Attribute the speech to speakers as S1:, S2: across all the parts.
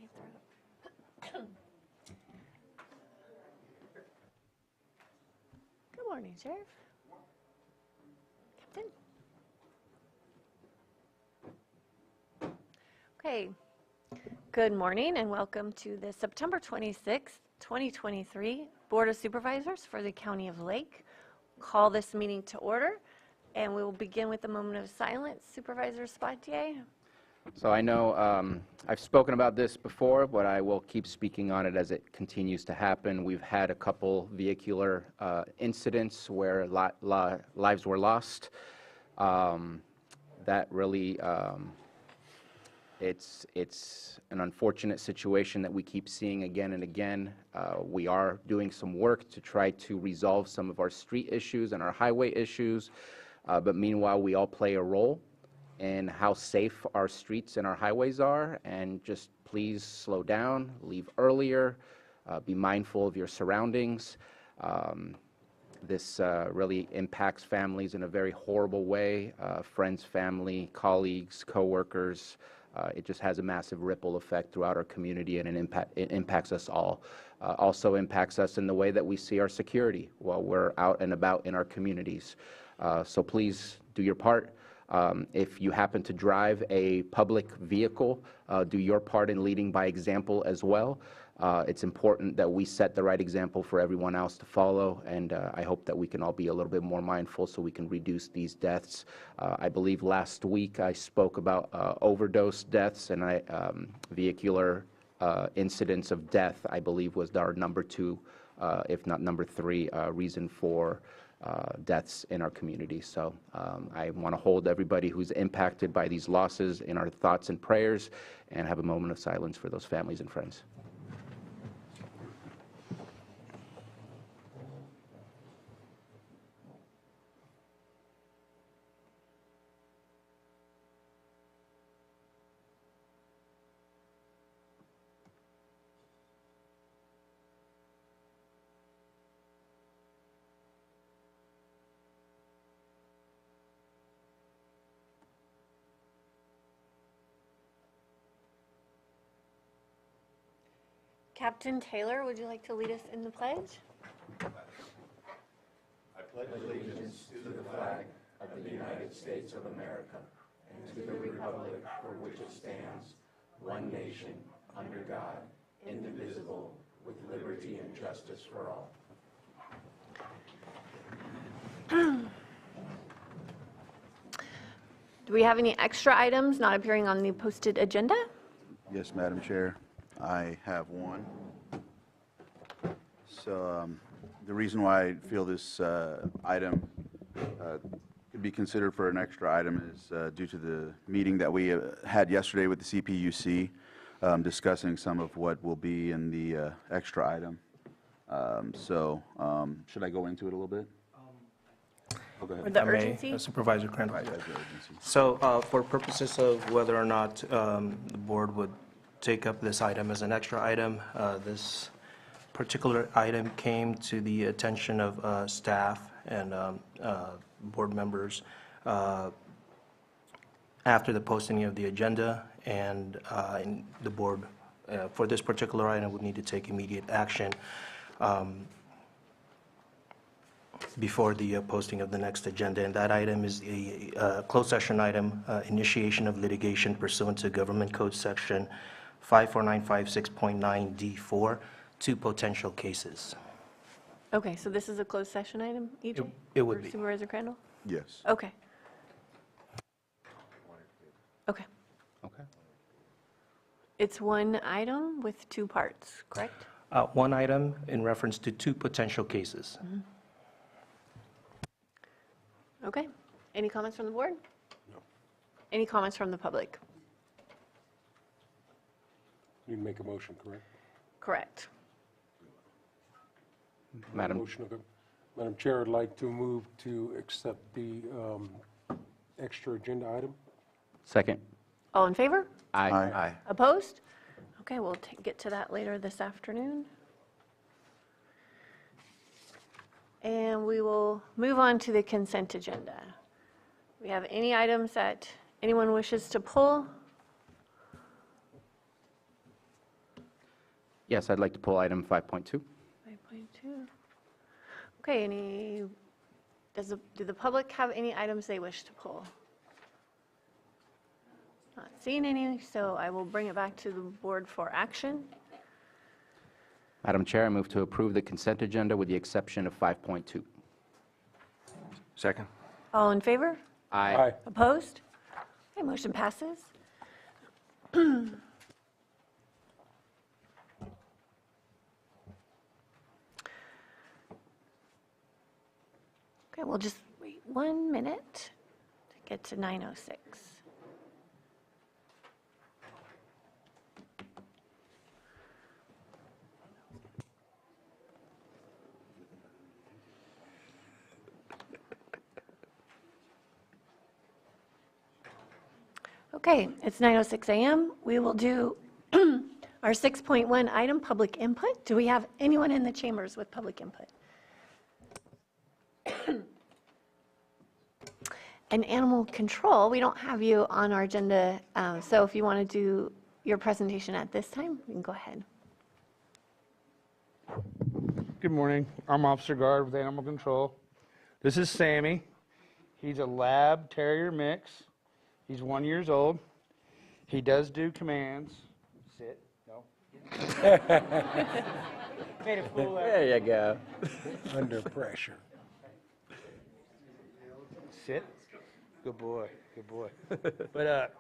S1: Good morning, Sheriff. Captain. Okay. Good morning and welcome to the September 26th, 2023 Board of Supervisors for the County of Lake. Call this meeting to order, and we will begin with a moment of silence. Supervisor Spatier.
S2: So I know I've spoken about this before, but I will keep speaking on it as it continues to happen. We've had a couple vehicular incidents where lives were lost. That really, it's an unfortunate situation that we keep seeing again and again. We are doing some work to try to resolve some of our street issues and our highway issues, but meanwhile we all play a role and how safe our streets and our highways are, and just please slow down, leave earlier, be mindful of your surroundings. This really impacts families in a very horrible way, friends, family, colleagues, coworkers. It just has a massive ripple effect throughout our community, and it impacts us all. Also impacts us in the way that we see our security while we're out and about in our communities. So please do your part. If you happen to drive a public vehicle, do your part in leading by example as well. It's important that we set the right example for everyone else to follow, and I hope that we can all be a little bit more mindful so we can reduce these deaths. I believe last week I spoke about overdose deaths, and vehicular incidents of death, I believe, was our number 2, if not number 3, reason for deaths in our community. So I want to hold everybody who's impacted by these losses in our thoughts and prayers, and have a moment of silence for those families and friends.
S1: Captain Taylor, would you like to lead us in the pledge?
S3: I pledge allegiance to the flag of the United States of America and to the republic for which it stands, one nation, under God, indivisible, with liberty and justice for all.
S1: Do we have any extra items not appearing on the posted agenda?
S4: Yes, Madam Chair, I have one. So the reason why I feel this item could be considered for an extra item is due to the meeting that we had yesterday with the CPUC, discussing some of what will be in the extra item. Should I go into it a little bit? Oh, go ahead.
S1: Or the urgency?
S5: Supervisor Crandall. So for purposes of whether or not the board would take up this item as an extra item, this particular item came to the attention of staff and board members after the posting of the agenda, and the board for this particular item would need to take immediate action before the posting of the next agenda. And that item is a closed session item, initiation of litigation pursuant to Government Code Section 54956.9D4, 2 potential cases.
S1: Okay, so this is a closed session item, EJ?
S5: It would
S1: For
S5: be.
S1: Supervisor Crandall?
S4: Yes.
S1: Okay. Okay.
S2: Okay.
S1: It's one item with 2 parts, correct?
S5: One item in reference to 2 potential cases.
S1: Mm-hmm. Okay. Any comments from the board?
S6: No.
S1: Any comments from the public?
S6: You can make a motion, correct?
S1: Correct.
S2: Madam
S6: Madam Chair, I'd like to move to accept the extra agenda item.
S2: Second.
S1: All in favor?
S2: Aye.
S4: Aye.
S1: Opposed? Okay, we'll get to that later this afternoon. And we will move on to the consent agenda. We have any items that anyone wishes to pull?
S2: Yes, I'd like to pull item 5.2.
S1: 5.2. Okay, do the public have any items they wish to pull? Not seeing any, so I will bring it back to the board for action.
S2: Madam Chair, I move to approve the consent agenda with the exception of 5.2.
S5: Second.
S1: All in favor?
S6: Aye.
S1: Opposed? Okay, motion passes. Okay, we'll just wait 1 minute to get to 9:06. Okay, it's 9:06 a.m. We will do our 6.1 item, public input. Do we have anyone in the chambers with public input? And animal control, we don't have you on our agenda, so if you want to do your presentation at this time, you can go ahead.
S7: Good morning. I'm Officer Guard with Animal Control. This is Sammy. He's a lab terrier mix. He's 1 year old. He does do commands. Sit. No. Made a fool out of
S2: There you go.
S6: Under pressure.
S7: Sit. Good boy. Good boy. But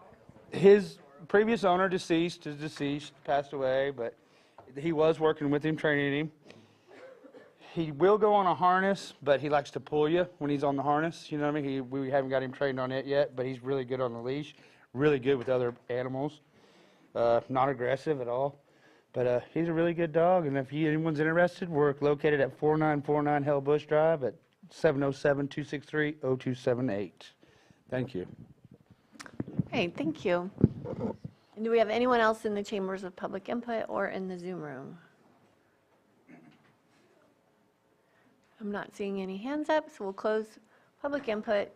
S7: his previous owner is deceased, passed away, but he was working with him, training him. He will go on a harness, but he likes to pull you when he's on the harness. You know what I mean? We haven't got him trained on it yet, but he's really good on the leash, really good with other animals, not aggressive at all. But he's a really good dog, and if anyone's interested, we're located at 4949 Hell Bush Drive at 707-263-0278. Thank you.
S1: Hey, thank you. And do we have anyone else in the chambers of public input or in the Zoom room? I'm not seeing any hands up, so we'll close public input,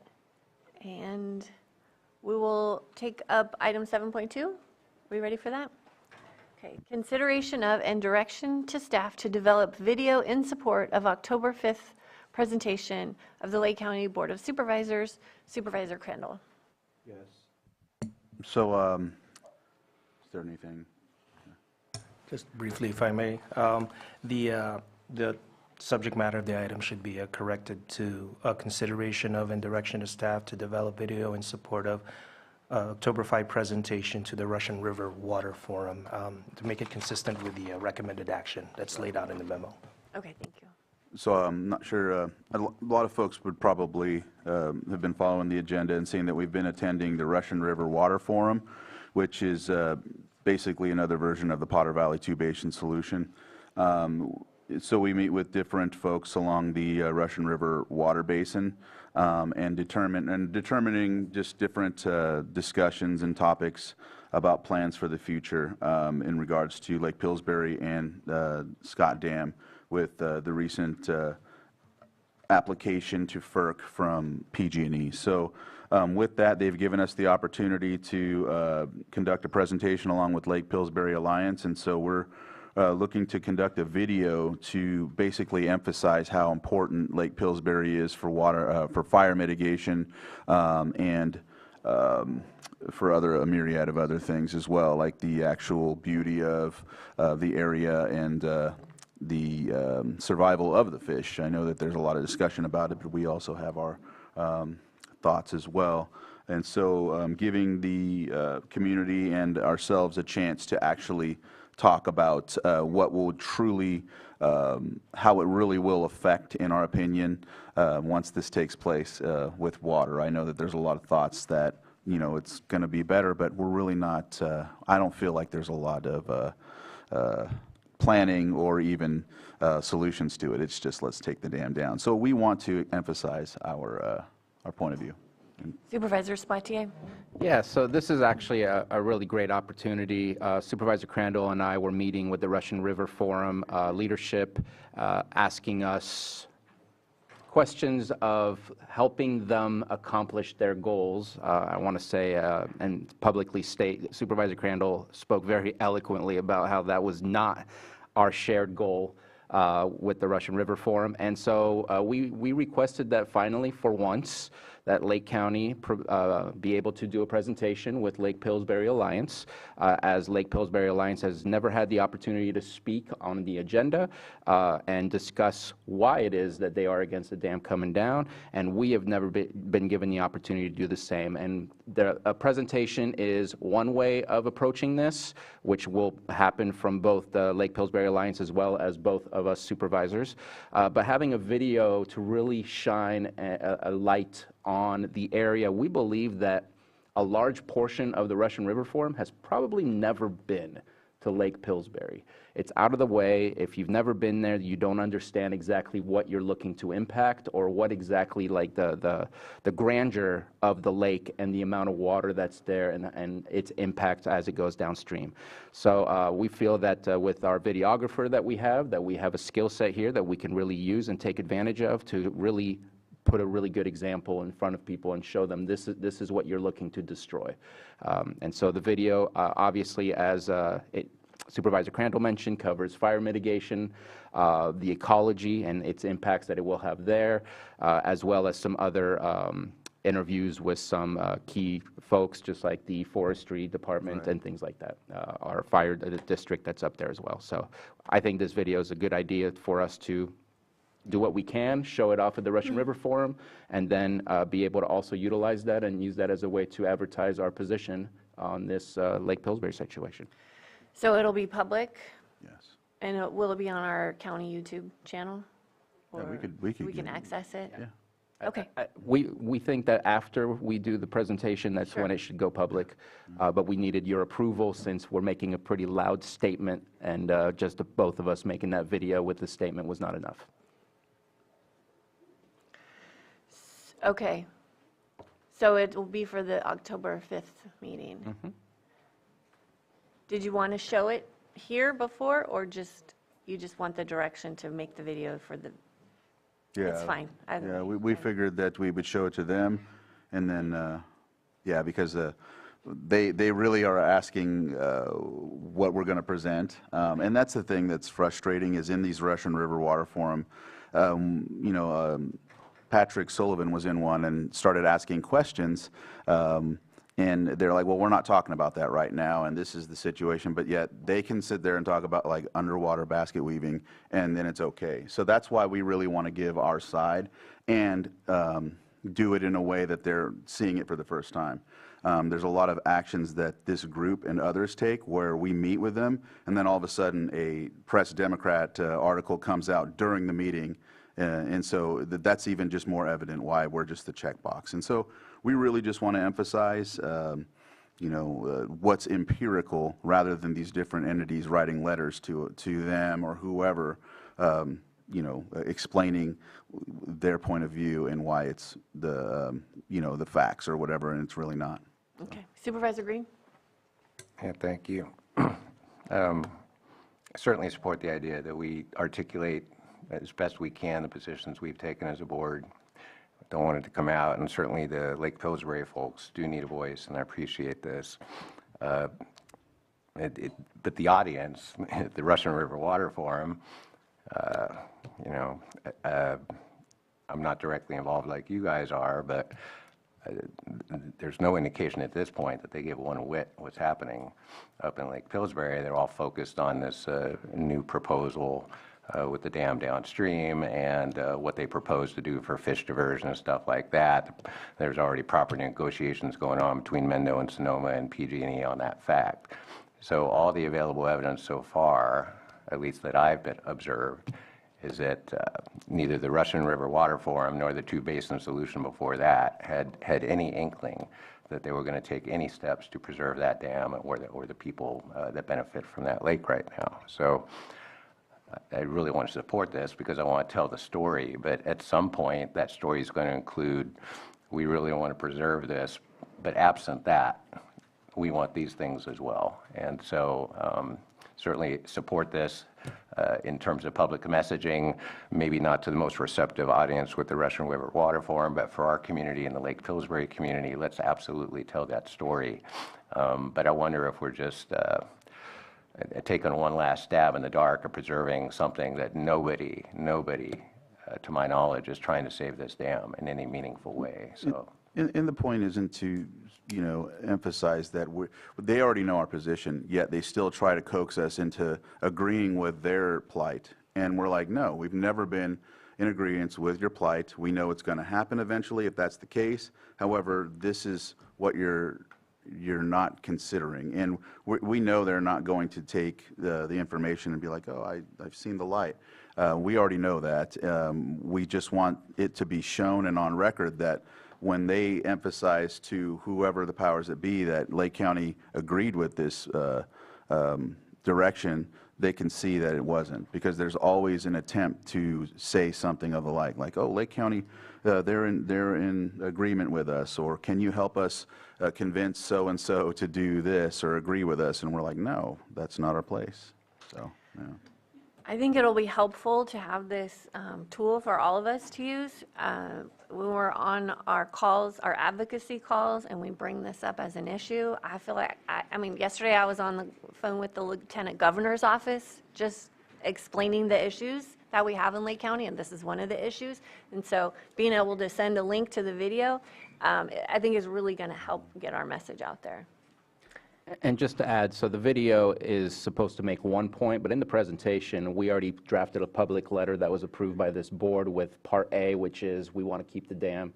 S1: and we will take up item 7.2. Are we ready for that? Okay, consideration of and direction to staff to develop video in support of October 5th presentation of the Lake County Board of Supervisors, Supervisor Crandall.
S4: Yes. So, is there anything?
S5: Just briefly, if I may, the subject matter of the item should be corrected to consideration of and direction to staff to develop video in support of October 5 presentation to the Russian River Water Forum, to make it consistent with the recommended action that's laid out in the memo.
S1: Okay, thank you.
S4: So I'm not sure, a lot of folks would probably have been following the agenda and seeing that we've been attending the Russian River Water Forum, which is basically another version of the Potter Valley Two Basin Solution. So we meet with different folks along the Russian River water basin and determining just different discussions and topics about plans for the future in regards to Lake Pillsbury and Scott Dam with the recent application to FERC from PG&E. So with that, they've given us the opportunity to conduct a presentation along with Lake Pillsbury Alliance, and so we're looking to conduct a video to basically emphasize how important Lake Pillsbury is for water, for fire mitigation, and for a myriad of other things as well, like the actual beauty of the area and the survival of the fish. I know that there's a lot of discussion about it, but we also have our thoughts as well. And so giving the community and ourselves a chance to actually talk about what will truly, how it really will affect, in our opinion, once this takes place with water. I know that there's a lot of thoughts that, you know, it's going to be better, but we're really not, I don't feel like there's a lot of planning or even solutions to it. It's just, let's take the dam down. So we want to emphasize our point of view.
S1: Supervisor Spatier.
S2: Yeah, so this is actually a really great opportunity. Supervisor Crandall and I were meeting with the Russian River Forum leadership, asking us questions of helping them accomplish their goals. I want to say and publicly state, Supervisor Crandall spoke very eloquently about how that was not our shared goal with the Russian River Forum. And so we requested that finally, for once, that Lake County be able to do a presentation with Lake Pillsbury Alliance, as Lake Pillsbury Alliance has never had the opportunity to speak on the agenda and discuss why it is that they are against the dam coming down, and we have never been given the opportunity to do the same. And a presentation is one way of approaching this, which will happen from both the Lake Pillsbury Alliance as well as both of us supervisors. But having a video to really shine a light on the area, we believe that a large portion of the Russian River Forum has probably never been to Lake Pillsbury. It's out of the way. If you've never been there, you don't understand exactly what you're looking to impact or what exactly like the grandeur of the lake and the amount of water that's there and its impact as it goes downstream. So we feel that with our videographer that we have a skill set here that we can really use and take advantage of to really put a really good example in front of people and show them this is what you're looking to destroy. And so the video, obviously, as Supervisor Crandall mentioned, covers fire mitigation, the ecology and its impacts that it will have there, as well as some other interviews with some key folks, just like the forestry department and things like that, our fire district that's up there as well. So I think this video is a good idea for us to do what we can, show it off at the Russian River Forum, and then be able to also utilize that and use that as a way to advertise our position on this Lake Pillsbury situation.
S1: So it'll be public,
S4: Yes.
S1: and will it be on our county YouTube channel?
S4: Yeah,
S1: Or
S4: we could
S1: we can
S4: get-
S1: access it?
S4: Yeah.
S1: Okay,
S2: We think that after we do the presentation, that's when
S1: Sure.
S2: it should go public. But we needed your approval since we're making a pretty loud statement, and just the both of us making that video with the statement was not enough.
S1: okay. So it will be for the October 5th meeting? Did you want to show it here before, or you just want the direction to make the video for the,
S4: Yeah.
S1: it's fine. either
S4: Yeah,
S1: way.
S4: we figured that we would show it to them, and then, yeah, because they really are asking what we're going to present. And that's the thing that's frustrating, is in these Russian River Water Forum, Patrick Sullivan was in one and started asking questions, and they're like, well, we're not talking about that right now, and this is the situation, but yet they can sit there and talk about like underwater basket weaving, and then it's okay. So that's why we really want to give our side and do it in a way that they're seeing it for the first time. There's a lot of actions that this group and others take where we meet with them, and then all of a sudden a Press Democrat article comes out during the meeting, and so that's even just more evident why we're just the checkbox. And so we really just want to emphasize, what's empirical rather than these different entities writing letters to them or whoever, explaining their point of view and why it's the facts or whatever, and it's really not.
S1: Okay. Supervisor Green?
S8: Yeah, thank you. I certainly support the idea that we articulate as best we can the positions we've taken as a board. Don't want it to come out, and certainly the Lake Pillsbury folks do need a voice, and I appreciate this. But the audience, the Russian River Water Forum, I'm not directly involved like you guys are, but there's no indication at this point that they give one whit what's happening up in Lake Pillsbury. They're all focused on this new proposal with the dam downstream and what they propose to do for fish diversion and stuff like that. There's already property negotiations going on between Mendo and Sonoma and PG&E on that fact. So all the available evidence so far, at least that I've been observed, is that neither the Russian River Water Forum nor the Two Basin Solution before that had any inkling that they were going to take any steps to preserve that dam or the people that benefit from that lake right now. So I really want to support this because I want to tell the story, but at some point that story is going to include, we really want to preserve this, but absent that, we want these things as well. And so certainly support this in terms of public messaging, maybe not to the most receptive audience with the Russian River Water Forum, but for our community and the Lake Pillsbury community, let's absolutely tell that story. But I wonder if we're just taken one last stab in the dark of preserving something that nobody, to my knowledge, is trying to save this dam in any meaningful way, so.
S4: And the point isn't to, emphasize that they already know our position, yet they still try to coax us into agreeing with their plight. And we're like, no, we've never been in agreement with your plight. We know it's going to happen eventually if that's the case. However, this is what you're not considering. And we know they're not going to take the information and be like, oh, I've seen the light. We already know that. We just want it to be shown and on record that when they emphasize to whoever the powers that be that Lake County agreed with this direction, they can see that it wasn't, because there's always an attempt to say something of the like, oh, Lake County, they're in agreement with us, or can you help us convince so-and-so to do this or agree with us? And we're like, no, that's not our place. So, yeah.
S1: I think it'll be helpful to have this tool for all of us to use. When we're on our calls, our advocacy calls, and we bring this up as an issue, I feel like, yesterday I was on the phone with the Lieutenant Governor's office, just explaining the issues that we have in Lake County, and this is one of the issues. And so being able to send a link to the video, I think is really going to help get our message out there.
S2: And just to add, so the video is supposed to make one point, but in the presentation, we already drafted a public letter that was approved by this board with Part A, which is we want to keep the dam.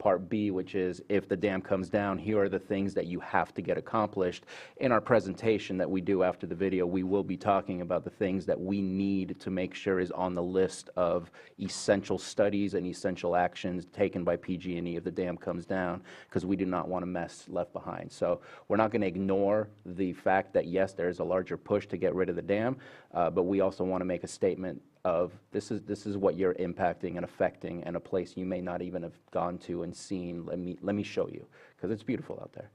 S2: Part B, which is if the dam comes down, here are the things that you have to get accomplished. In our presentation that we do after the video, we will be talking about the things that we need to make sure is on the list of essential studies and essential actions taken by PG&E if the dam comes down, because we do not want a mess left behind. So we're not going to ignore the fact that, yes, there is a larger push to get rid of the dam, but we also want to make a statement of this is what you're impacting and affecting, and a place you may not even have gone to and seen. Let me show you, because it's beautiful out there,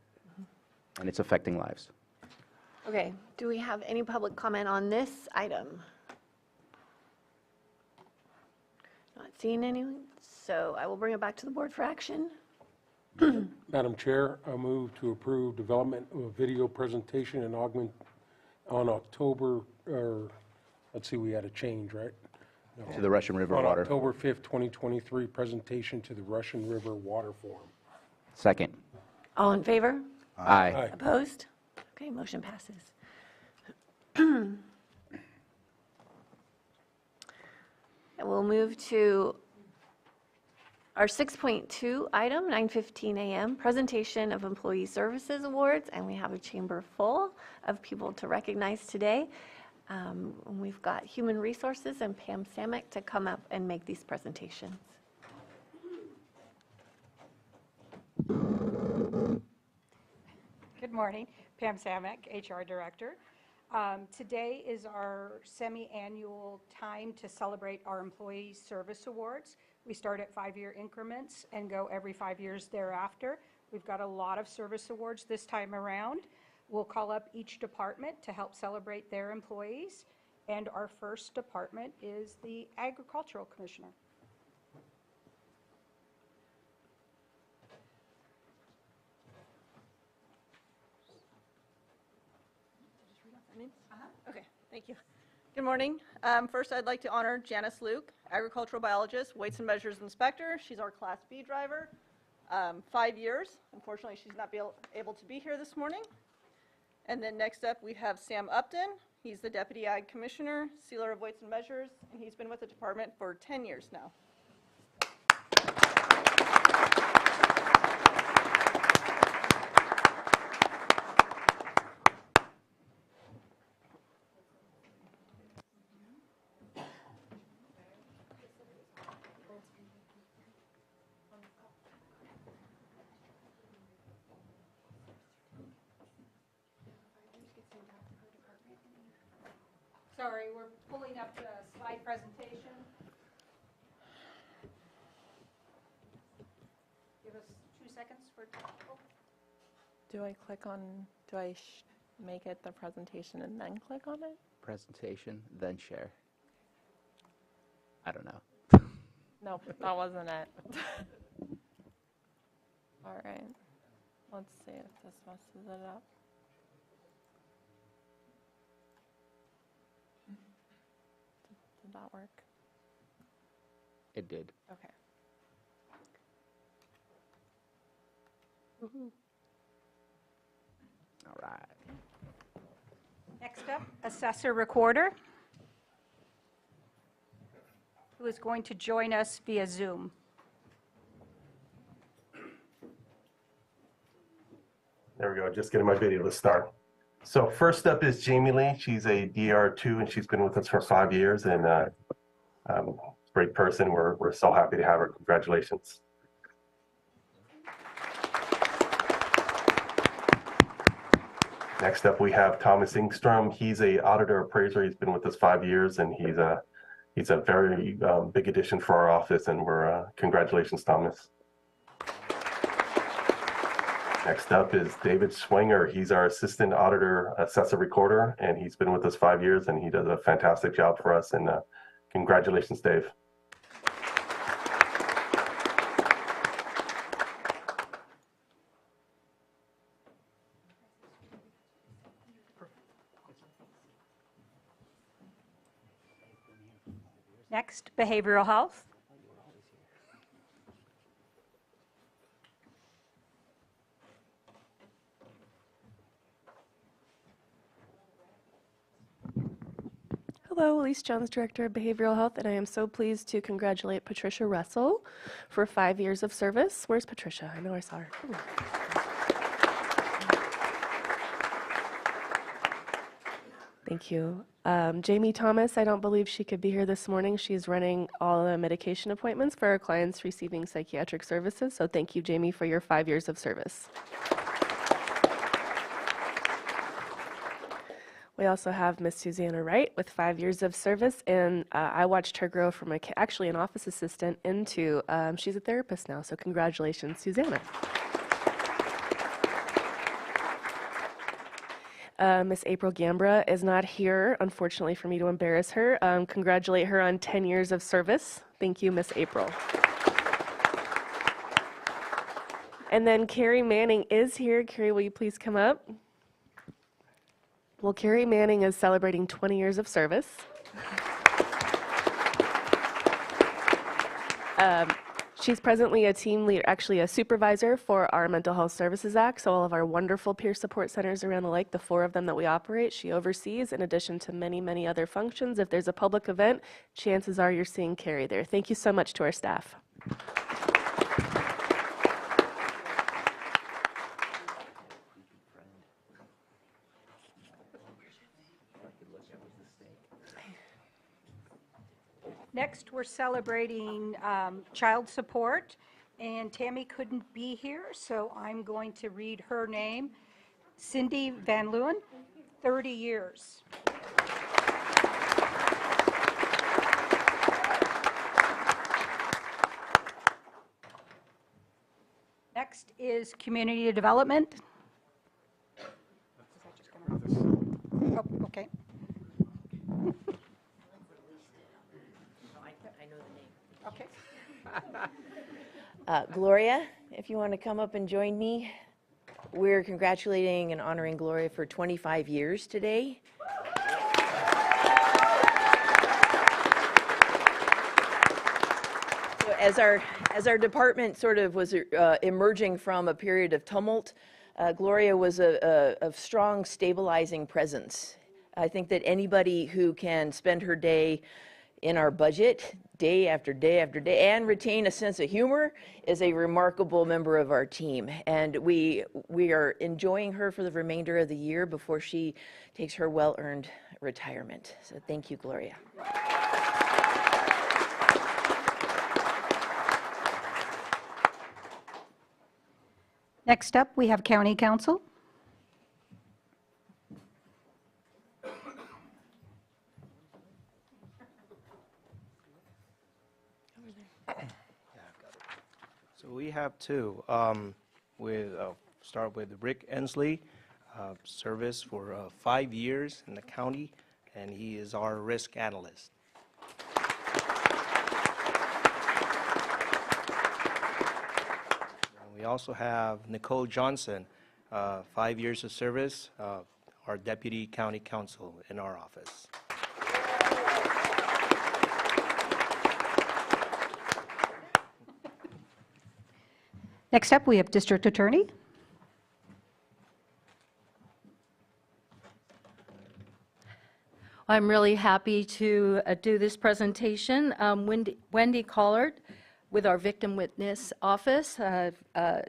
S2: and it's affecting lives.
S1: Okay, do we have any public comment on this item? Not seeing anyone, so I will bring it back to the board for action.
S6: Madam Chair, I move to approve development of a video presentation and augment on October, or, let's see, we had a change, right? No.
S2: To the Russian River
S6: On
S2: water.
S6: October 5th, 2023, presentation to the Russian River Water Forum.
S2: Second.
S1: All in favor?
S2: Aye.
S6: Aye.
S1: Opposed? Okay, motion passes. And we'll move to our 6.2 item, 9:15 a.m., presentation of Employee Services Awards, and we have a chamber full of people to recognize today. We've got Human Resources and Pam Samick to come up and make these presentations.
S9: Good morning, Pam Samick, HR Director. Today is our semi-annual time to celebrate our Employee Service Awards. We start at 5-year increments and go every 5 years thereafter. We've got a lot of service awards this time around. We'll call up each department to help celebrate their employees. And our first department is the Agricultural Commissioner.
S10: Okay, thank you. Good morning. First, I'd like to honor Janice Luke, agricultural biologist, weights and measures inspector. She's our Class B driver. 5 years. Unfortunately, she's not able to be here this morning. And then next up, we have Sam Upton. He's the Deputy Ag Commissioner, sealer of weights and measures, and he's been with the department for 10 years now.
S9: Sorry, we're pulling up the slide presentation. Give us 2 seconds for.
S11: Do I click on, do I make it the presentation and then click on it?
S2: Presentation, then share. I don't know.
S11: Nope, that wasn't it. All right, let's see if this messes it up. not work?
S2: It did.
S11: Okay.
S2: All right.
S9: Next up, Assessor Recorder, who is going to join us via Zoom.
S12: There we go, just getting my video to start. So first up is Jamie Lee. She's a DR2 and she's been with us for 5 years and great person. We're so happy to have her. Congratulations. Next up, we have Thomas Ingstrom. He's a auditor appraiser. He's been with us 5 years and he's a very big addition for our office and we're congratulations, Thomas. Next up is David Swinger. He's our assistant auditor, assessor recorder, and he's been with us 5 years and he does a fantastic job for us. And congratulations, Dave.
S9: Next, Behavioral Health.
S11: Hello, Elise Jones, Director of Behavioral Health, and I am so pleased to congratulate Patricia Russell for 5 years of service. Where's Patricia? I know I saw her. Ooh. Thank you. Jamie Thomas, I don't believe she could be here this morning. She's running all the medication appointments for our clients receiving psychiatric services, so thank you, Jamie, for your 5 years of service. We also have Miss Susanna Wright with 5 years of service, and I watched her grow from actually an office assistant into, she's a therapist now, so congratulations, Susanna. Miss April Gambra is not here, unfortunately for me to embarrass her. Congratulate her on 10 years of service. Thank you, Miss April. And then Carrie Manning is here. Carrie, will you please come up? Well, Carrie Manning is celebrating 20 years of service. She's presently a team leader, actually a supervisor for our Mental Health Services Act, so all of our wonderful peer support centers around the lake, the 4 of them that we operate, she oversees in addition to many, many other functions. If there's a public event, chances are you're seeing Carrie there. Thank you so much to our staff.
S9: Next, we're celebrating child support, and Tammy couldn't be here, so I'm going to read her name. Cindy Van Leeuwen, 30 years. Next is community development. Oh, okay. Okay.
S13: Gloria, if you want to come up and join me. We're congratulating and honoring Gloria for 25 years today. So as our department sort of was emerging from a period of tumult, Gloria was a strong stabilizing presence. I think that anybody who can spend her day in our budget day after day after day and retain a sense of humor is a remarkable member of our team. And we are enjoying her for the remainder of the year before she takes her well-earned retirement. So thank you, Gloria.
S9: Next up, we have County Council.
S5: So we have 2. Start with Rick Ensley, service for 5 years in the county, and he is our risk analyst. And we also have Nicole Johnson, 5 years of service, our deputy county counsel in our office.
S9: Next up, we have District Attorney.
S14: I'm really happy to do this presentation. Wendy Collard with our Victim Witness Office.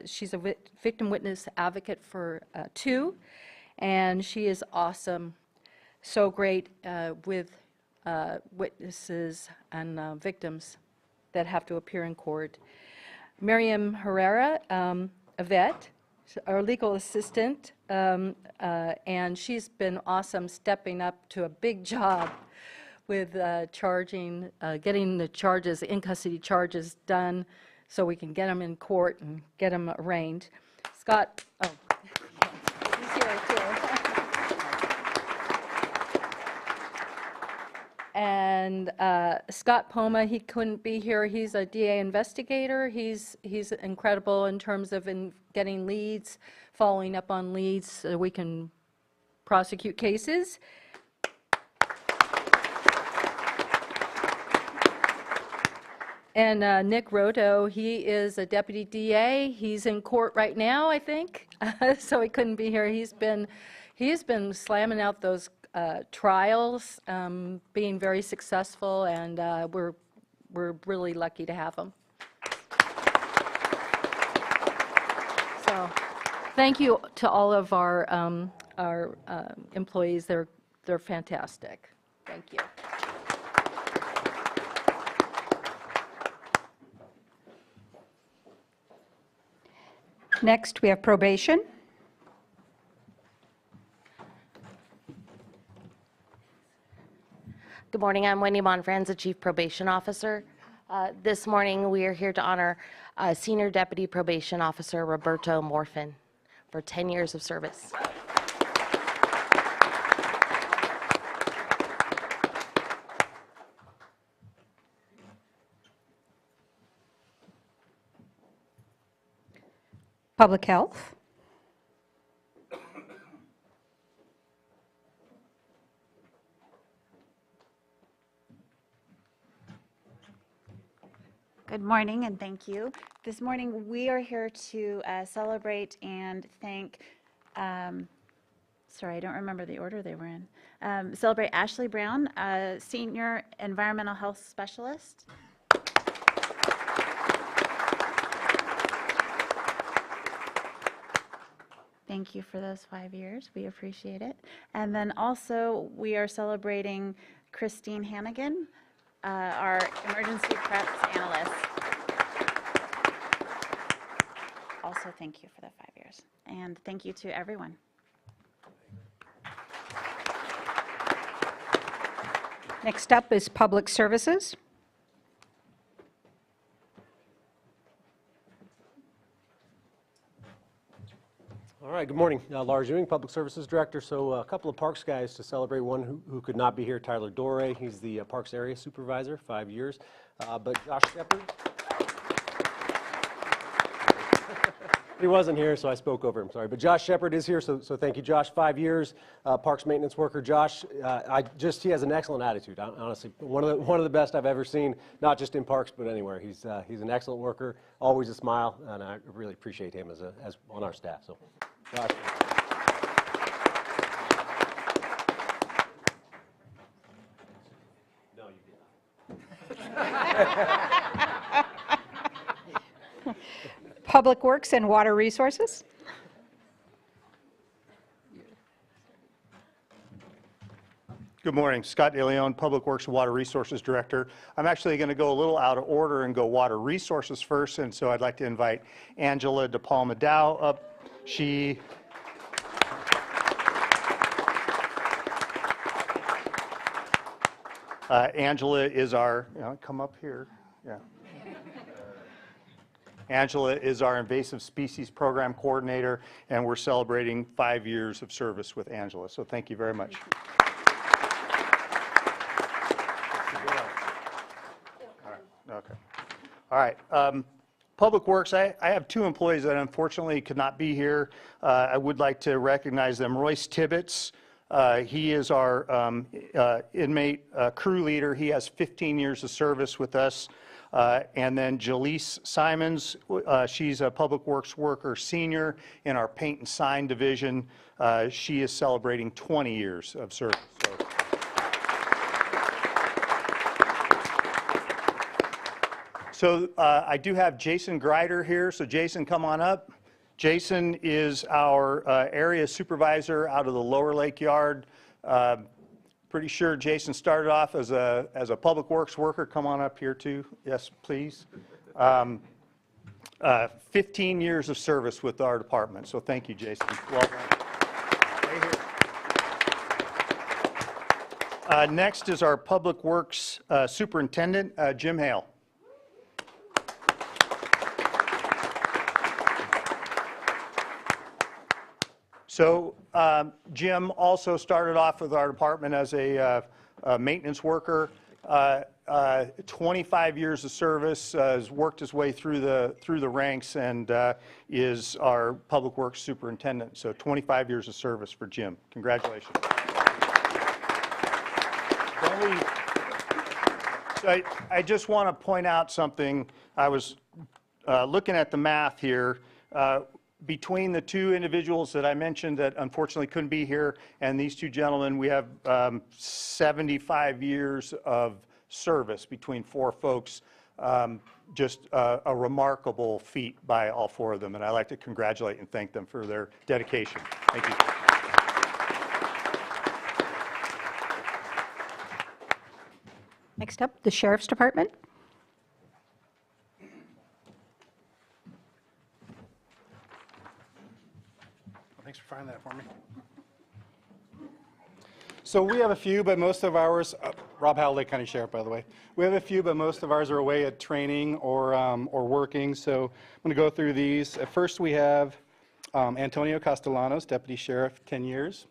S14: She's a victim witness advocate for 2, and she is awesome. So great with witnesses and victims that have to appear in court. Miriam Herrera, a vet, our legal assistant, and she's been awesome stepping up to a big job with getting the charges, in-custody charges done so we can get them in court and get them arraigned. Scott, he's here too. And Scott Poma, he couldn't be here. He's a DA investigator. He's incredible in terms of getting leads, following up on leads so we can prosecute cases. And Nick Rodo, he is a deputy DA. He's in court right now, I think, so he couldn't be here. He's been slamming out those trials, being very successful, and we're really lucky to have him. So, thank you to all of our employees. They're fantastic. Thank you.
S9: Next, we have probation.
S15: Good morning, I'm Wendy Monfranz, the Chief Probation Officer. This morning we are here to honor Senior Deputy Probation Officer Roberto Morfin for 10 years of service.
S9: Public health.
S16: Good morning and thank you. This morning we are here to celebrate and thank, sorry, I don't remember the order they were in. Celebrate Ashley Brown, a Senior Environmental Health Specialist. Thank you for those 5 years. We appreciate it. And then also we are celebrating Christine Hannigan, our emergency preps analyst. Also, thank you for the 5 years. And thank you to everyone.
S9: Next up is public services.
S17: All right, good morning. Lars Ewing, Public Services Director. So a couple of Parks guys to celebrate. One who could not be here, Tyler Dore. He's the Parks Area Supervisor, 5 years. But Josh Shepard. He wasn't here, so I spoke over him, sorry. But Josh Shepard is here, so thank you, Josh. 5 years, Parks maintenance worker. Josh, he has an excellent attitude, honestly. One of the best I've ever seen, not just in Parks, but anywhere. He's an excellent worker, always a smile, and I really appreciate him as on our staff. So, Josh. No, you did not.
S9: Public Works and Water Resources.
S18: Good morning. Scott DeLeon, Public Works and Water Resources Director. I'm actually going to go a little out of order and go Water Resources first, and so I'd like to invite Angela DePalma Dow up. Angela is our, come up here, yeah. Angela is our Invasive Species Program Coordinator, and we're celebrating 5 years of service with Angela. So thank you very much. Okay. All right. Public Works, I have 2 employees that unfortunately could not be here. I would like to recognize them. Royce Tibbetts, he is our inmate crew leader. He has 15 years of service with us. And then Jaleese Simons, she's a Public Works Worker Senior in our Paint and Sign Division. She is celebrating 20 years of service. So I do have Jason Greider here. So Jason, come on up. Jason is our area supervisor out of the Lower Lake Yard. Pretty sure Jason started off as a public works worker. Come on up here too. Yes, please. 15 years of service with our department. So thank you, Jason. Welcome. Next is our public works superintendent, Jim Hale. So Jim also started off with our department as a maintenance worker. 25 years of service, has worked his way through the ranks, and is our public works superintendent. So 25 years of service for Jim. Congratulations. So I just want to point out something. I was looking at the math here. Between the two individuals that I mentioned that unfortunately couldn't be here and these two gentlemen, we have 75 years of service between four folks. Just a remarkable feat by all four of them, and I'd like to congratulate and thank them for their dedication. Thank you.
S9: Next up, the Sheriff's Department.
S19: Thanks for finding that for me. So we have a few, but most of ours, Rob Howell, Lake County Sheriff, by the way. We have a few, but most of ours are away at training or working. So I'm going to go through these. First, we have Antonio Castellanos, Deputy Sheriff, 10 years.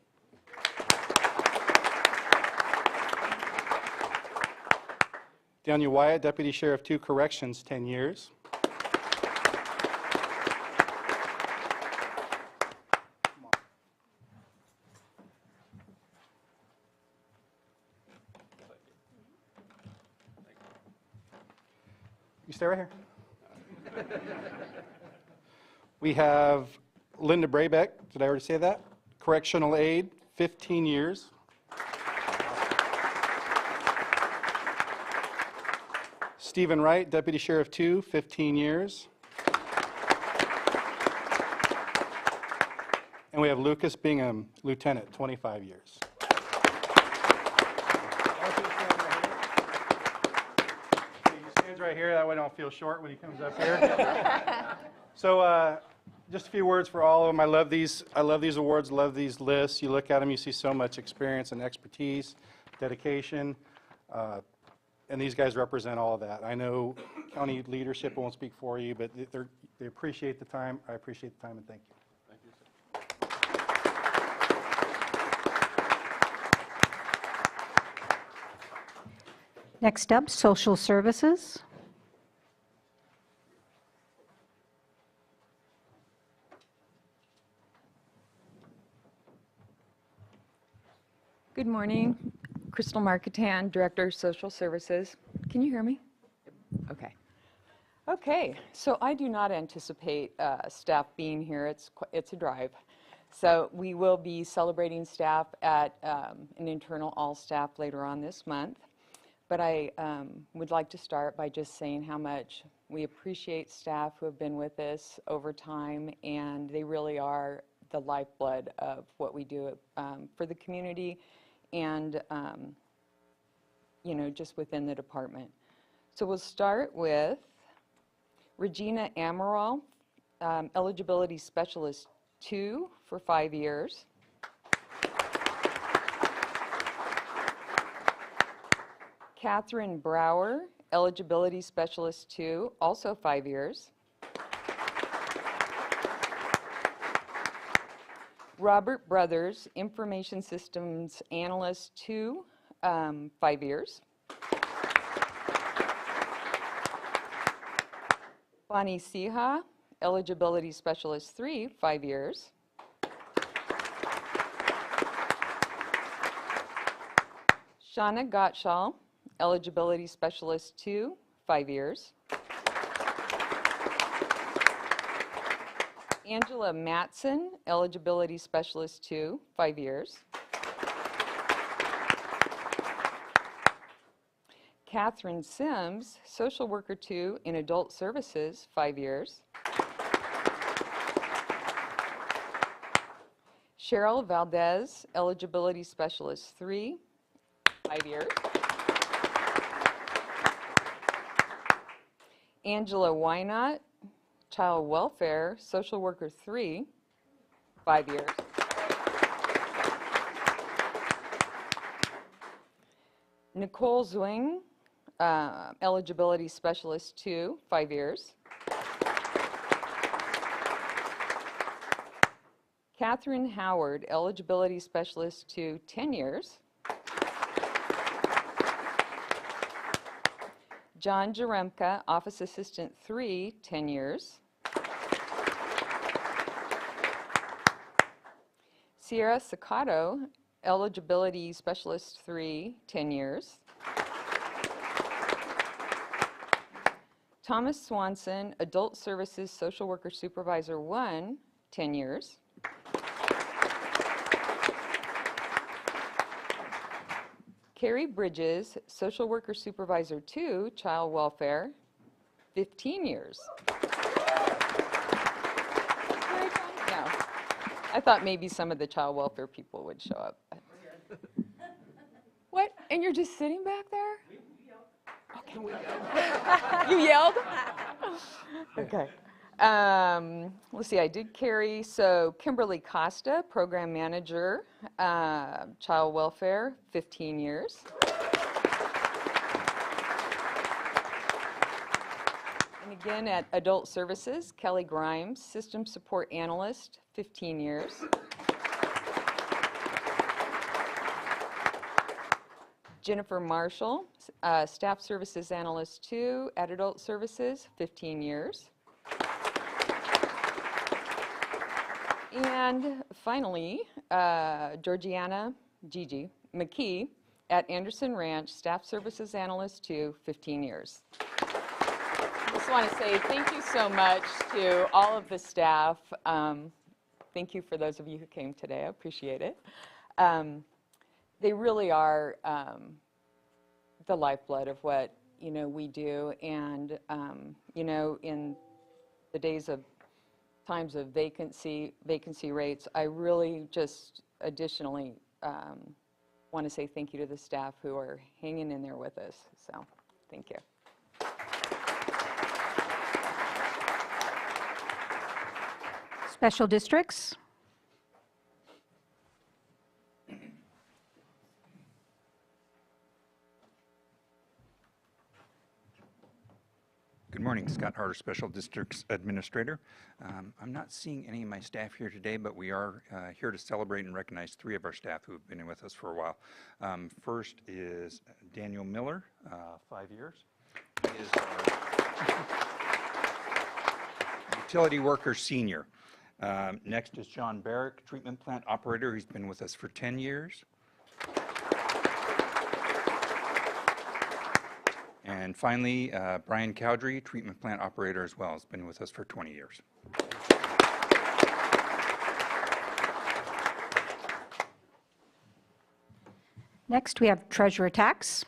S19: Daniel Wyatt, Deputy Sheriff 2, Corrections, 10 years. You stay right here. We have Linda Brabeck, did I already say that? Correctional aide, 15 years. Stephen Wright, Deputy Sheriff 2, 15 years. And we have Lucas Bingham, Lieutenant, 25 years. Right here, that way I don't feel short when he comes up here. So just a few words for all of them. I love these awards, love these lists. You look at them, you see so much experience and expertise, dedication, and these guys represent all of that. I know county leadership won't speak for you, but they appreciate the time. I appreciate the time, and thank you. Thank you, sir.
S9: Next up, Social Services.
S20: Good morning. Crystal Marketan, Director of Social Services. Can you hear me? Okay. Okay, so I do not anticipate staff being here. It's a drive. So we will be celebrating staff at an internal all-staff later on this month. But I would like to start by just saying how much we appreciate staff who have been with us over time, and they really are the lifeblood of what we do for the community and just within the department. So we'll start with Regina Amaral, Eligibility Specialist 2 for 5 years. Catherine Brower, Eligibility Specialist 2, also 5 years. Robert Brothers, Information Systems Analyst 2, 5 years. Bonnie Siha, Eligibility Specialist 3, 5 years. Shauna Gottschall, Eligibility Specialist 2, 5 years. Angela Matson, Eligibility Specialist 2, 5 years. Catherine Sims, Social Worker 2 in Adult Services, 5 years. Cheryl Valdez, Eligibility Specialist 3, 5 years. Angela Wynot, Child Welfare, Social Worker 3, 5 years. Nicole Zwing, Eligibility Specialist 2, 5 years. Catherine Howard, Eligibility Specialist 2, 10 years. John Jaremka, Office Assistant 3, 10 years. Sierra Sacato, Eligibility Specialist 3, 10 years. Thomas Swanson, Adult Services Social Worker Supervisor 1, 10 years. Carrie Bridges, Social Worker Supervisor 2, Child Welfare, 15 years. No, I thought maybe some of the child welfare people would show up. What? And you're just sitting back there? Okay. You yelled? Okay. Let's see, I did carry, so Kimberly Costa, Program Manager, Child Welfare, 15 years. And again, at Adult Services, Kelly Grimes, System Support Analyst, 15 years. Jennifer Marshall, Staff Services Analyst 2 at Adult Services, 15 years. And finally, Georgiana Gigi McKee at Anderson Ranch, Staff Services Analyst 2, 15 years. I just want to say thank you so much to all of the staff. Thank you for those of you who came today. I appreciate it. They really are the lifeblood of what, we do. And, in the days of times of vacancy rates, I really just additionally want to say thank you to the staff who are hanging in there with us. So, thank you.
S9: Special districts.
S21: Good morning, Scott Harder, Special Districts Administrator. I'm not seeing any of my staff here today, but we are here to celebrate and recognize 3 of our staff who have been with us for a while. First is Daniel Miller, 5 years. He is our utility worker senior. Next is John Barrick, treatment plant operator. He's been with us for 10 years. And finally, Brian Cowdrey, treatment plant operator as well, has been with us for 20 years.
S9: Next, we have treasurer tax.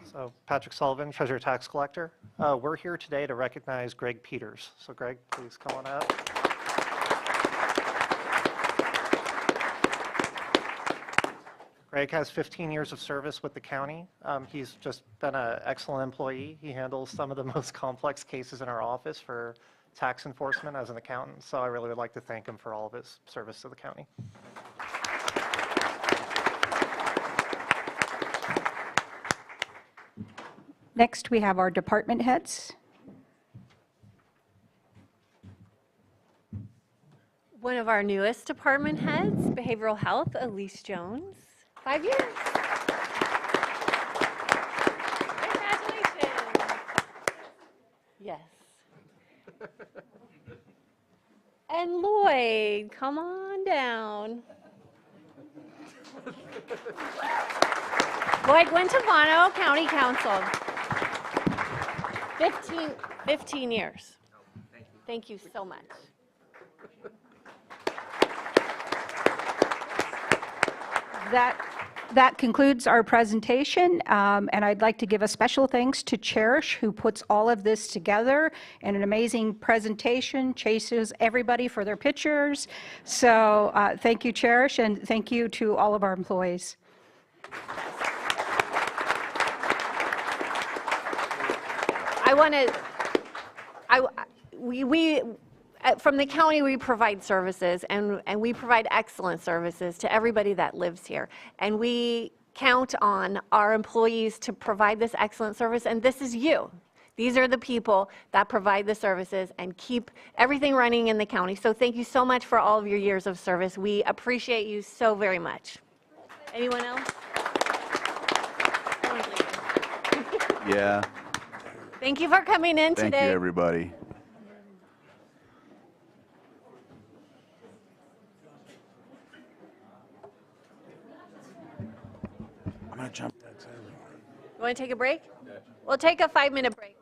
S22: So Patrick Sullivan, treasurer tax collector. We're here today to recognize Greg Peters. So Greg, please come on up. Greg has 15 years of service with the county. He's just been an excellent employee. He handles some of the most complex cases in our office for tax enforcement as an accountant. So I really would like to thank him for all of his service to the county.
S9: Next, we have our department heads.
S1: One of our newest department heads, Behavioral Health, Elise Jones, 5 years. Congratulations. Yes. And Lloyd, come on down. Lloyd Guintavano, County Council. 15 years. Thank you so much.
S9: That concludes our presentation, and I'd like to give a special thanks to Cherish, who puts all of this together in an amazing presentation, chases everybody for their pictures. So thank you, Cherish, and thank you to all of our employees.
S1: I want to, from the county, we provide services, and we provide excellent services to everybody that lives here. And we count on our employees to provide this excellent service, and this is you. These are the people that provide the services and keep everything running in the county. So thank you so much for all of your years of service. We appreciate you so very much. Anyone else?
S4: Yeah.
S1: Thank you for coming in today.
S4: Thank you, everybody. I'm going to jump.
S1: You want to take a break? We'll take a 5-minute break.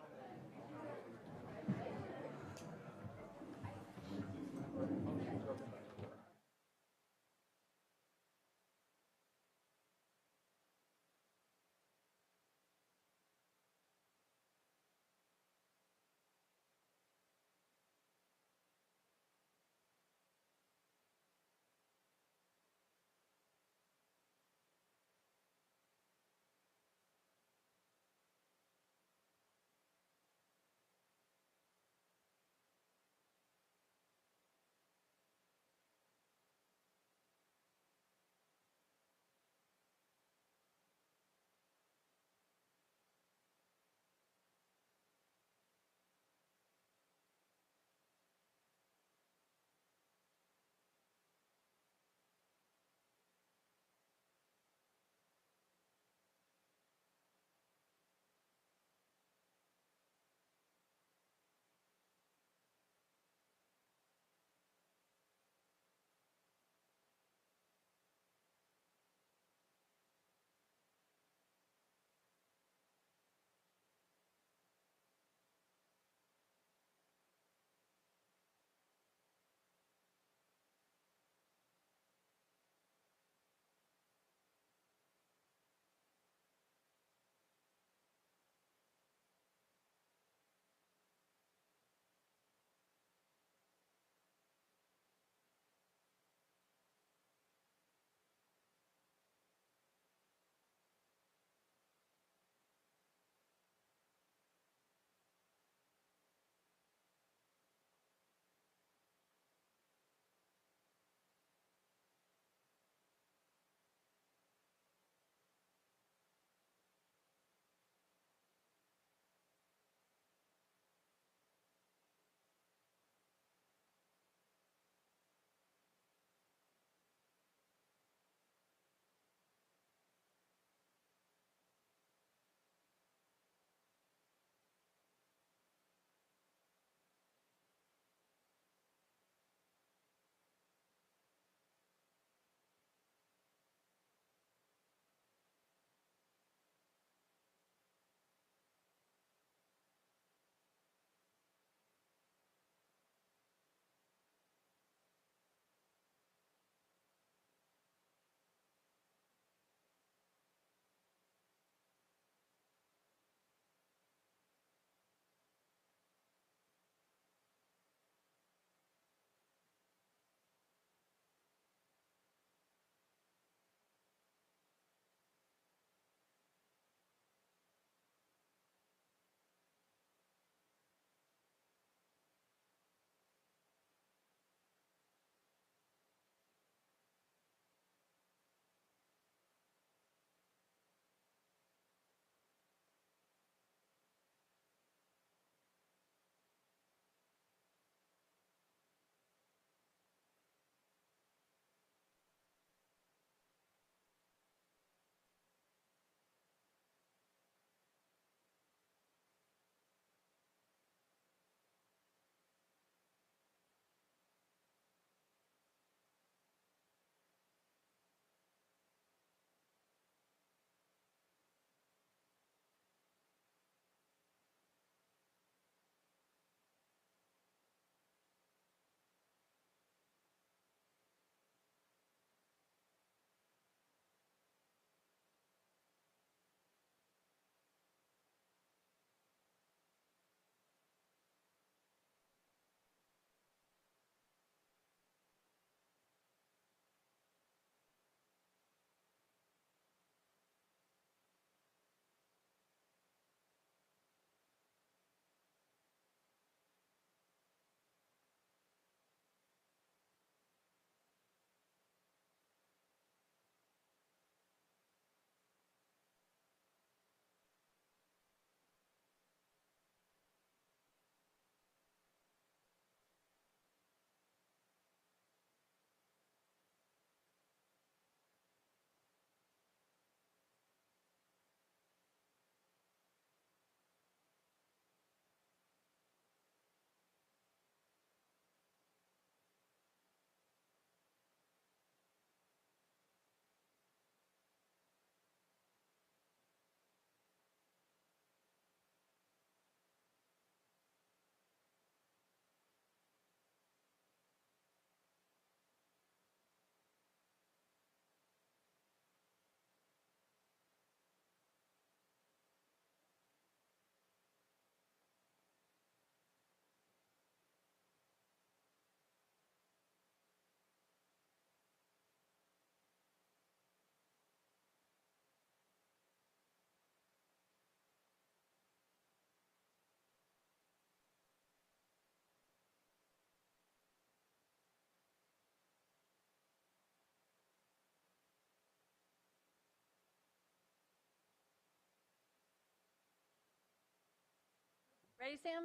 S1: Ready, Sam?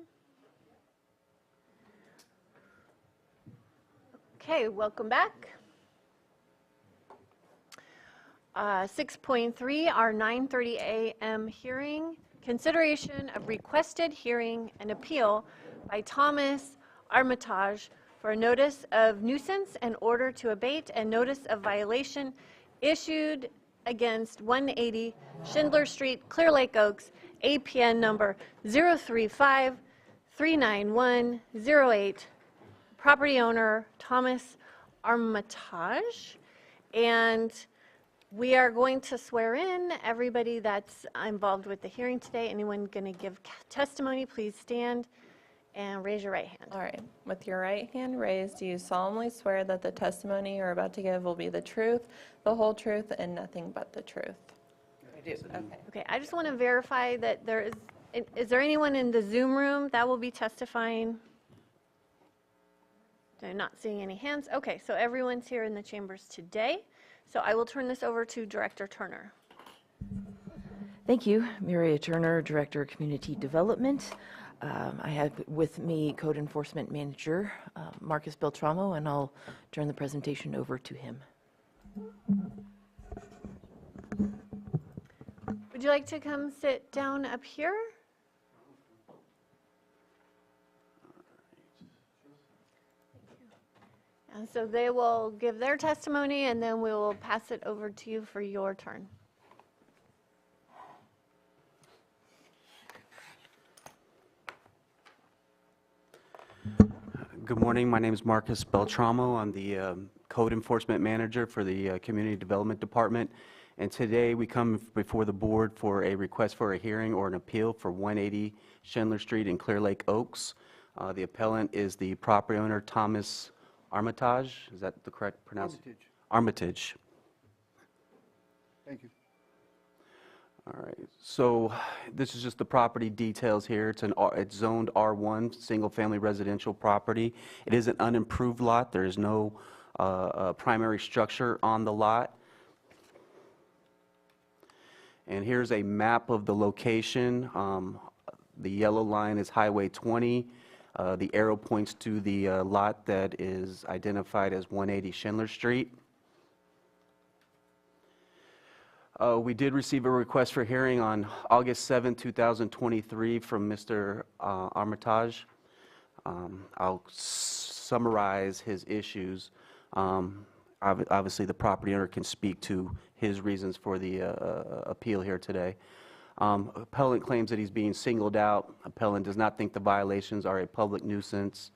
S1: Okay, welcome back. 6.3, our 9:30 a.m. hearing. Consideration of requested hearing and appeal by Thomas Armitage for a notice of nuisance and order to abate and notice of violation issued against 180 Schindler Street, Clear Lake Oaks, APN number 035-391-08. Property owner Thomas Armitage. And we are going to swear in everybody that's involved with the hearing today. Anyone going to give testimony, please stand and raise your right hand.
S3: All right. With your right hand raised, do you solemnly swear that the testimony you're about to give will be the truth, the whole truth, and nothing but the truth? I do. Okay.
S1: Okay, I just want to verify that is there anyone in the Zoom room that will be testifying? I'm not seeing any hands. Okay, so everyone's here in the chambers today. So I will turn this over to Director Turner.
S13: Thank you, Maria Turner, Director of Community Development. I have with me Code Enforcement Manager Marcus Beltramo, and I'll turn the presentation over to him.
S1: Would you like to come sit down up here? And so they will give their testimony, and then we will pass it over to you for your turn.
S7: Good morning. My name is Marcus Beltramo. I'm the Code Enforcement Manager for the Community Development Department. And today we come before the board for a request for a hearing or an appeal for 180 Schindler Street in Clear Lake Oaks. The appellant is the property owner, Thomas Armitage. Is that the correct pronunciation? Armitage.
S4: Thank you.
S7: All right. So this is just the property details here. It's zoned R1, single-family residential property. It is an unimproved lot. There is no primary structure on the lot. And here's a map of the location. The yellow line is Highway 20. The arrow points to the lot that is identified as 180 Schindler Street. We did receive a request for hearing on August 7, 2023 from Mr. Armitage. I'll summarize his issues. Obviously, the property owner can speak to his reasons for the appeal here today. Appellant claims that he's being singled out. Appellant does not think the violations are a public nuisance.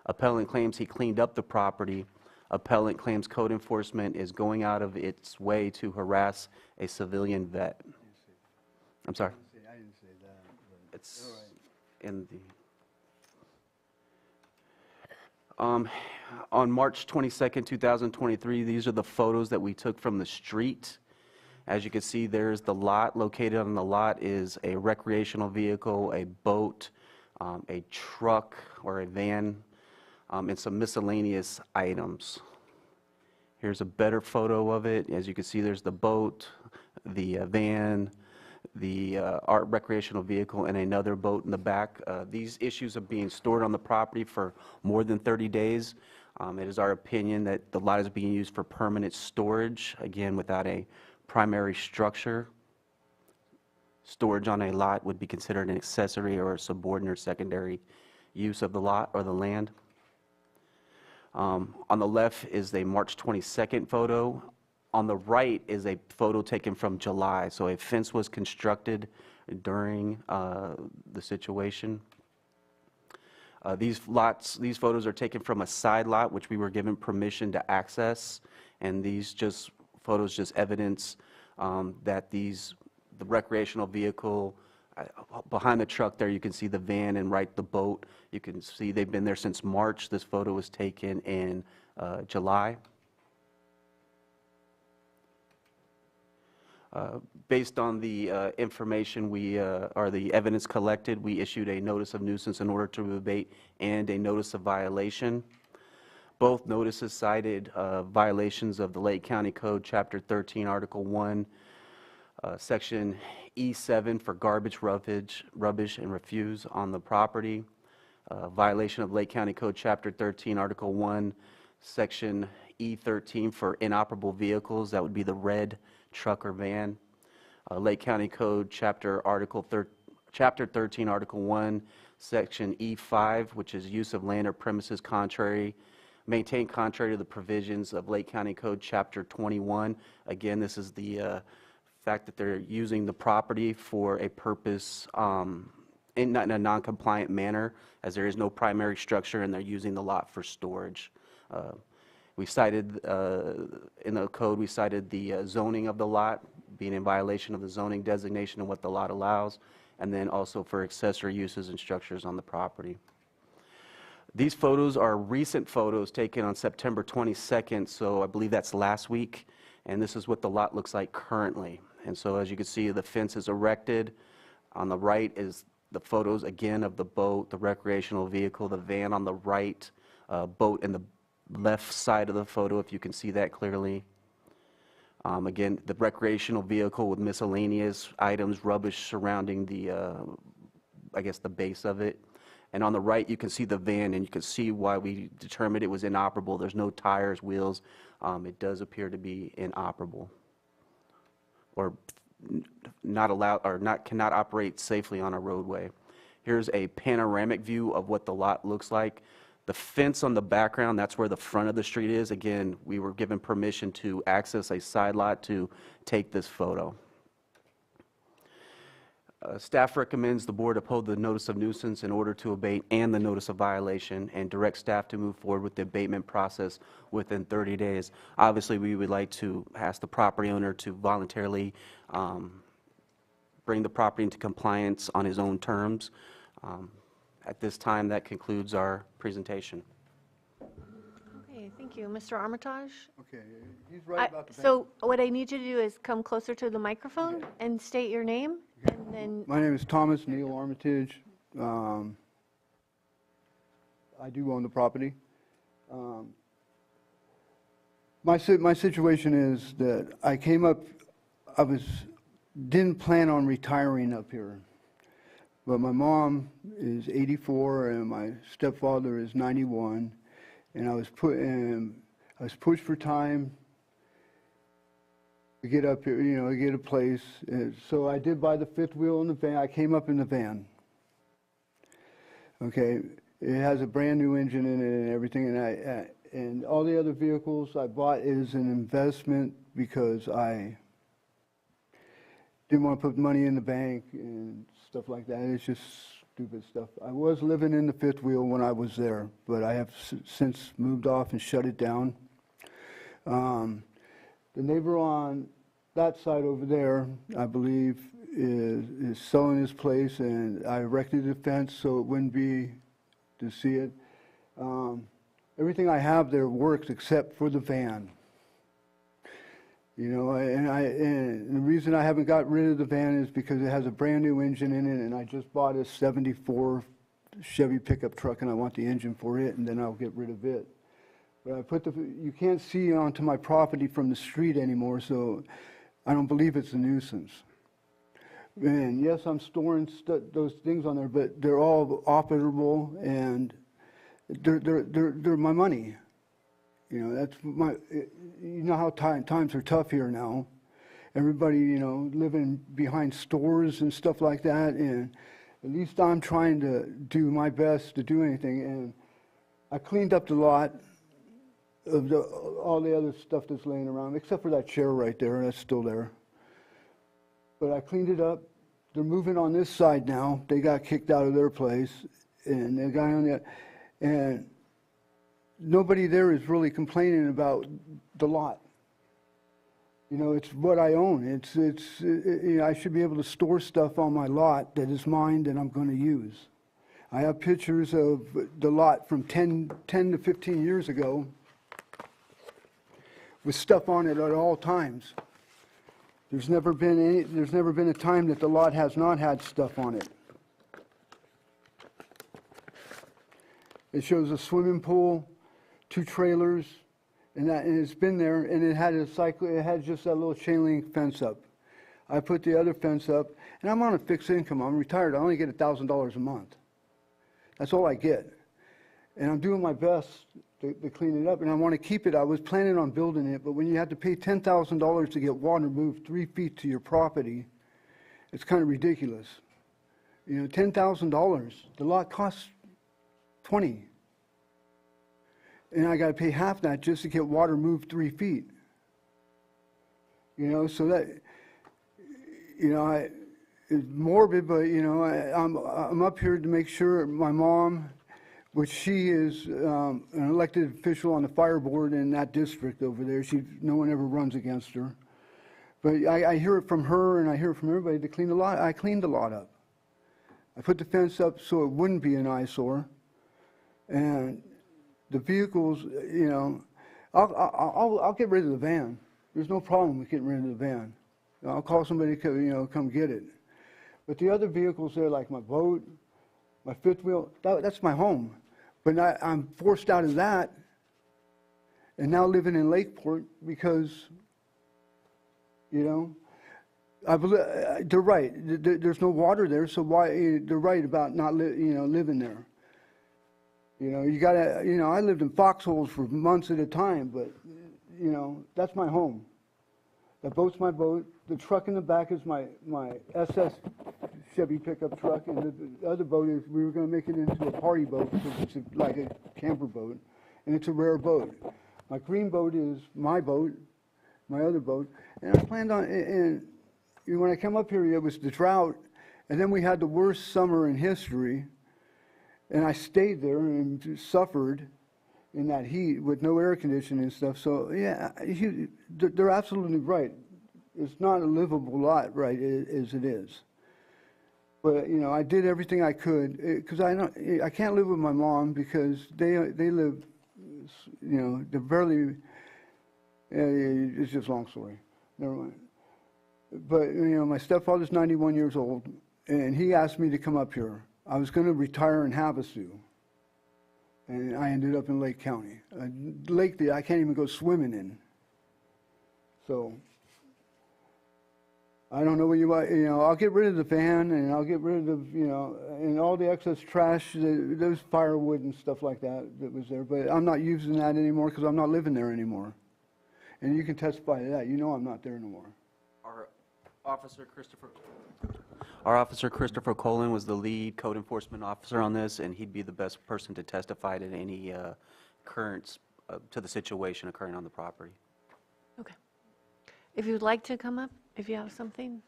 S7: Appellant claims he cleaned up the property. Appellant claims code enforcement is going out of its way to harass a civilian vet. I'm sorry?
S23: I didn't say that.
S7: It's in the... On March 22nd, 2023, these are the photos that we took from the street. As you can see, there's the lot. Located on the lot is a recreational vehicle, a boat, a truck or a van, and some miscellaneous items. Here's a better photo of it. As you can see, there's the boat, the van, the recreational vehicle, and another boat in the back. These issues are being stored on the property for more than 30 days. It is our opinion that the lot is being used for permanent storage, again, without a primary structure. Storage on a lot would be considered an accessory or a subordinate or secondary use of the lot or the land. On the left is a March 22nd photo. On the right is a photo taken from July. So a fence was constructed during the situation. These photos are taken from a side lot, which we were given permission to access, and these photos just evidence that the recreational vehicle, behind the truck there you can see the van, and right the boat. You can see they've been there since March. This photo was taken in July. Based on the information or the evidence collected, we issued a notice of nuisance in order to abate and a notice of violation. Both notices cited violations of the Lake County Code, Chapter 13, Article 1, Section E7 for garbage, rubbish, and refuse on the property. Violation of Lake County Code Chapter 13, Article 1, Section E13 for inoperable vehicles. That would be the red truck or van. Lake County Code Chapter 13, Article 1, Section E5, which is use of land or premises maintained contrary to the provisions of Lake County Code Chapter 21. Again, this is the fact that they're using the property for a purpose in a non-compliant manner, as there is no primary structure and they're using the lot for storage. We cited, in the code, we cited the zoning of the lot being in violation of the zoning designation and what the lot allows, and then also for accessory uses and structures on the property. These photos are recent photos taken on September 22nd, so I believe that's last week, and this is what the lot looks like currently. And so as you can see, the fence is erected. On the right is the photos again of the boat, the recreational vehicle, the van on the right, boat in the left side of the photo, if you can see that clearly. Again, the recreational vehicle with miscellaneous items, rubbish surrounding the, I guess, the base of it. And on the right, you can see the van, and you can see why we determined it was inoperable. There's no tires, wheels. It does appear to be inoperable, or not allowed, or cannot operate safely on a roadway. Here's a panoramic view of what the lot looks like. The fence on the background, that's where the front of the street is. Again, we were given permission to access a side lot to take this photo. Staff recommends the board uphold the notice of nuisance in order to abate and the notice of violation, and direct staff to move forward with the abatement process within 30 days. Obviously, we would like to ask the property owner to voluntarily bring the property into compliance on his own terms. At this time, that concludes our presentation.
S1: Okay, thank you. Mr. Armitage?
S6: Okay, he's right about the
S1: So what I need you to do is come closer to the microphone and state your name, and then...
S6: My name is Thomas Neil Armitage. I do own the property. My situation is that I came up, didn't plan on retiring up here. But my mom is 84 and my stepfather is 91, and I was pushed for time to get up here, you know, to get a place. And so I did buy the fifth wheel in the van. I came up in the van. Okay, it has a brand new engine in it and everything, and all the other vehicles I bought is an investment because I didn't want to put money in the bank and stuff like that. It's just stupid stuff. I was living in the fifth wheel when I was there, but I have since moved off and shut it down. The neighbor on that side over there, I believe, is selling his place, and I erected a fence so it wouldn't be to see it. Everything I have there works except for the van. You know, and the reason I haven't got rid of the van is because it has a brand new engine in it, and I just bought a '74 Chevy pickup truck, and I want the engine for it, and then I'll get rid of it. But I put you can't see onto my property from the street anymore, so I don't believe it's a nuisance. And yes, I'm storing those things on there, but they're all operable, and they're my money. You know, that's you know how times are tough here now. Everybody, you know, living behind stores and stuff like that, and at least I'm trying to do my best to do anything. And I cleaned up the lot of all the other stuff that's laying around, except for that chair right there, that's still there. But I cleaned it up. They're moving on this side now. They got kicked out of their place, and the guy on the and nobody there is really complaining about the lot. You know, it's what I own. You know, I should be able to store stuff on my lot that is mine that I'm going to use. I have pictures of the lot from 10 to 15 years ago with stuff on it at all times. There's never been a time that the lot has not had stuff on it. It shows a swimming pool, 2 trailers, and it's been there, and it had just that little chain link fence up. I put the other fence up, and I'm on a fixed income. I'm retired. I only get $1,000 a month. That's all I get. And I'm doing my best to clean it up, and I want to keep it. I was planning on building it, but when you have to pay $10,000 to get water moved 3 feet to your property, it's kind of ridiculous. You know, $10,000. The lot costs $20,000. And I got to pay half that just to get water moved 3 feet. You know, so that, you know, it's morbid, but, you know, I'm up here to make sure my mom, which she is an elected official on the fire board in that district over there. No one ever runs against her. But I hear it from her and I hear it from everybody to clean the lot. I cleaned the lot up. I put the fence up so it wouldn't be an eyesore. And the vehicles, you know, I'll get rid of the van. There's no problem with getting rid of the van. I'll call somebody to, you know, come get it. But the other vehicles there, like my boat, my fifth wheel, that's my home. But I'm forced out of that and now living in Lakeport because, you know, they're right. There's no water there, so why? They're right about not living there. You know, you gotta. You know, I lived in foxholes for months at a time, but you know, that's my home. That boat's my boat. The truck in the back is my SS Chevy pickup truck, and the other boat is we were going to make it into a party boat because it's like a camper boat, and it's a rare boat. My green boat is my boat, my other boat, and I planned on. And when I came up here, it was the drought, and then we had the worst summer in history, and I stayed there and suffered in that heat with no air conditioning and stuff. So yeah, they're absolutely right. It's not a livable lot, right, as it is. But you know, I did everything I could because I can't live with my mom because they live, you know, they're barely. It's just a long story. Never mind. But you know, my stepfather's 91 years old, and he asked me to come up here. I was going to retire in Havasu, and I ended up in Lake County, a lake that I can't even go swimming in. So I don't know what you want. You know, I'll get rid of the van, and I'll get rid of, you know, and all the excess trash, those firewood and stuff like that was there. But I'm not using that anymore because I'm not living there anymore. And you can testify to that. You know I'm not there no more.
S7: Our officer, Christopher Colin, was the lead code enforcement officer on this, and he'd be the best person to testify to any occurrence to the situation occurring on the property.
S1: Okay. If you'd like to come up, if you have something.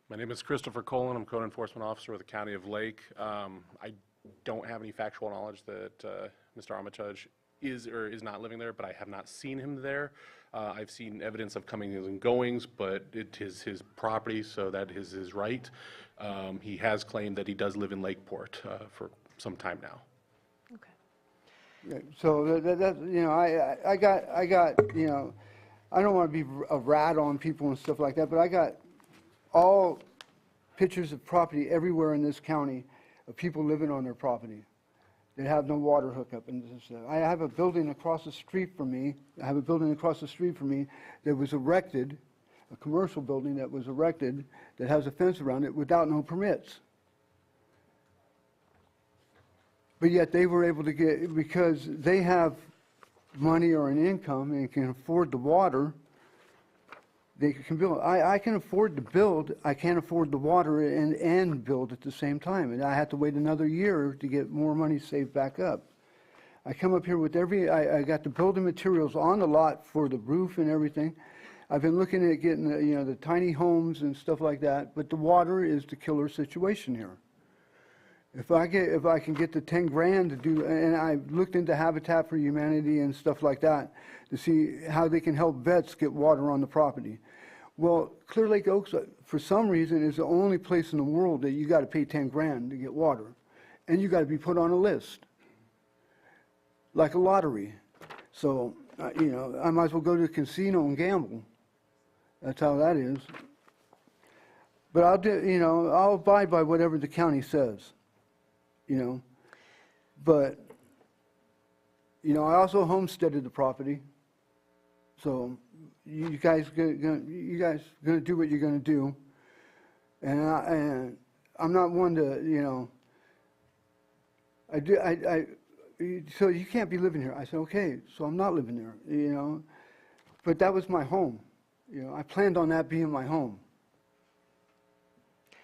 S8: My name is Christopher Colin. I'm code enforcement officer with the County of Lake. I don't have any factual knowledge that Mr. Armitage is or is not living there, but I have not seen him there. I've seen evidence of comings and goings, but it is his property, so that is his right. He has claimed that he does live in Lakeport for some time now.
S6: Yeah, so that you know, I got you know, I don't want to be a rat on people and stuff like that, but I got all pictures of property everywhere in this county of people living on their property that have no water hookup. And I have a building across the street from me. That was erected, a commercial building that was erected that has a fence around it without no permits. But yet they were able to get, because they have money or an income and can afford the water, they can build. I can afford to build. I can't afford the water and build at the same time. And I had to wait another year to get more money saved back up. I come up here with I got the building materials on the lot for the roof and everything. I've been looking at getting you know, the tiny homes and stuff like that. But the water is the killer situation here. If I can get the 10 grand to do, and I looked into Habitat for Humanity and stuff like that to see how they can help vets get water on the property. Well, Clear Lake Oaks, for some reason, is the only place in the world that you got to pay 10 grand to get water, and you got to be put on a list, like a lottery. So, you know, I might as well go to the casino and gamble. That's how that is. But I'll abide by whatever the county says. You know, but You know, I also homesteaded the property. So you guys gonna do what you're gonna do. And I'm not one to, you know, so you can't be living here. I said, okay, so I'm not living there, you know. But that was my home. You know, I planned on that being my home.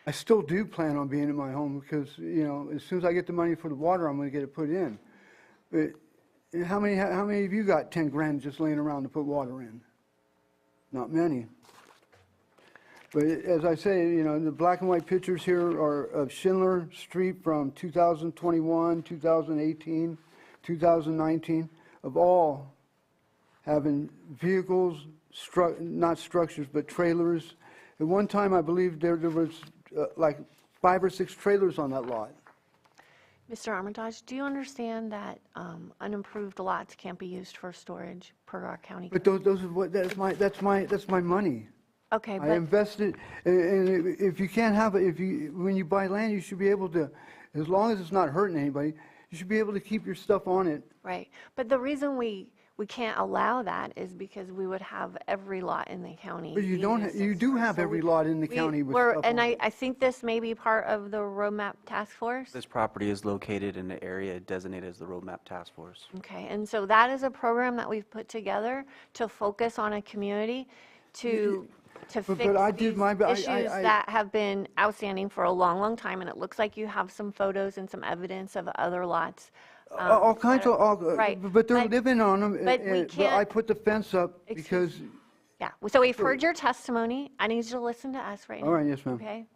S6: I still do plan on being in my home because, you know, as soon as I get the money for the water, I'm going to get it put in. But how many of you got 10 grand just laying around to put water in? Not many. But as I say, you know, the black and white pictures here are of Schindler Street from 2021, 2018, 2019, of all having vehicles, not structures, but trailers. At one time, I believe there was like 5 or 6 trailers on that lot.
S1: Mr. Armitage, do you understand that unimproved lots can't be used for storage per our county?
S6: But those are what, that's my money.
S1: Okay,
S6: I
S1: but
S6: invested, and if you can't have it, when you buy land, you should be able to, as long as it's not hurting anybody, you should be able to keep your stuff on it.
S1: right. But the reason we can't allow that is because we would have every lot in the county.
S6: But you
S1: being
S6: don't,
S1: used
S6: you
S1: as
S6: do
S1: storage.
S6: have
S1: So
S6: every lot in the county with
S1: we're-
S6: stuff
S1: And
S6: on it.
S1: I think this may be part of the roadmap task force.
S7: This property is located in the area designated as the Roadmap Task Force.
S1: Okay, and so that is a program that we've put together to focus on a community to fix
S6: but I did
S1: these
S6: my-
S1: issues that have been outstanding for a long, long time, and it looks like you have some photos and some evidence of other lots.
S6: All kinds of,
S1: right,
S6: but they're living on them.
S1: but we
S6: I
S1: can't-
S6: put the fence up because,
S1: Yeah, so we've heard your testimony. I need you to listen to us right now.
S6: All right, yes, ma'am.
S1: Okay?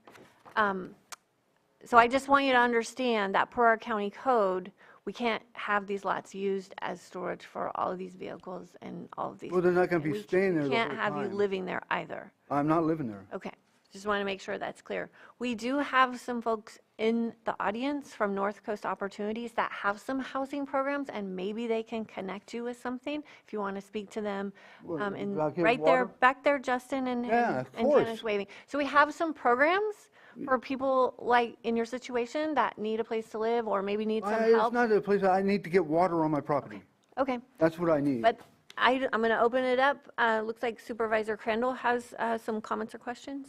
S1: So I just want you to understand that per our county code, we can't have these lots used as storage for all of these vehicles and all of these.
S6: Well, they're not gonna
S1: and
S6: be
S1: we
S6: staying there the
S1: can't
S6: whole
S1: have you
S6: time.
S1: living there either.
S6: I'm not living there.
S1: Okay, just want to make sure that's clear. We do have some folks in the audience from North Coast Opportunities that have some housing programs, and maybe they can connect you with something if you want to speak to them. And
S6: about getting
S1: right there,
S6: water?
S1: back there, Justin and
S6: Yeah, of
S1: and
S6: course.
S1: Janice waving. So we have some programs for people like in your situation that need a place to live or maybe need some
S6: It's
S1: help.
S6: not a place, I need to get water on my property.
S1: Okay,
S6: That's what I need.
S1: but I'm going to open it up. Looks like Supervisor Crandall has some comments or questions.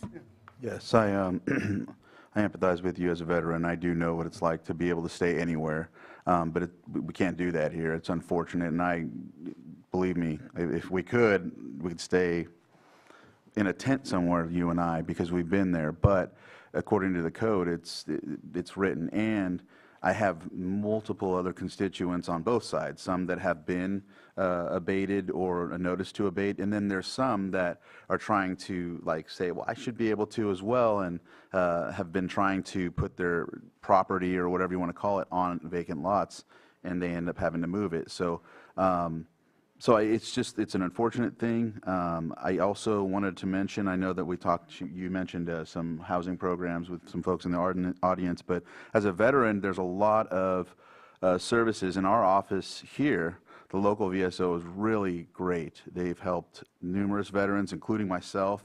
S4: Yes, I I empathize with you as a veteran. I do know what it's like to be able to stay anywhere, but we can't do that here. It's unfortunate, and believe me, if we could stay in a tent somewhere, you and I, because we've been there. But according to the code, it's written, and I have multiple other constituents on both sides, some that have been abated or a notice to abate, and then there's some that are trying to like say, well, I should be able to as well, and have been trying to put their property or whatever you want to call it on vacant lots, and they end up having to move it. So it's an unfortunate thing. I also wanted to mention, I know that you mentioned some housing programs with some folks in the audience, but as a veteran, there's a lot of services in our office here. The local VSO is really great. They've helped numerous veterans, including myself,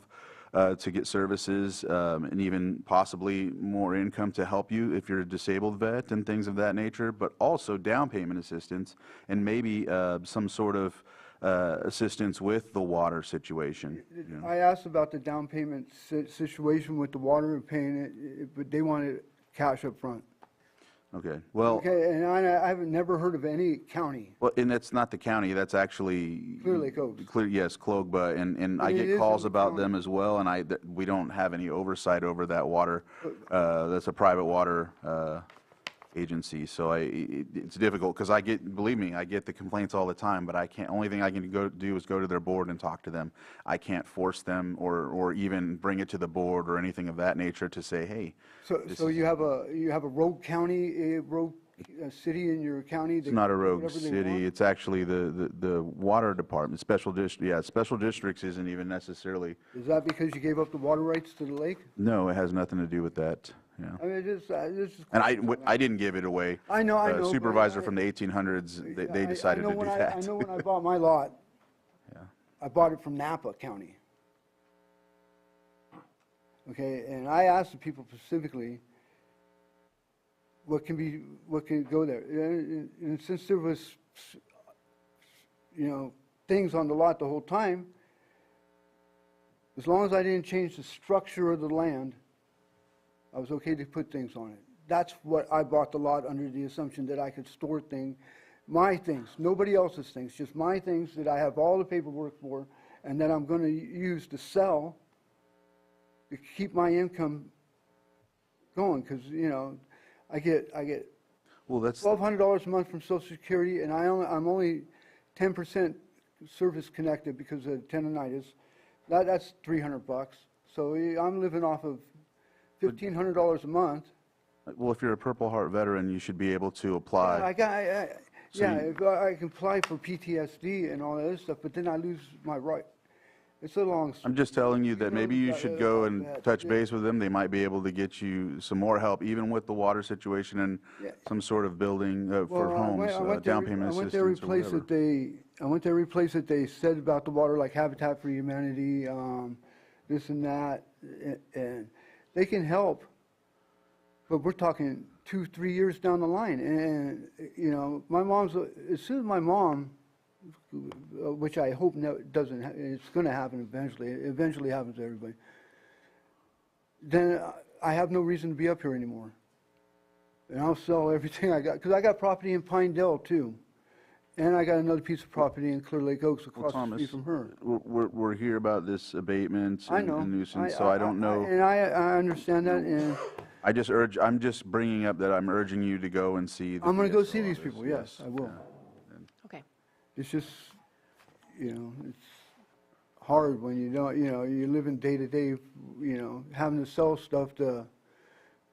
S4: to get services and even possibly more income to help you if you're a disabled vet and things of that nature, but also down payment assistance and maybe some sort of assistance with the water situation. You know.
S6: I asked about the down payment situation with the water and paying it, but they wanted cash up front.
S4: Okay, well.
S6: Okay, and I haven't never heard of any county.
S4: Well, and that's not the county, that's actually.
S6: Clear Lake Oaks.
S4: Yes, Clogba, and I
S6: It
S4: get
S6: is
S4: calls
S6: in the
S4: about
S6: county.
S4: them as well, and we don't have any oversight over that water. That's a private water agency, so it's difficult, because believe me, I get the complaints all the time, but only thing I can do is go to their board and talk to them. I can't force them or even bring it to the board or anything of that nature to say, hey.
S6: So you have a rogue county, rogue city in your county?
S4: It's not a rogue city, it's actually the water department, special district, yeah, special districts isn't even necessarily.
S6: Is that because you gave up the water rights to the lake?
S4: No, it has nothing to do with that, yeah.
S6: I mean, this is.
S4: And I didn't give it away.
S6: I know, I know. but
S4: Supervisor from the 1800s, they decided to do that.
S6: I know when I bought my lot, I bought it from Napa County. Okay, and I asked the people specifically, what can go there? And since there was things on the lot the whole time. As long as I didn't change the structure of the land, I was okay to put things on it. That's what I bought the lot under, the assumption that I could store my things, nobody else's things, just my things that I have all the paperwork for, and that I'm going to use to sell to keep my income going. Because I get
S4: Well, that's
S6: $1,200 a month from Social Security, and I'm only 10% service connected because of tendonitis. That's $300. So I'm living off of $1,500 a month.
S4: well, if you're a Purple Heart veteran, you should be able to apply.
S6: If I can apply for PTSD and all that other stuff, but then I lose my right. It's a long story.
S4: I'm just telling you that maybe you should go and touch
S6: yeah.
S4: base with them. They might be able to get you some more help, even with the water situation and
S6: Yeah.
S4: some sort of building for homes, down payment
S6: I went
S4: assistance
S6: there
S4: or
S6: replace
S4: whatever.
S6: I went there replace it. They said about the water, like Habitat for Humanity, this and that, and they can help. But we're talking 2-3 years down the line, and my mom's. As soon as my mom, which I hope doesn't, it's going to happen eventually. It eventually happens to everybody. Then I have no reason to be up here anymore, and I'll sell everything I got, because I got property in Pinedale too, and I got another piece of property in Clear Lake Oaks across the street from her.
S4: We're here about this abatement
S6: I know.
S4: and nuisance, so I don't know.
S6: And I understand that, and
S4: I'm just bringing up that I'm urging you to go and see.
S6: I'm going to go see these people. Yes, I will.
S1: Okay.
S6: It's just, it's hard when you don't, you're living day to day, having to sell stuff to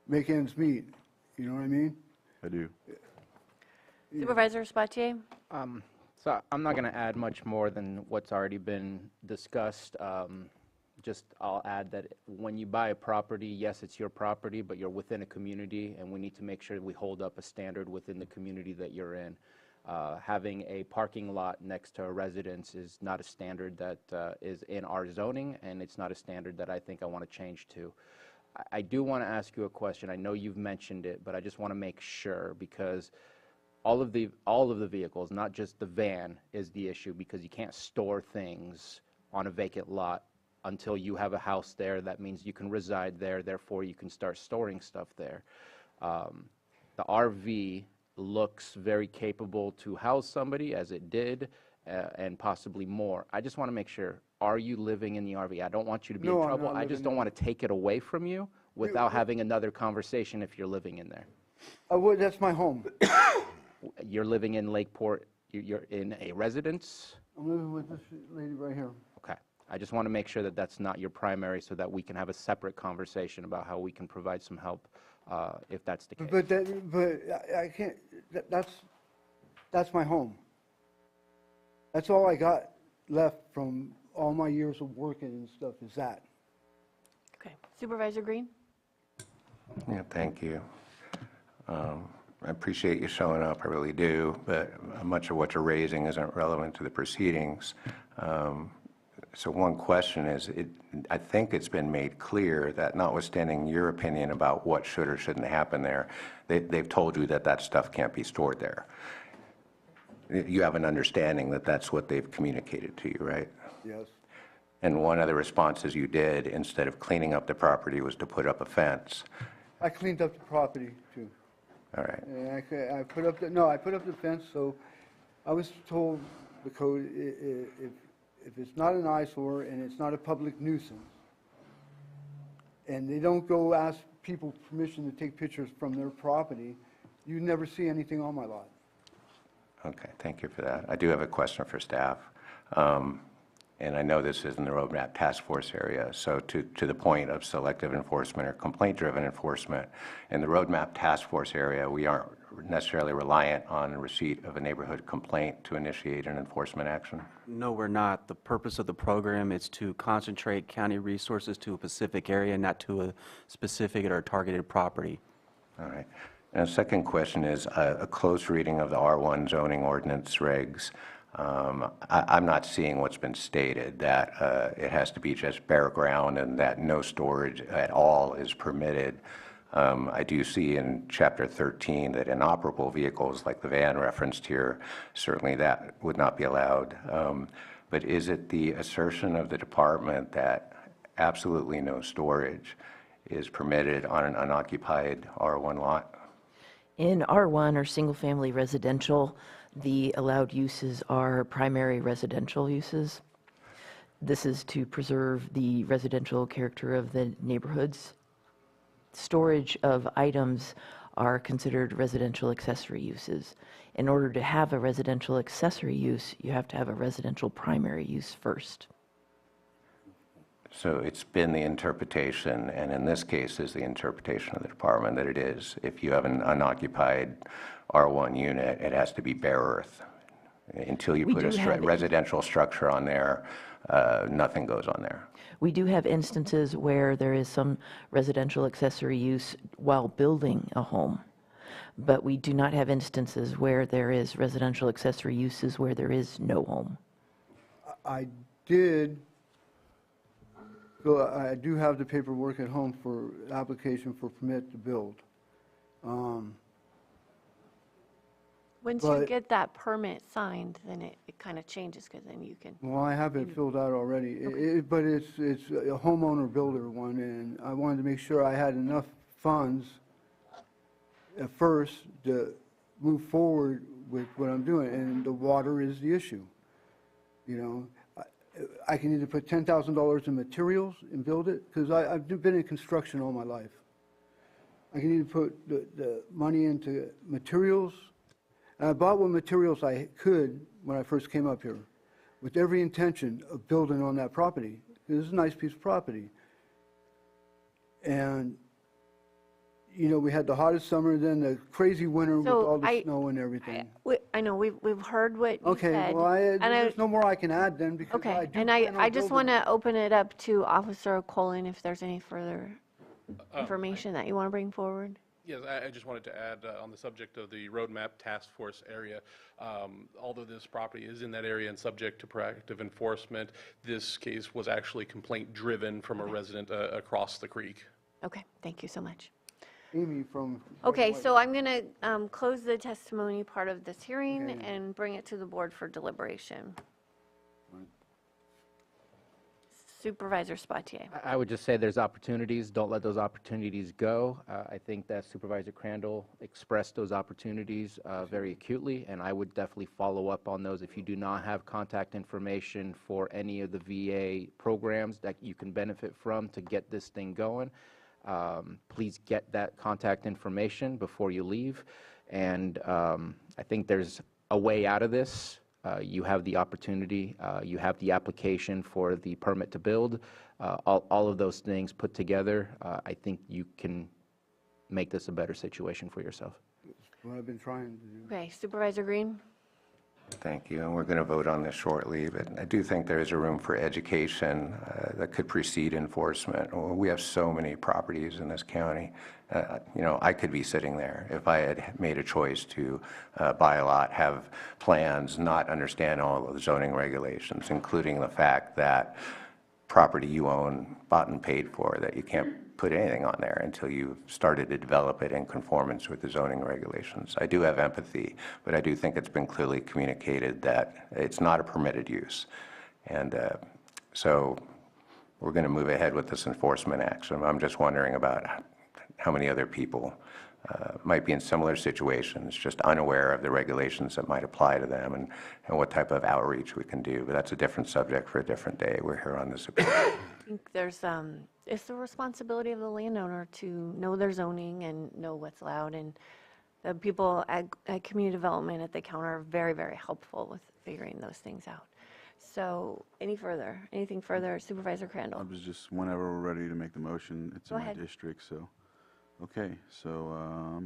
S6: make ends meet. You know what I mean?
S4: I do.
S1: Supervisor Spatier?
S2: So I'm not going to add much more than what's already been discussed. Just I'll add that when you buy a property, yes, it's your property, but you're within a community, and we need to make sure that we hold up a standard within the community that you're in. Having a parking lot next to a residence is not a standard that is in our zoning, and it's not a standard that I think I want to change to. I do want to ask you a question. I know you've mentioned it, but I just want to make sure, because all of the vehicles, not just the van, is the issue, because you can't store things on a vacant lot until you have a house there. That means you can reside there, therefore you can start storing stuff there. The RV looks very capable to house somebody, as it did, and possibly more. I just want to make sure, are you living in the RV? I don't want you to be in trouble. I just don't want to take it away from you without having another conversation if you're living in there.
S6: That's my home.
S2: You're living in Lakeport, you're in a residence?
S6: I'm living with this lady right here.
S2: Okay. I just want to make sure that that's not your primary, so that we can have a separate conversation about how we can provide some help if that's the case.
S6: But I can't, that's my home. That's all I got left from all my years of working and stuff, is that.
S1: Okay. Supervisor Green?
S10: Yeah, thank you. I appreciate you showing up, I really do, but much of what you're raising isn't relevant to the proceedings. So one question is, I think it's been made clear that, notwithstanding your opinion about what should or shouldn't happen there, they've told you that that stuff can't be stored there. You have an understanding that that's what they've communicated to you, right?
S6: Yes.
S10: And one of the responses you did, instead of cleaning up the property, was to put up a fence.
S6: I cleaned up the property too.
S10: All right.
S6: And I put up the fence, so I was told the code, if it's not an eyesore and it's not a public nuisance, and they don't go ask people permission to take pictures from their property, you never see anything on my lot.
S10: Okay, thank you for that. I do have a question for staff. And I know this is in the roadmap task force area, so to the point of selective enforcement or complaint-driven enforcement, in the roadmap task force area, we aren't necessarily reliant on the receipt of a neighborhood complaint to initiate an enforcement action?
S7: No, we're not. The purpose of the program is to concentrate county resources to a specific area, not to a specific or targeted property.
S10: All right. And the second question is a close reading of the R1 zoning ordinance regs. I'm not seeing what's been stated, that it has to be just bare ground and that no storage at all is permitted. I do see in Chapter 13 that inoperable vehicles like the van referenced here, certainly that would not be allowed. But is it the assertion of the department that absolutely no storage is permitted on an unoccupied R1 lot?
S13: In R1 or single-family residential, the allowed uses are primary residential uses. This is to preserve the residential character of the neighborhoods. Storage of items are considered residential accessory uses. In order to have a residential accessory use, you have to have a residential primary use first.
S10: So it's been the interpretation, and in this case is the interpretation of the department, that it is, if you have an unoccupied R1 unit, it has to be bare earth. Until you put a residential structure on there, nothing goes on there.
S13: We do have instances where there is some residential accessory use while building a home, but we do not have instances where there is residential accessory uses where there is no home.
S6: I do have the paperwork at home for application for permit to build.
S1: Once you get that permit signed, then it kind of changes, because then you can.
S6: Well, I have it filled out already, but it's a homeowner builder one, and I wanted to make sure I had enough funds at first to move forward with what I'm doing, and the water is the issue. You know, I can either put $10,000 in materials and build it, because I've been in construction all my life. I can either put the money into materials, and I bought what materials I could when I first came up here, with every intention of building on that property. This is a nice piece of property. And, you know, we had the hottest summer, then the crazy winter with all the snow and everything.
S1: I know, we've heard what you said.
S6: Okay, well, there's no more I can add then, because I do plan on
S1: I just
S6: building.
S1: want to open it up to Officer Colin if there's any further information that you want to bring forward.
S8: Yes, I just wanted to add on the subject of the roadmap task force area, although this property is in that area and subject to proactive enforcement, this case was actually complaint driven from a resident across the creek.
S1: Okay, thank you so much.
S6: Amy from...
S1: Okay, so I'm going to close the testimony part of this hearing and bring it to the board for deliberation. Supervisor Spatier.
S2: I would just say there's opportunities. Don't let those opportunities go. I think that Supervisor Crandall expressed those opportunities very acutely, and I would definitely follow up on those. If you do not have contact information for any of the VA programs that you can benefit from to get this thing going, please get that contact information before you leave. And I think there's a way out of this. You have the opportunity, you have the application for the permit to build. All of those things put together, I think you can make this a better situation for yourself.
S6: What I've been trying to do.
S1: Okay, Supervisor Green.
S10: Thank you, and we're going to vote on this shortly, but I do think there is a room for education that could precede enforcement. We have so many properties in this county. You know, I could be sitting there if I had made a choice to buy a lot, have plans, not understand all of the zoning regulations, including the fact that property you own, bought and paid for, that you can't put anything on there until you've started to develop it in conformance with the zoning regulations. I do have empathy, but I do think it's been clearly communicated that it's not a permitted use. And so we're going to move ahead with this enforcement action. I'm just wondering about how many other people might be in similar situations, just unaware of the regulations that might apply to them, and what type of outreach we can do. But that's a different subject for a different day. We're here on this appeal.
S1: I think there's, it's the responsibility of the landowner to know their zoning and know what's allowed, and the people at community development at the counter are very, very helpful with figuring those things out. So anything further, Supervisor Crandall?
S4: I was just, whenever we're ready to make the motion, it's in my district, so. Okay, so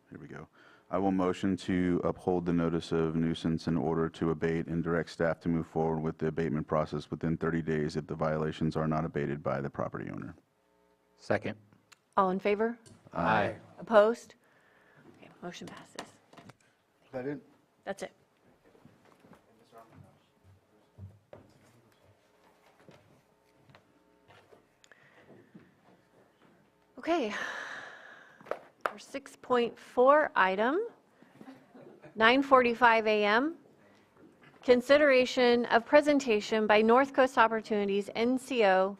S4: here we go. I will motion to uphold the notice of nuisance in order to abate and direct staff to move forward with the abatement process within 30 days if the violations are not abated by the property owner.
S2: Second.
S1: All in favor?
S2: Aye.
S1: Opposed? Okay, motion passes.
S6: Is that it?
S1: That's it. Okay. Our 6.4 item, 9:45 a.m., consideration of presentation by North Coast Opportunities, NCO,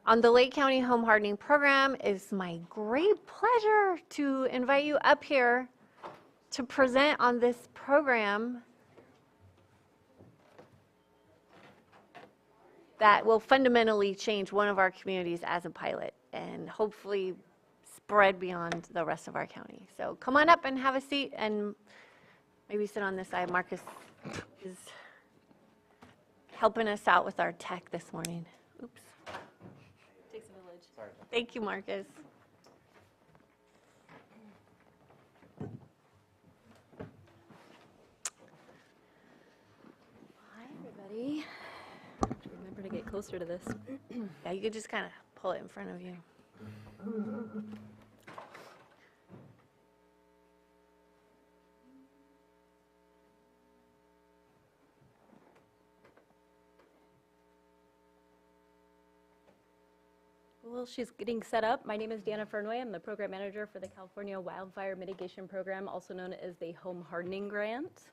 S1: on the Lake County Home Hardening Program. It is my great pleasure to invite you up here to present on this program that will fundamentally change one of our communities as a pilot and hopefully spread beyond the rest of our county. So come on up and have a seat, and maybe sit on this side. Marcus is helping us out with our tech this morning. Oops. Takes a village. Sorry. Thank you, Marcus.
S11: Hi, everybody. Remember to get closer to this.
S1: Yeah, you could just kind of pull it in front of you.
S11: Well, she's getting set up. My name is Dana Fernway. I'm the program manager for the California Wildfire Mitigation Program, also known as the Home Hardening Grant.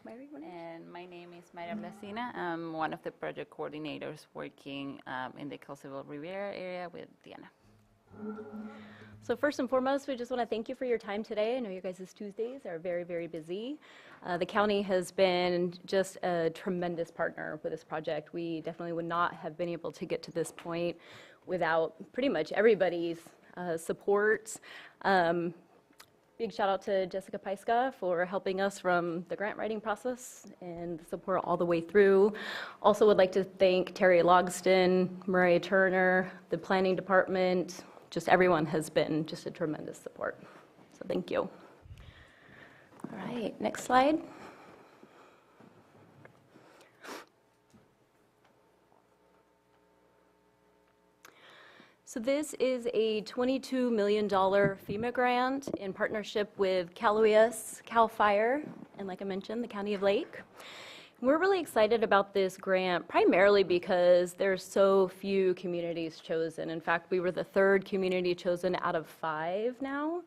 S16: And my name is Mayra Blasina. I'm one of the project coordinators working in the Kelseyville Riviera area with Diana.
S11: So first and foremost, we just want to thank you for your time today. I know your guys' Tuesdays are very, very busy. The county has been just a tremendous partner with this project. We definitely would not have been able to get to this point without pretty much everybody's support. Big shout out to Jessica Paiska for helping us from the grant writing process and the support all the way through. Also would like to thank Terry Logston, Mariah Turner, the planning department. Just everyone has been just a tremendous support. So thank you. All right, next slide. So this is a $22 million FEMA grant in partnership with Cal OES, CAL FIRE, and like I mentioned, the County of Lake. We're really excited about this grant primarily because there's so few communities chosen. In fact, we were the third community chosen out of 5 now.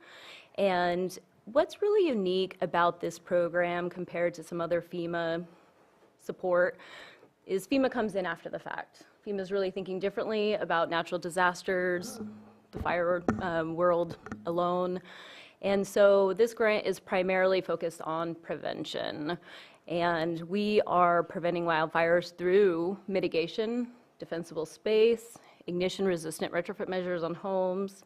S11: And what's really unique about this program compared to some other FEMA support is FEMA comes in after the fact. FEMA is really thinking differently about natural disasters, the fire world alone. And so this grant is primarily focused on prevention. And we are preventing wildfires through mitigation, defensible space, ignition-resistant retrofit measures on homes.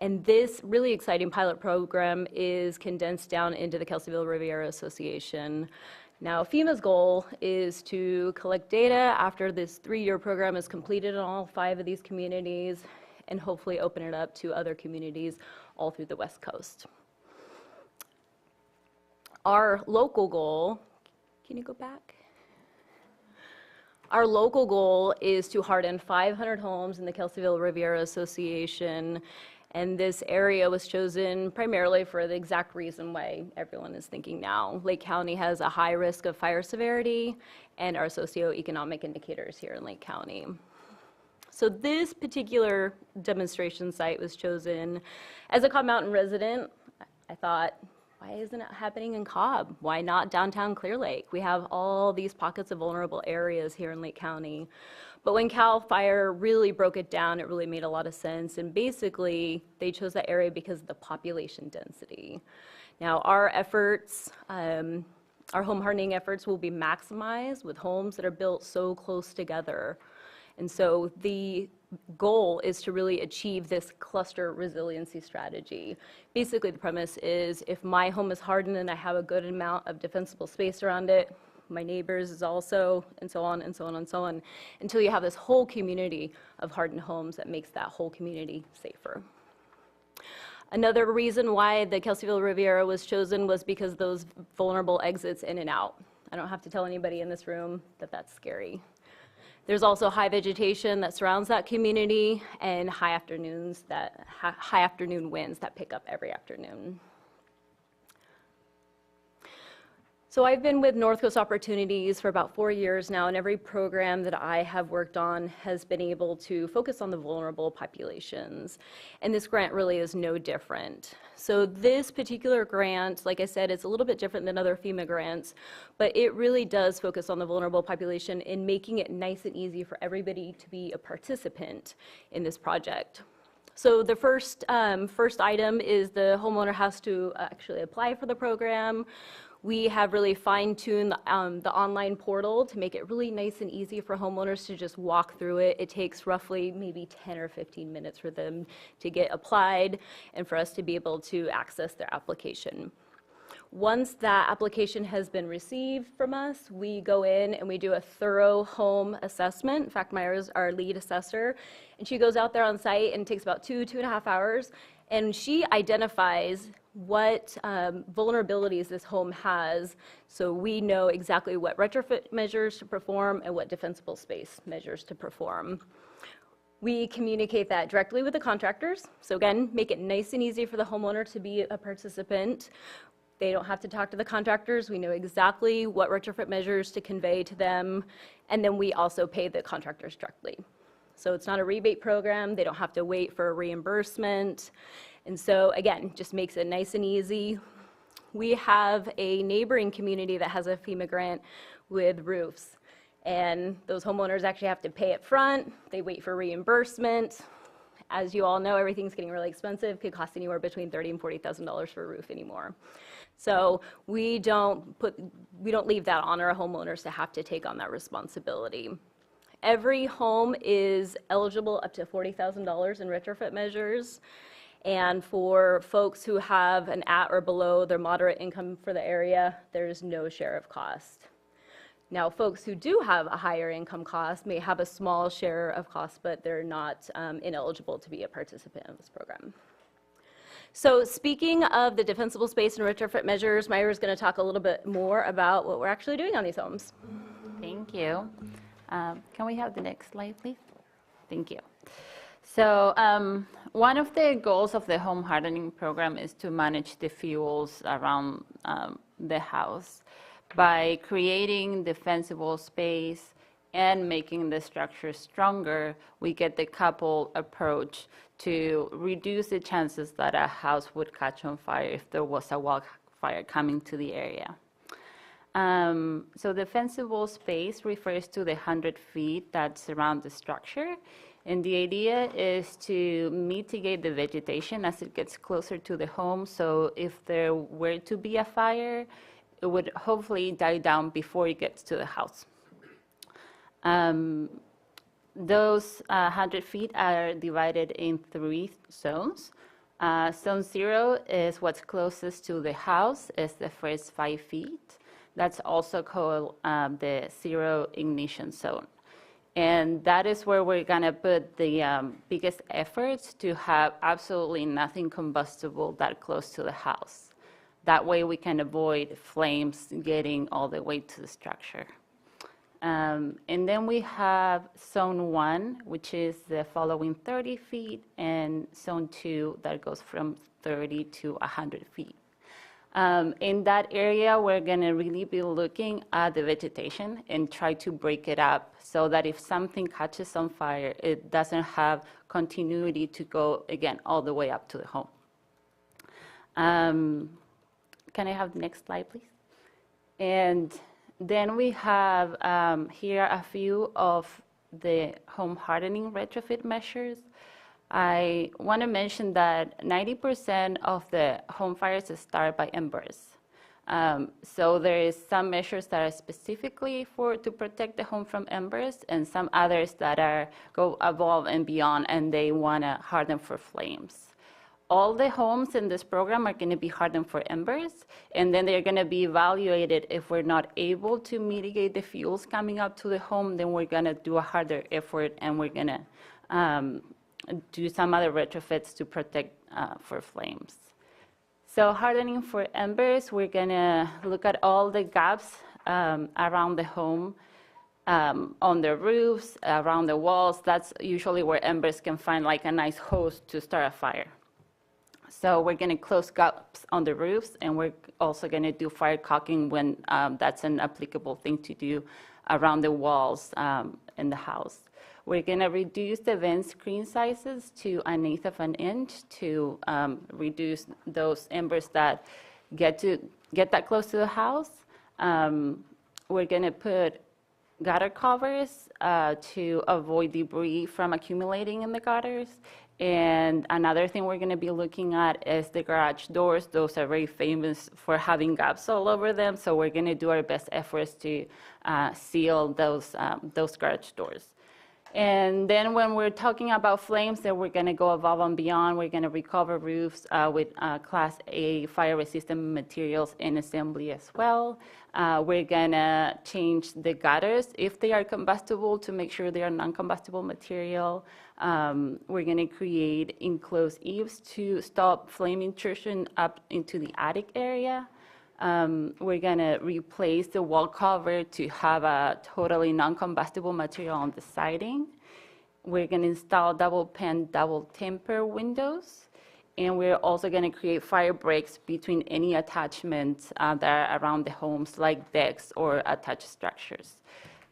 S11: And this really exciting pilot program is condensed down into the Kelseyville Riviera Association. Now, FEMA's goal is to collect data after this 3-year program is completed in all 5 of these communities and hopefully open it up to other communities all through the West Coast. Our local goal, can you go back? Our local goal is to harden 500 homes in the Kelseyville Riviera Association. And this area was chosen primarily for the exact reason why everyone is thinking now. Lake County has a high risk of fire severity and our socioeconomic indicators here in Lake County. So this particular demonstration site was chosen. As a Cobb Mountain resident, I thought, why isn't it happening in Cobb? Why not downtown Clear Lake? We have all these pockets of vulnerable areas here in Lake County. But when CAL FIRE really broke it down, it really made a lot of sense. And basically, they chose that area because of the population density. Now, our efforts, our home hardening efforts will be maximized with homes that are built so close together. And so the goal is to really achieve this cluster resiliency strategy. Basically, the premise is if my home is hardened and I have a good amount of defensible space around it, my neighbors is also, and so on and so on and so on, until you have this whole community of hardened homes that makes that whole community safer. Another reason why the Kelseyville Riviera was chosen was because those vulnerable exits in and out. I don't have to tell anybody in this room that that's scary. There's also high vegetation that surrounds that community and high afternoon winds that pick up every afternoon. So I've been with North Coast Opportunities for about 4 years now, and every program that I have worked on has been able to focus on the vulnerable populations. And this grant really is no different. So this particular grant, like I said, is a little bit different than other FEMA grants, but it really does focus on the vulnerable population in making it nice and easy for everybody to be a participant in this project. So the first item is the homeowner has to actually apply for the program. We have really fine-tuned the online portal to make it really nice and easy for homeowners to just walk through it. It takes roughly maybe 10 or 15 minutes for them to get applied and for us to be able to access their application. Once that application has been received from us, we go in and we do a thorough home assessment. In fact, Myra is our lead assessor, and she goes out there on site and it takes about 2.5 hours, and she identifies what vulnerabilities this home has, so we know exactly what retrofit measures to perform and what defensible space measures to perform. We communicate that directly with the contractors, so again, make it nice and easy for the homeowner to be a participant. They don't have to talk to the contractors. We know exactly what retrofit measures to convey to them, and then we also pay the contractors directly. So it's not a rebate program. They don't have to wait for a reimbursement. And so again, just makes it nice and easy. We have a neighboring community that has a FEMA grant with roofs, and those homeowners actually have to pay up front. They wait for reimbursement. As you all know, everything's getting really expensive. Could cost anywhere between $30,000 and $40,000 for a roof anymore. So we don't leave that on our homeowners to have to take on that responsibility. Every home is eligible up to $40,000 in retrofit measures. And for folks who have an at or below their moderate income for the area, there's no share of cost. Now, folks who do have a higher income cost may have a small share of cost, but they're not ineligible to be a participant of this program. So speaking of the defensible space and retrofit measures, Myra is going to talk a little bit more about what we're actually doing on these homes.
S16: Thank you. Can we have the next slide, please? Thank you. So one of the goals of the home hardening program is to manage the fuels around the house by creating defensible space and making the structure stronger. We get the couple approach to reduce the chances that a house would catch on fire if there was a wildfire coming to the area. So defensible space refers to the 100 feet that surround the structure. And the idea is to mitigate the vegetation as it gets closer to the home. So if there were to be a fire, it would hopefully die down before it gets to the house. Those 100 feet are divided in 3 zones. Zone 0 is what's closest to the house, is the first 5 feet. That's also called the zero ignition zone. And that is where we're going to put the biggest efforts to have absolutely nothing combustible that close to the house. That way we can avoid flames getting all the way to the structure. And then we have Zone 1, which is the following 30 feet, and Zone 2 that goes from 30 to 100 feet. In that area, we're going to really be looking at the vegetation and try to break it up so that if something catches on fire, it doesn't have continuity to go, again, all the way up to the home. Can I have the next slide, please? And then we have here a few of the home hardening retrofit measures. I want to mention that 90% of the home fires start by embers. So there is some measures that are specifically to protect the home from embers, and some others that go above and beyond, and they want to harden for flames. All the homes in this program are going to be hardened for embers, and then they're going to be evaluated. If we're not able to mitigate the fuels coming up to the home, then we're going to do a harder effort, and we're going to do some other retrofits to protect for flames. So hardening for embers, we're going to look at all the gaps around the home, on the roofs, around the walls. That's usually where embers can find like a nice hose to start a fire. So we're going to close gaps on the roofs, and we're also going to do fire caulking when that's an applicable thing to do around the walls in the house. We're going to reduce the vent screen sizes to 1/8 of an inch to reduce those embers that get that close to the house. We're going to put gutter covers to avoid debris from accumulating in the gutters. And another thing we're going to be looking at is the garage doors. Those are very famous for having gaps all over them. So we're going to do our best efforts to seal those garage doors. And then when we're talking about flames, then we're going to go above and beyond. We're going to recover roofs with Class A fire-resistant materials in assembly as well. We're going to change the gutters if they are combustible to make sure they are non-combustible material. We're going to create enclosed eaves to stop flame intrusion up into the attic area. We're going to replace the wall cover to have a totally non-combustible material on the siding. We're going to install double pane, double temper windows. And we're also going to create fire breaks between any attachments that are around the homes, like decks or attached structures.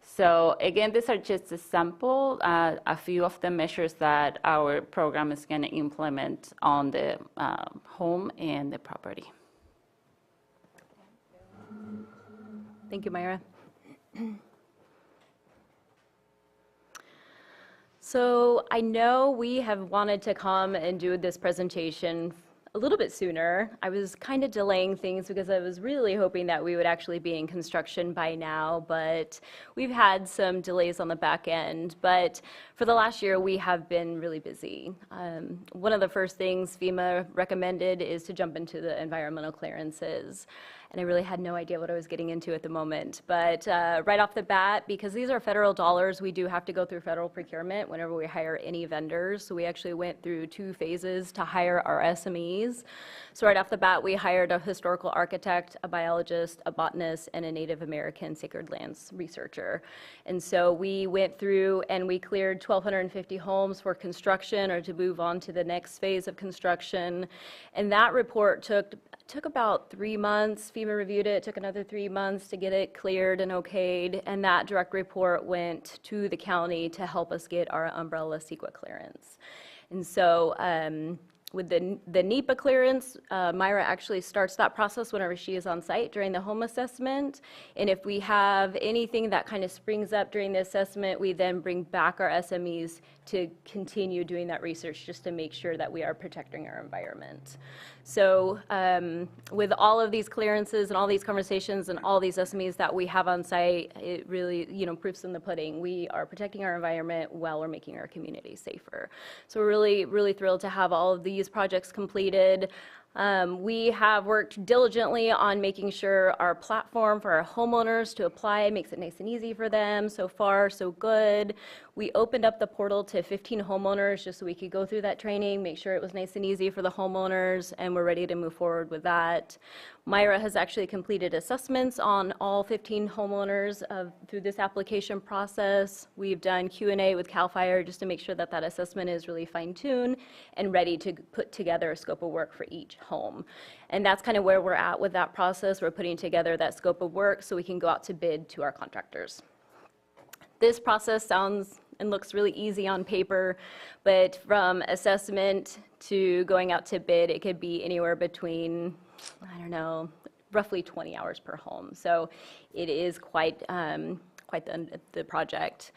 S16: So again, these are just a sample, a few of the measures that our program is going to implement on the home and the property.
S11: Thank you, Myra. So I know we have wanted to come and do this presentation a little bit sooner. I was kind of delaying things because I was really hoping that we would actually be in construction by now, but we've had some delays on the back end. But for the last year, we have been really busy. One of the first things FEMA recommended is to jump into the environmental clearances. And I really had no idea what I was getting into at the moment. But right off the bat, because these are federal dollars, we do have to go through federal procurement whenever we hire any vendors. So we actually went through 2 phases to hire our SMEs. So right off the bat, we hired a historical architect, a biologist, a botanist, and a Native American sacred lands researcher. And so we went through and we cleared 1,250 homes for construction or to move on to the next phase of construction. And that report took about 3 months. FEMA reviewed it. It took another 3 months to get it cleared and okayed, and that direct report went to the county to help us get our umbrella CEQA clearance. And so with the NEPA clearance, Myra actually starts that process whenever she is on site during the home assessment. And if we have anything that kind of springs up during the assessment, we then bring back our SMEs to continue doing that research just to make sure that we are protecting our environment. So with all of these clearances and all these conversations and all these SMEs that we have on site, it really, proofs in the pudding. We are protecting our environment while we're making our community safer. So we're really, really thrilled to have all of these projects completed. We have worked diligently on making sure our platform for our homeowners to apply makes it nice and easy for them. So far, so good. We opened up the portal to 15 homeowners just so we could go through that training, make sure it was nice and easy for the homeowners, and we're ready to move forward with that. Myra has actually completed assessments on all 15 homeowners through this application process. We've done Q&A with CAL FIRE just to make sure that that assessment is really fine-tuned and ready to put together a scope of work for each home. And that's kind of where we're at with that process. We're putting together that scope of work so we can go out to bid to our contractors. This process sounds and looks really easy on paper, but from assessment to going out to bid, it could be anywhere between, roughly 20 hours per home. So it is quite the project.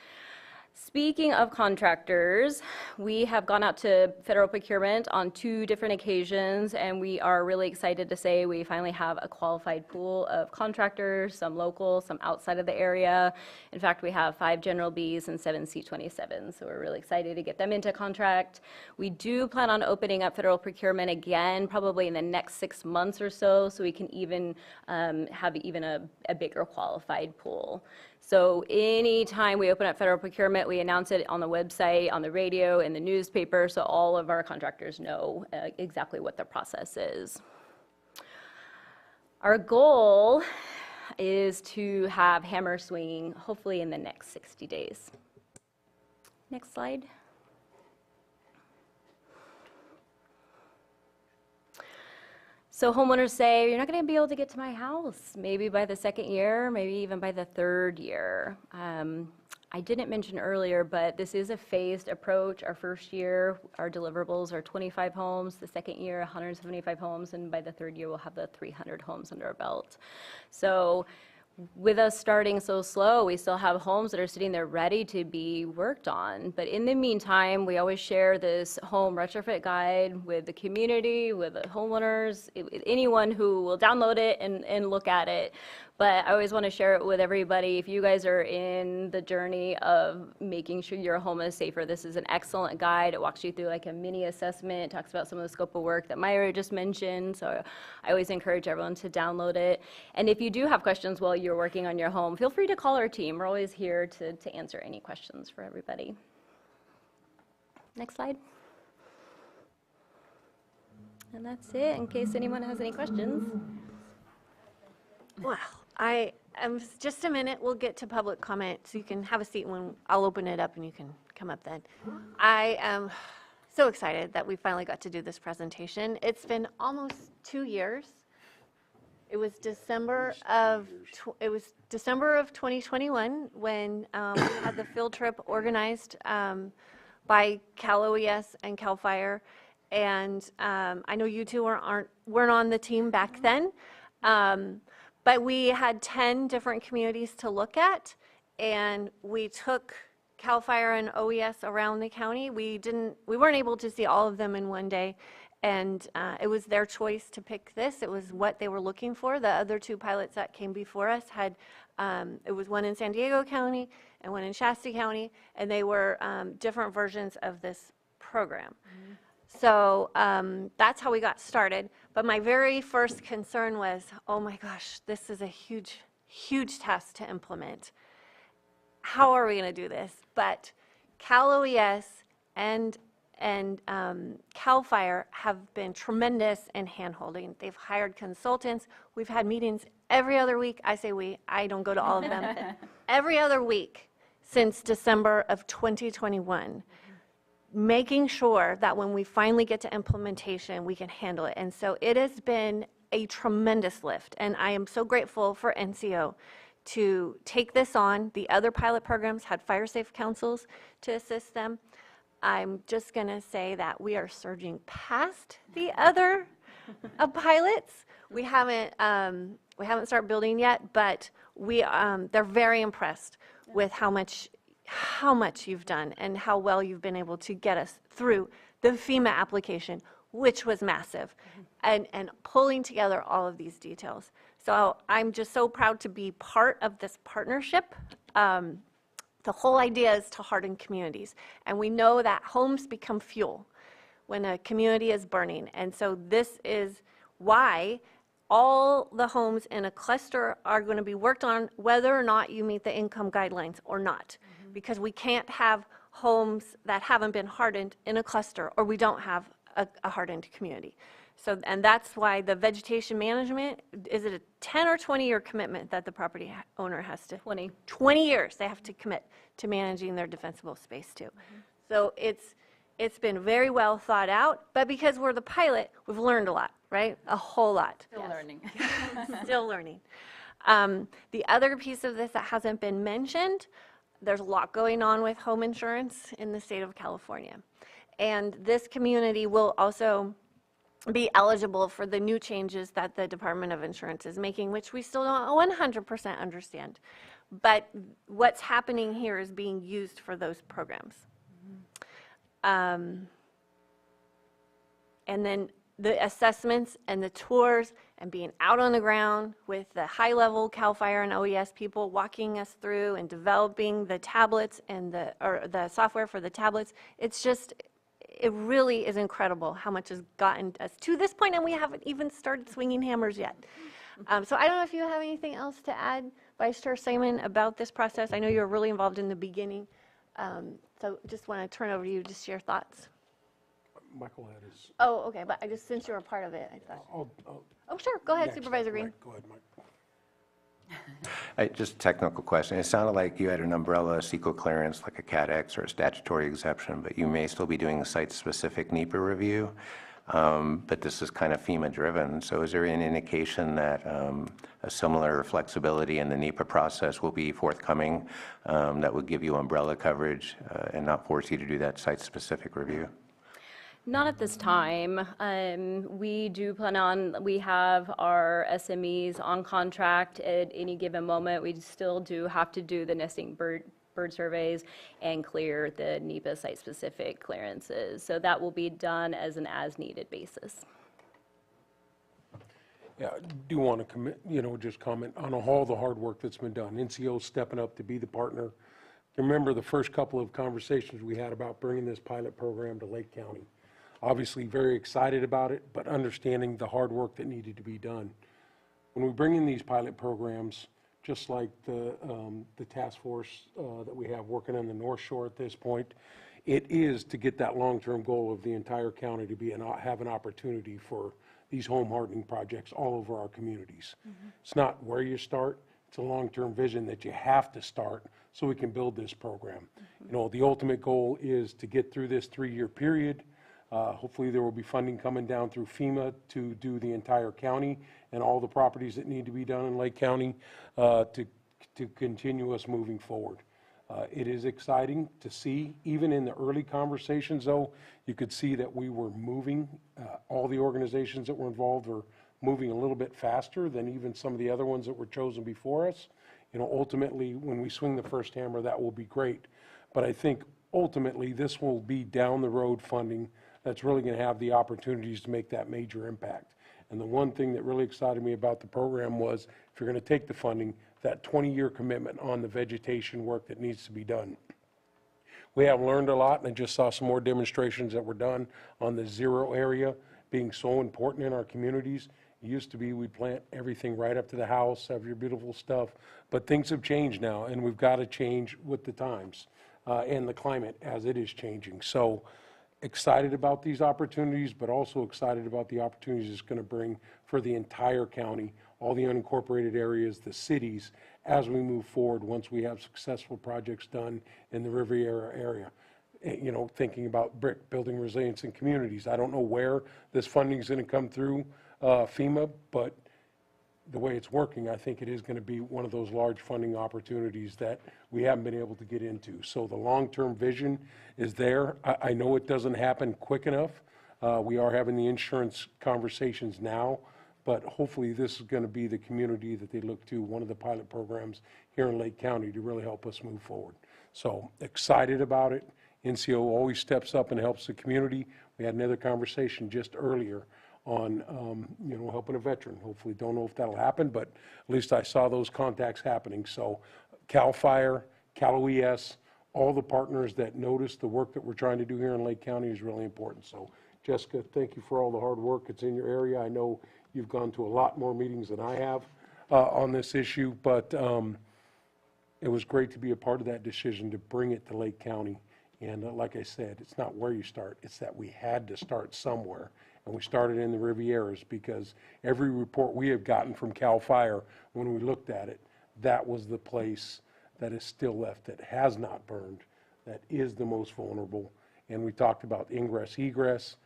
S11: Speaking of contractors, we have gone out to federal procurement on 2 different occasions, and we are really excited to say we finally have a qualified pool of contractors, some local, some outside of the area. In fact, we have 5 General Bs and 7 C-27s, so we're really excited to get them into contract. We do plan on opening up federal procurement again, probably in the next 6 months or so we can even have even a bigger qualified pool. So anytime we open up federal procurement, we announce it on the website, on the radio, in the newspaper, so all of our contractors know exactly what the process is. Our goal is to have hammer swinging, hopefully in the next 60 days. Next slide. So homeowners say, you're not going to be able to get to my house, maybe by the second year, maybe even by the third year. I didn't mention earlier, but this is a phased approach. Our first year, our deliverables are 25 homes. The second year, 175 homes. And by the third year, we'll have the 300 homes under our belt. So with us starting so slow, we still have homes that are sitting there ready to be worked on. But in the meantime, we always share this home retrofit guide with the community, with the homeowners, with anyone who will download it and look at it. But I always want to share it with everybody. If you guys are in the journey of making sure your home is safer, this is an excellent guide. It walks you through like a mini assessment, talks about some of the scope of work that Myra just mentioned. So I always encourage everyone to download it. And if you do have questions while you're working on your home, feel free to call our team. We're always here to answer any questions for everybody. Next slide. And that's it, in case anyone has any questions.
S1: Wow. I am just a minute. We'll get to public comment, so you can have a seat when I'll open it up and you can come up then. I am so excited that we finally got to do this presentation. It's been almost 2 years. It was December of 2021 when we had the field trip organized by Cal OES and Cal Fire, and I know you two weren't on the team back then. But we had 10 different communities to look at, and we took CAL FIRE and OES around the county. We weren't able to see all of them in one day, and it was their choice to pick this. It was what they were looking for. The other 2 pilots that came before us had, it was one in San Diego County and one in Shasta County, and they were different versions of this program. Mm-hmm. So that's how we got started. But my very first concern was, oh my gosh, this is a huge, huge task to implement. How are we going to do this? But Cal OES and Cal Fire have been tremendous in hand-holding. They've hired consultants. We've had meetings every other week. I say we, I don't go to all of them. Every other week since December of 2021. Making sure that when we finally get to implementation, we can handle it. And so it has been a tremendous lift. And I am so grateful for NCO to take this on. The other pilot programs had fire safe councils to assist them. I'm just going to say that we are surging past the other pilots. We haven't started building yet, but they're very impressed with how much you've done and how well you've been able to get us through the FEMA application, which was massive, and pulling together all of these details. So I'm just so proud to be part of this partnership. The whole idea is to harden communities, and we know that homes become fuel when a community is burning, and so this is why all the homes in a cluster are going to be worked on whether or not you meet the income guidelines or not. Because we can't have homes that haven't been hardened in a cluster, or we don't have a hardened community. So, and that's why the vegetation management, is it a 10 or 20-year commitment that the property owner has to?
S11: 20.
S1: 20 years they have to commit to managing their defensible space too. So it's been very well thought out, but because we're the pilot, we've learned a lot, right? A whole lot.
S11: Still learning.
S1: Still learning. The other piece of this that hasn't been mentioned, there's a lot going on with home insurance in the state of California. And this community will also be eligible for the new changes that the Department of Insurance is making, which we still don't 100% understand. But what's happening here is being used for those programs. And then the assessments and the tours and being out on the ground with the high-level CAL FIRE and OES people walking us through and developing the tablets and the software for the tablets. It's just, it really is incredible how much has gotten us to this point, and we haven't even started swinging hammers yet. So I don't know if you have anything else to add, Vice Chair Simon, about this process. I know you were really involved in the beginning. So just want to turn over to you to share thoughts.
S5: Michael had his.
S1: Oh, okay, but since you were a part of it, I thought. Oh, sure, go ahead, Supervisor Green.
S5: Right, go ahead, Mike.
S10: Just a technical question. It sounded like you had an umbrella CEQA clearance, like a CAT X or a statutory exception, but you may still be doing a site-specific NEPA review. but this is kind of FEMA-driven. So is there an indication that a similar flexibility in the NEPA process will be forthcoming that would give you umbrella coverage and not force you to do that site-specific review?
S11: Not at this time. We do plan on, we have our SMEs on contract at any given moment. We still do have to do the nesting bird surveys and clear the NEPA site-specific clearances. So that will be done as an as-needed basis.
S5: Yeah, I do want to just comment on all the hard work that's been done. NCO stepping up to be the partner. Remember the first couple of conversations we had about bringing this pilot program to Lake County. Obviously very excited about it, but understanding the hard work that needed to be done. When we bring in these pilot programs, just like the task force that we have working on the North Shore at this point, it is to get that long-term goal of the entire county to have an opportunity for these home hardening projects all over our communities. It's not where you start, it's a long-term vision that you have to start so we can build this program. You know, the ultimate goal is to get through this 3-year period. Hopefully there will be funding coming down through FEMA to do the entire county and all the properties that need to be done in Lake County to continue us moving forward. It is exciting to see, even in the early conversations though, you could see that we were moving, all the organizations that were involved were moving a little bit faster than even some of the other ones that were chosen before us. You know, ultimately, when we swing the first hammer, that will be great. But I think ultimately this will be down the road funding that's really going to have the opportunities to make that major impact. And the one thing that really excited me about the program was, if you're going to take the funding, that 20-year commitment on the vegetation work that needs to be done. We have learned a lot, and I just saw some more demonstrations that were done on the zero area being so important in our communities. It used to be we'd plant everything right up to the house, have your beautiful stuff, but things have changed now, and we've got to change with the times and the climate as it is changing. So excited about these opportunities, but also excited about the opportunities it's going to bring for the entire county, all the unincorporated areas, the cities, as we move forward once we have successful projects done in the Riviera area. You know, thinking about BRIC, building resilience in communities. I don't know where this funding is going to come through FEMA, but the way it's working, I think it is going to be one of those large funding opportunities that we haven't been able to get into. So the long-term vision is there. I know it doesn't happen quick enough. We are having the insurance conversations now, but hopefully this is going to be the community that they look to, one of the pilot programs here in Lake County to really help us move forward. So excited about it. NCO always steps up and helps the community. We had another conversation just earlier on, you know, helping a veteran. Hopefully, don't know if that'll happen, but at least I saw those contacts happening. So CAL FIRE, Cal OES, all the partners that notice the work that we're trying to do here in Lake County is really important. So Jessica, thank you for all the hard work. It's in your area. I know you've gone to a lot more meetings than I have on this issue, but it was great to be a part of that decision to bring it to Lake County. And like I said, it's not where you start, it's that we had to start somewhere. And we started in the Rivieras because every report we have gotten from CAL FIRE, when we looked at it, that was the place that is still left, that has not burned, that is the most vulnerable. And we talked about ingress, egress,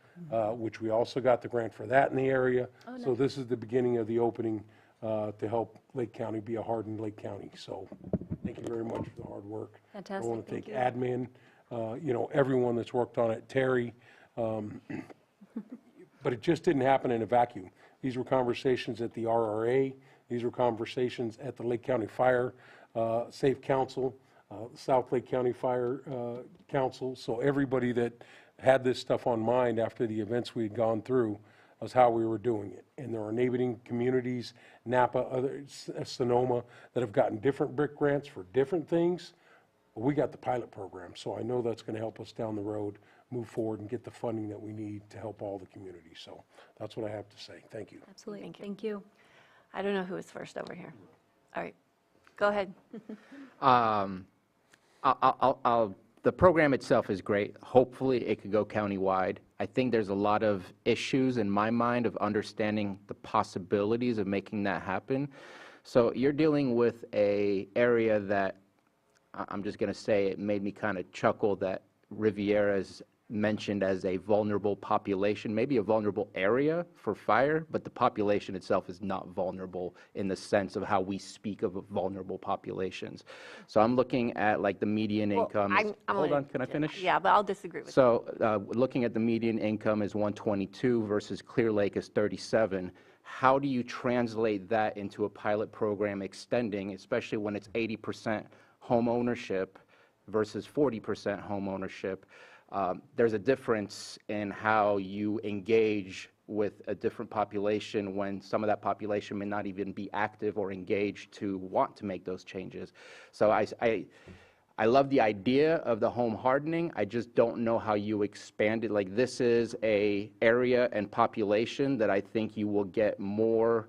S5: which we also got the grant for that in the area.
S11: Oh, nice.
S5: So this is the beginning of the opening to help Lake County be a hardened Lake County. So thank you very much for the hard work.
S11: Fantastic,
S5: I want to
S11: thank
S5: thank
S11: you.
S5: admin, you know, everyone that's worked on it, Terry. But it just didn't happen in a vacuum. These were conversations at the RRA. These were conversations at the Lake County Fire Safe Council, South Lake County Fire Council. So everybody that had this stuff on mind after the events we had gone through was how we were doing it. And there are neighboring communities, Napa, Sonoma, that have gotten different BRIC grants for different things. But we got the pilot program, so I know that's going to help us down the road move forward and get the funding that we need to help all the communities. So that's what I have to say. Thank you.
S11: Absolutely. Thank you.
S1: I don't know who was first over here. All right, go ahead.
S2: The program itself is great. Hopefully, it could go countywide. I think there's a lot of issues in my mind of understanding the possibilities of making that happen. So you're dealing with an area that I'm just going to say it made me kind of chuckle that Riviera's mentioned as a vulnerable population, maybe a vulnerable area for fire, but the population itself is not vulnerable in the sense of how we speak of vulnerable populations. So I'm looking at like the median income. Hold on, can I finish?
S1: Yeah, but I'll disagree with
S2: So looking at the median income is 122 versus Clear Lake is 37. How do you translate that into a pilot program extending, especially when it's 80% home ownership versus 40% home ownership? There's a difference in how you engage with a different population when some of that population may not even be active or engaged to want to make those changes. So I love the idea of the home hardening. I just don't know how you expand it. Like, this is a area and population that I think you will get more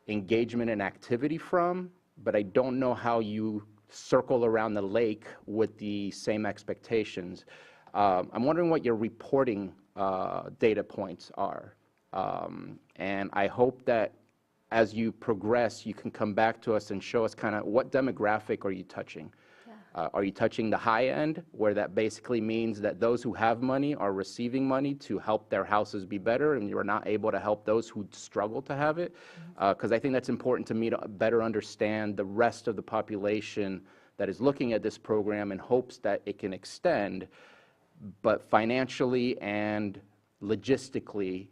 S2: engagement and activity from, but I don't know how you circle around the lake with the same expectations. I'm wondering what your reporting data points are. And I hope that as you progress, you can come back to us and show us kind of what demographic are you touching. Are you touching the high end, where that basically means that those who have money are receiving money to help their houses be better, and you're not able to help those who struggle to have it? Because I think that's important to me to better understand the rest of the population that is looking at this program in hopes that it can extend, but financially and logistically,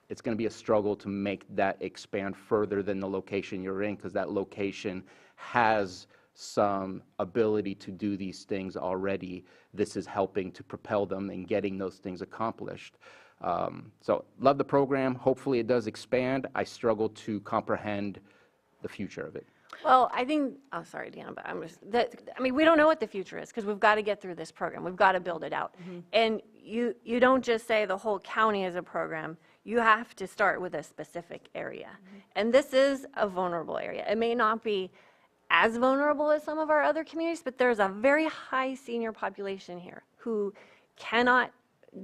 S2: it's going to be a struggle to make that expand further than the location you're in, because that location has some ability to do these things already. This is helping to propel them in getting those things accomplished. So love the program. Hopefully it does expand. I struggle to comprehend the future of it.
S1: Well, I think, oh, sorry, Deanna, but I mean, we don't know what the future is, because we've got to get through this program. We've got to build it out. And you don't just say the whole county is a program. You have to start with a specific area. And this is a vulnerable area. It may not be as vulnerable as some of our other communities, but there's a very high senior population here who cannot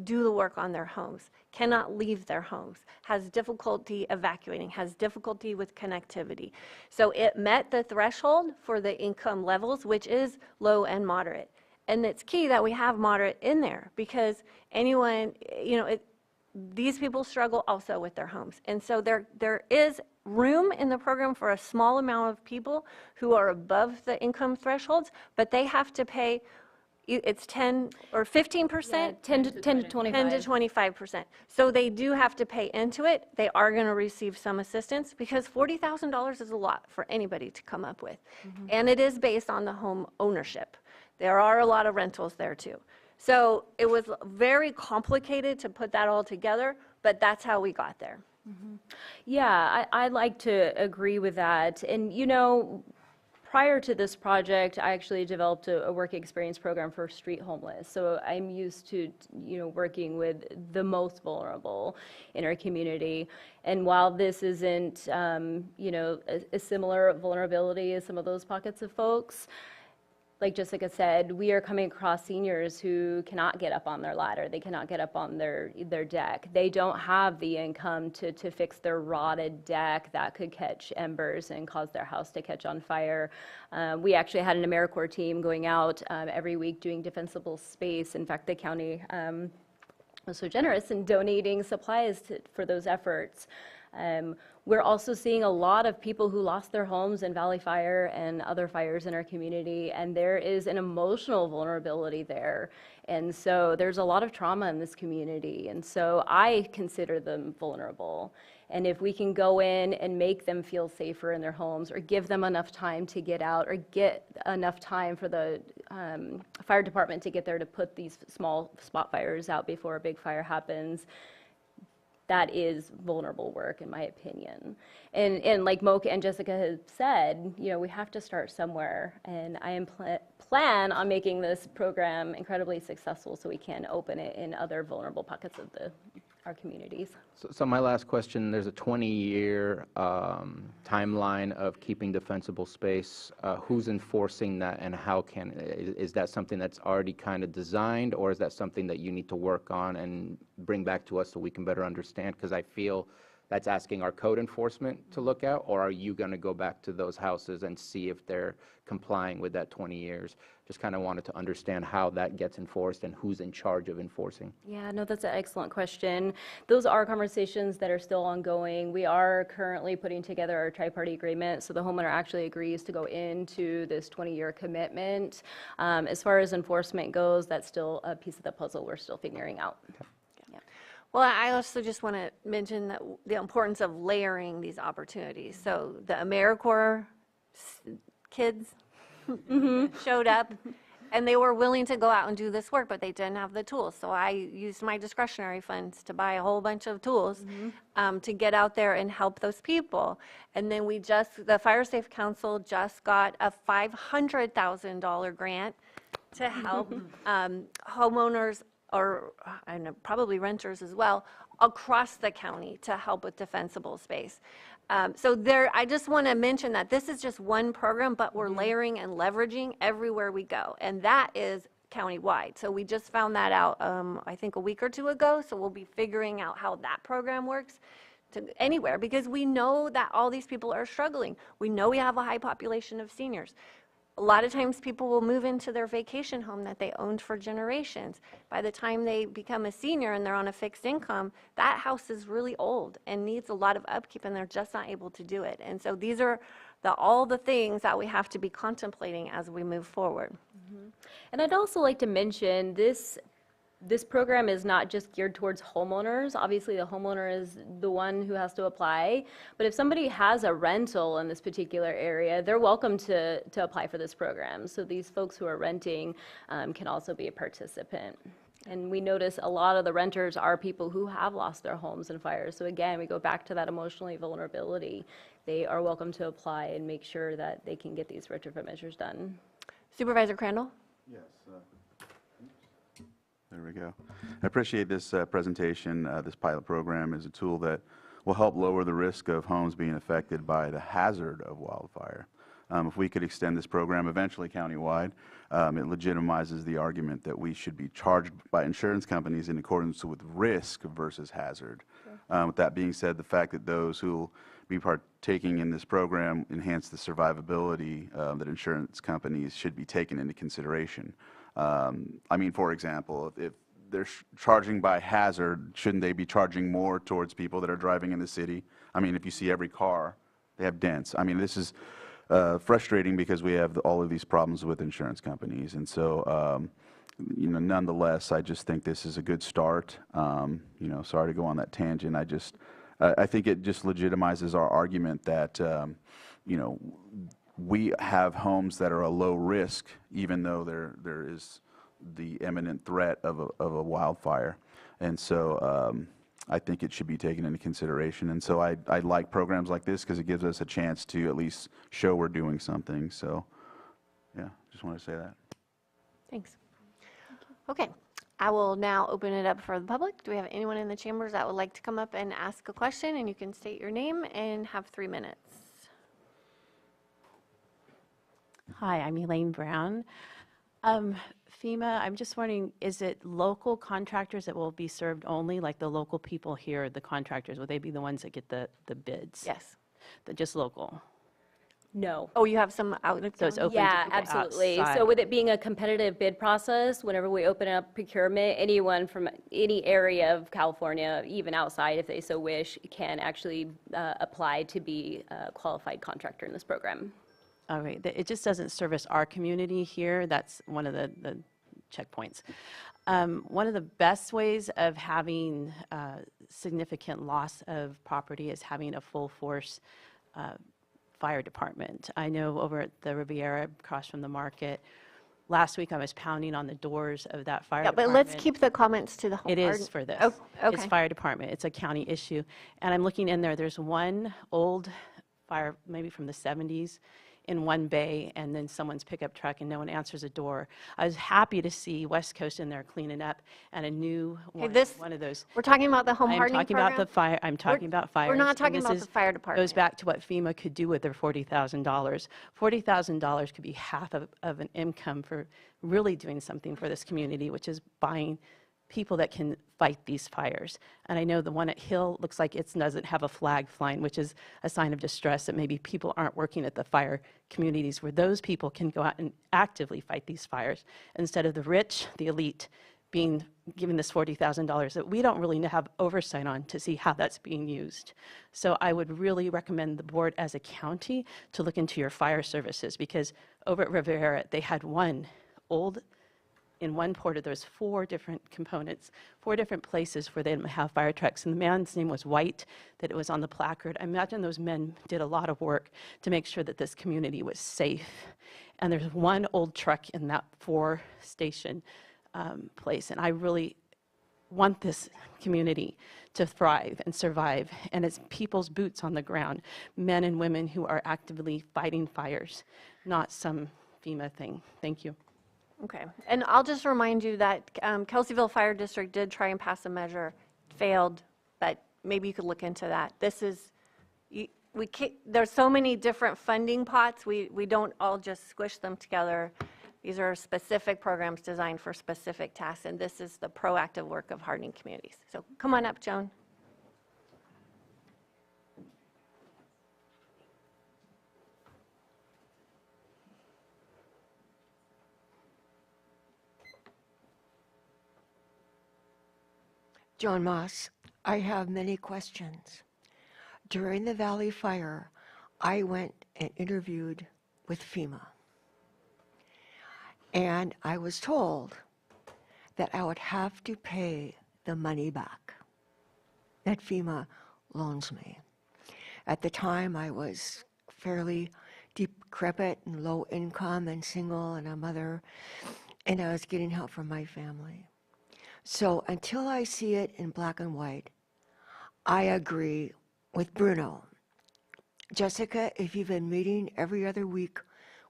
S1: do the work on their homes, cannot leave their homes, has difficulty evacuating, has difficulty with connectivity. So it met the threshold for the income levels, which is low and moderate. And it's key that we have moderate in there, because anyone, these people struggle also with their homes. And so there is room in the program for a small amount of people who are above the income thresholds, but they have to pay, it's 10 or 15%?
S11: Yeah, 10 to 25.
S1: 10 to 25%. So they do have to pay into it. They are going to receive some assistance, because $40,000 is a lot for anybody to come up with. And it is based on the home ownership. There are a lot of rentals there too. So it was very complicated to put that all together, but that's how we got there.
S11: Yeah, I'd like to agree with that. And, prior to this project, I actually developed a work experience program for street homeless. So I'm used to, working with the most vulnerable in our community. And while this isn't, a similar vulnerability as some of those pockets of folks, like Jessica said, we are coming across seniors who cannot get up on their ladder. They cannot get up on their deck. They don't have the income to fix their rotted deck that could catch embers and cause their house to catch on fire. We actually had an AmeriCorps team going out every week doing defensible space. In fact, the county was so generous in donating supplies for those efforts. We're also seeing a lot of people who lost their homes in Valley Fire and other fires in our community, and there is an emotional vulnerability there. And so there's a lot of trauma in this community, and so I consider them vulnerable. And if we can go in and make them feel safer in their homes, or give them enough time to get out, or get enough time for the fire department to get there to put these small spot fires out before a big fire happens, that is vulnerable work, in my opinion. And like Mocha and Jessica have said, we have to start somewhere. And I plan on making this program incredibly successful so we can open it in other vulnerable pockets of our communities.
S2: So my last question, there's a 20-year timeline of keeping defensible space. Who's enforcing that, and is that something that's already kind of designed, or is that something that you need to work on and bring back to us so we can better understand? Because I feel that's asking our code enforcement to look at, or are you going to go back to those houses and see if they're complying with that 20 years? Just kind of wanted to understand how that gets enforced and who's in charge of enforcing.
S11: Yeah, no, that's an excellent question. Those are conversations that are still ongoing. We are currently putting together our tri-party agreement, so the homeowner actually agrees to go into this 20-year commitment. As far as enforcement goes, that's still a piece of the puzzle we're still figuring out. Yeah.
S1: Well, I also just want to mention that the importance of layering these opportunities. So the AmeriCorps kids showed up, and they were willing to go out and do this work, but they didn't have the tools. So I used my discretionary funds to buy a whole bunch of tools to get out there and help those people. And then the Fire Safe Council just got a $500,000 grant to help homeowners, or I know, probably renters as well, across the county to help with defensible space. I just want to mention that this is just one program, but we're layering and leveraging everywhere we go, and that is countywide. So we just found that out, I think a week or two ago, so we'll be figuring out how that program works to anywhere, because we know that all these people are struggling. We know we have a high population of seniors. A lot of times people will move into their vacation home that they owned for generations. By the time they become a senior and they're on a fixed income, that house is really old and needs a lot of upkeep, and they're just not able to do it. And so these are all the things that we have to be contemplating as we move forward.
S11: And I'd also like to mention this program is not just geared towards homeowners. Obviously, the homeowner is the one who has to apply. But if somebody has a rental in this particular area, they're welcome to apply for this program. So these folks who are renting can also be a participant. And we notice a lot of the renters are people who have lost their homes in fires. So again, we go back to that emotionally vulnerability. They are welcome to apply and make sure that they can get these retrofit measures done.
S1: Supervisor Crandall?
S4: Yes. There we go. I appreciate this presentation. This pilot program is a tool that will help lower the risk of homes being affected by the hazard of wildfire. If we could extend this program eventually countywide, it legitimizes the argument that we should be charged by insurance companies in accordance with risk versus hazard. Sure. With that being said, the fact that those who will be partaking in this program enhance the survivability that insurance companies should be taken into consideration. I mean, for example, if they're charging by hazard, shouldn't they be charging more towards people that are driving in the city? I mean, if you see every car, they have dents. I mean, this is frustrating because we have all of these problems with insurance companies. And so, nonetheless, I just think this is a good start. Sorry to go on that tangent. I think it just legitimizes our argument that, we have homes that are a low risk, even though there is the imminent threat of a wildfire. And so I think it should be taken into consideration. And so I like programs like this because it gives us a chance to at least show we're doing something. So, yeah, just want to say that.
S1: Thanks. Okay, I will now open it up for the public. Do we have anyone in the chambers that would like to come up and ask a question? And you can state your name and have 3 minutes.
S12: Hi, I'm Elaine Brown. FEMA, I'm just wondering, is it local contractors that will be served only, like the local people here, the contractors? Will they be the ones that get the bids?
S1: Yes.
S12: Just local?
S11: No.
S1: Oh, you have some out of
S12: So it's open to
S11: Yeah,
S12: people
S11: absolutely.
S12: outside.
S11: So with it being a competitive bid process, whenever we open up procurement, anyone from any area of California, even outside if they so wish, can actually apply to be a qualified contractor in this program.
S12: All right, it just doesn't service our community here. That's one of the checkpoints. One of the best ways of having significant loss of property is having a full force fire department. I know over at the Riviera across from the market, last week I was pounding on the doors of that fire department.
S1: But let's keep the comments to the home.
S12: It is for this.
S1: Oh, okay.
S12: It's fire department. It's a county issue. And I'm looking in there, there's one old fire, maybe from the 70s, in one bay, and then someone's pickup truck, and no one answers a door. I was happy to see West Coast in there cleaning up, and a new one, one of those.
S1: We're talking about the home hardening
S12: I'm talking about the fire. I'm talking about fires.
S1: We're not talking
S12: and
S1: about
S12: this
S1: the fire department.
S12: Goes back to what FEMA could do with their $40,000. $40,000 could be half of an income for really doing something for this community, which is buying people that can fight these fires. And I know the one at Hill looks like it doesn't have a flag flying, which is a sign of distress that maybe people aren't working at the fire communities where those people can go out and actively fight these fires instead of the rich, the elite, being given this $40,000 that we don't really have oversight on to see how that's being used. So I would really recommend the board as a county to look into your fire services, because over at Riviera, they had in one portal, there's 4 different components, 4 different places where they didn't have fire trucks. And the man's name was White, that it was on the placard. I imagine those men did a lot of work to make sure that this community was safe. And there's one old truck in that 4-station place. And I really want this community to thrive and survive. And it's people's boots on the ground, men and women who are actively fighting fires, not some FEMA thing. Thank you.
S1: Okay, and I'll just remind you that Kelseyville Fire District did try and pass a measure, failed, but maybe you could look into that. This is, there's so many different funding pots, we don't all just squish them together. These are specific programs designed for specific tasks, and this is the proactive work of hardening communities. So come on up, Joan.
S14: Joan Moss, I have many questions. During the Valley Fire, I went and interviewed with FEMA. And I was told that I would have to pay the money back that FEMA loans me. At the time, I was fairly decrepit and low income and single and a mother, and I was getting help from my family. So until I see it in black and white, I agree with Bruno. Jessica, if you've been meeting every other week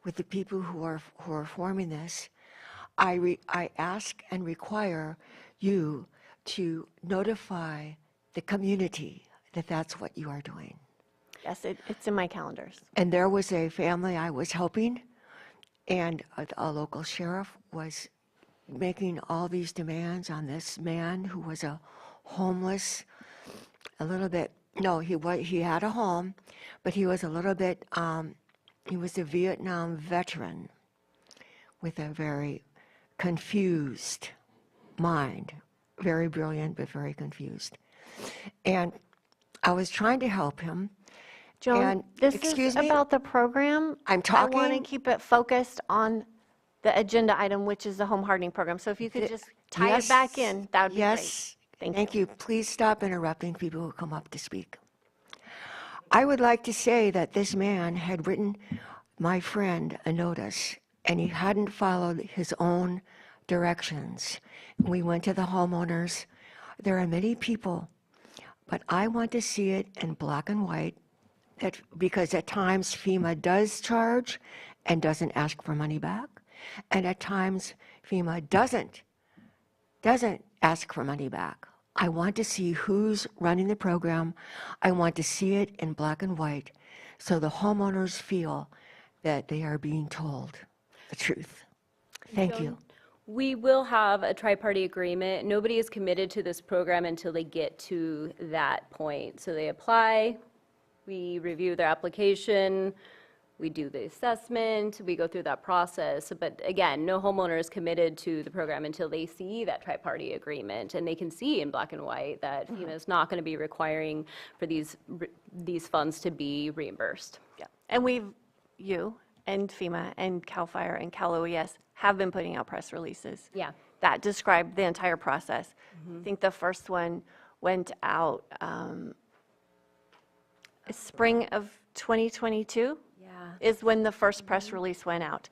S14: with the people who are forming this, I ask and require you to notify the community that that's what you are doing.
S1: Yes, it's in my calendars.
S14: And there was a family I was helping, and a local sheriff was making all these demands on this man who was a homeless, a little bit, no, he had a home, but he was a little bit, he was a Vietnam veteran with a very confused mind, very brilliant, but very confused. And I was trying to help him.
S1: Joan,
S14: and,
S1: this
S14: excuse
S1: is
S14: me?
S1: about the program.
S14: I'm talking.
S1: I want to keep it focused on the agenda item, which is the home hardening program. So if you could just tie it back in, that would be
S14: yes,
S1: great.
S14: Thank you. Please stop interrupting people who come up to speak. I would like to say that this man had written my friend a notice, and he hadn't followed his own directions. We went to the homeowners. There are many people, but I want to see it in black and white, that because at times FEMA does charge and doesn't ask for money back, and at times FEMA doesn't ask for money back. I want to see who's running the program. I want to see it in black and white so the homeowners feel that they are being told the truth. Thank you.
S11: We will have a tri-party agreement. Nobody is committed to this program until they get to that point. So they apply, we review their application, we do the assessment, we go through that process. But again, no homeowner is committed to the program until they see that tri-party agreement, and they can see in black and white that FEMA is not going to be requiring for these funds to be reimbursed.
S1: Yeah, and you and FEMA and CAL FIRE and Cal OES have been putting out press releases.
S11: Yeah.
S1: That describe the entire process. I think the first one went out spring of 2022. Is when the first press release went out.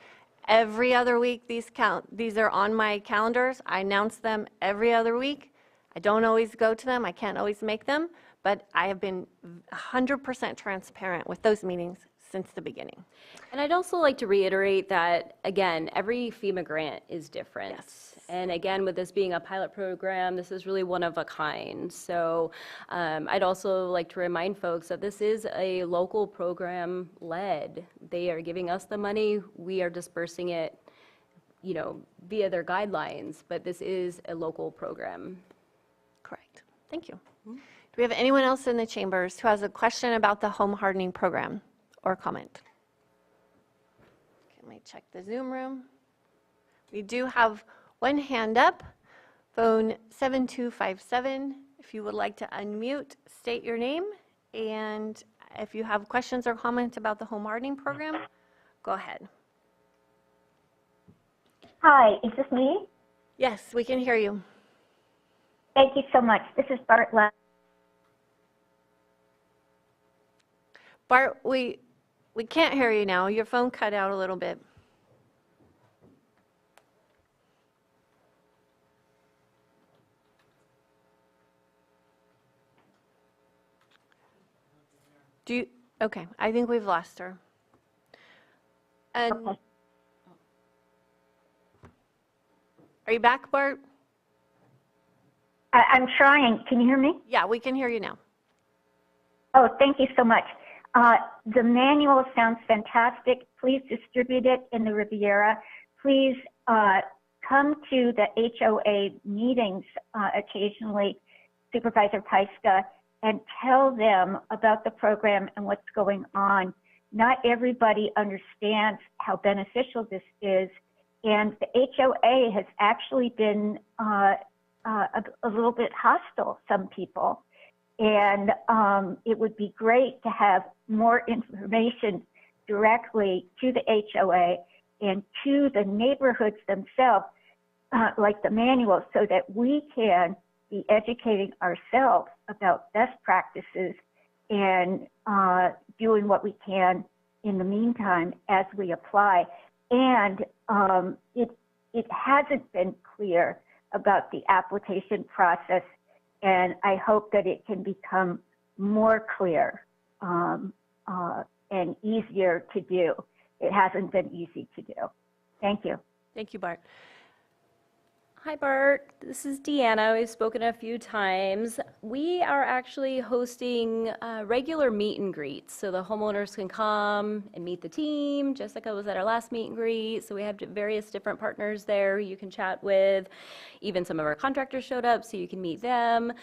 S1: Every other week, these are on my calendars. I announce them every other week. I don't always go to them. I can't always make them, but I have been 100% transparent with those meetings since the beginning.
S11: And I'd also like to reiterate that, again, every FEMA grant is different.
S1: Yes.
S11: And again, with this being a pilot program, this is really one of a kind. So I'd also like to remind folks that this is a local program led. They are giving us the money. We are dispersing it via their guidelines, but this is a local program.
S1: Correct. Thank you. Do we have anyone else in the chambers who has a question about the home hardening program or comment? Let me check the Zoom room. We do have one hand up, phone 7257. If you would like to unmute, state your name, and if you have questions or comments about the home hardening program, go ahead.
S15: Hi, is this me?
S1: Yes, we can hear you.
S15: Thank you so much. This is Bart.
S1: Bart, we can't hear you now. Your phone cut out a little bit. Okay, I think we've lost her. And
S15: Okay.
S1: Are you back, Bart?
S15: I'm trying. Can you hear me?
S1: Yeah, we can hear you now.
S15: Oh, thank you so much. The manual sounds fantastic. Please distribute it in the Riviera. Please come to the HOA meetings occasionally, Supervisor Peiska, and tell them about the program and what's going on. Not everybody understands how beneficial this is, and the HOA has actually been a little bit hostile, some people. And it would be great to have more information directly to the HOA and to the neighborhoods themselves, like the manual, so that we can be educating ourselves about best practices and doing what we can in the meantime as we apply. And it hasn't been clear about the application process, and I hope that it can become more clear and easier to do. It hasn't been easy to do. Thank you.
S1: Thank you, Bart.
S11: Hi, Bart. This is Deanna. We've spoken a few times. We are actually hosting regular meet and greets, so the homeowners can come and meet the team. Jessica was at our last meet and greet, so we have various different partners there you can chat with. Even some of our contractors showed up, so you can meet them.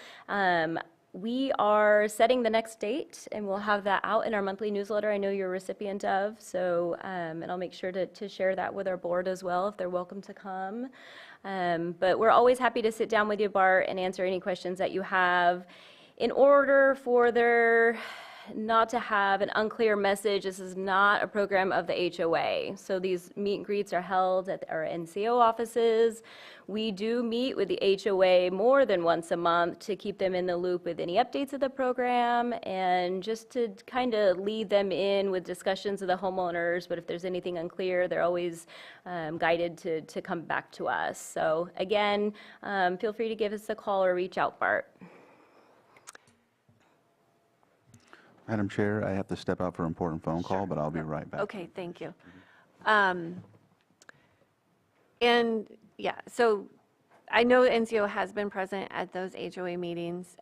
S11: We are setting the next date, and we'll have that out in our monthly newsletter I know you're a recipient of, so and I'll make sure to share that with our board as well if they're welcome to come. But we're always happy to sit down with you, Bart, and answer any questions that you have. In order for there not to have an unclear message, this is not a program of the HOA. So these meet and greets are held at our NCO offices. We do meet with the HOA more than once a month to keep them in the loop with any updates of the program and just to kind of lead them in with discussions of the homeowners. But if there's anything unclear, they're always guided to come back to us. So again, feel free to give us a call or reach out, Bart.
S4: Madam Chair, I have to step out for an important phone call, but I'll be right back.
S1: Okay, thank you. And yeah, so I know NCO has been present at those HOA meetings,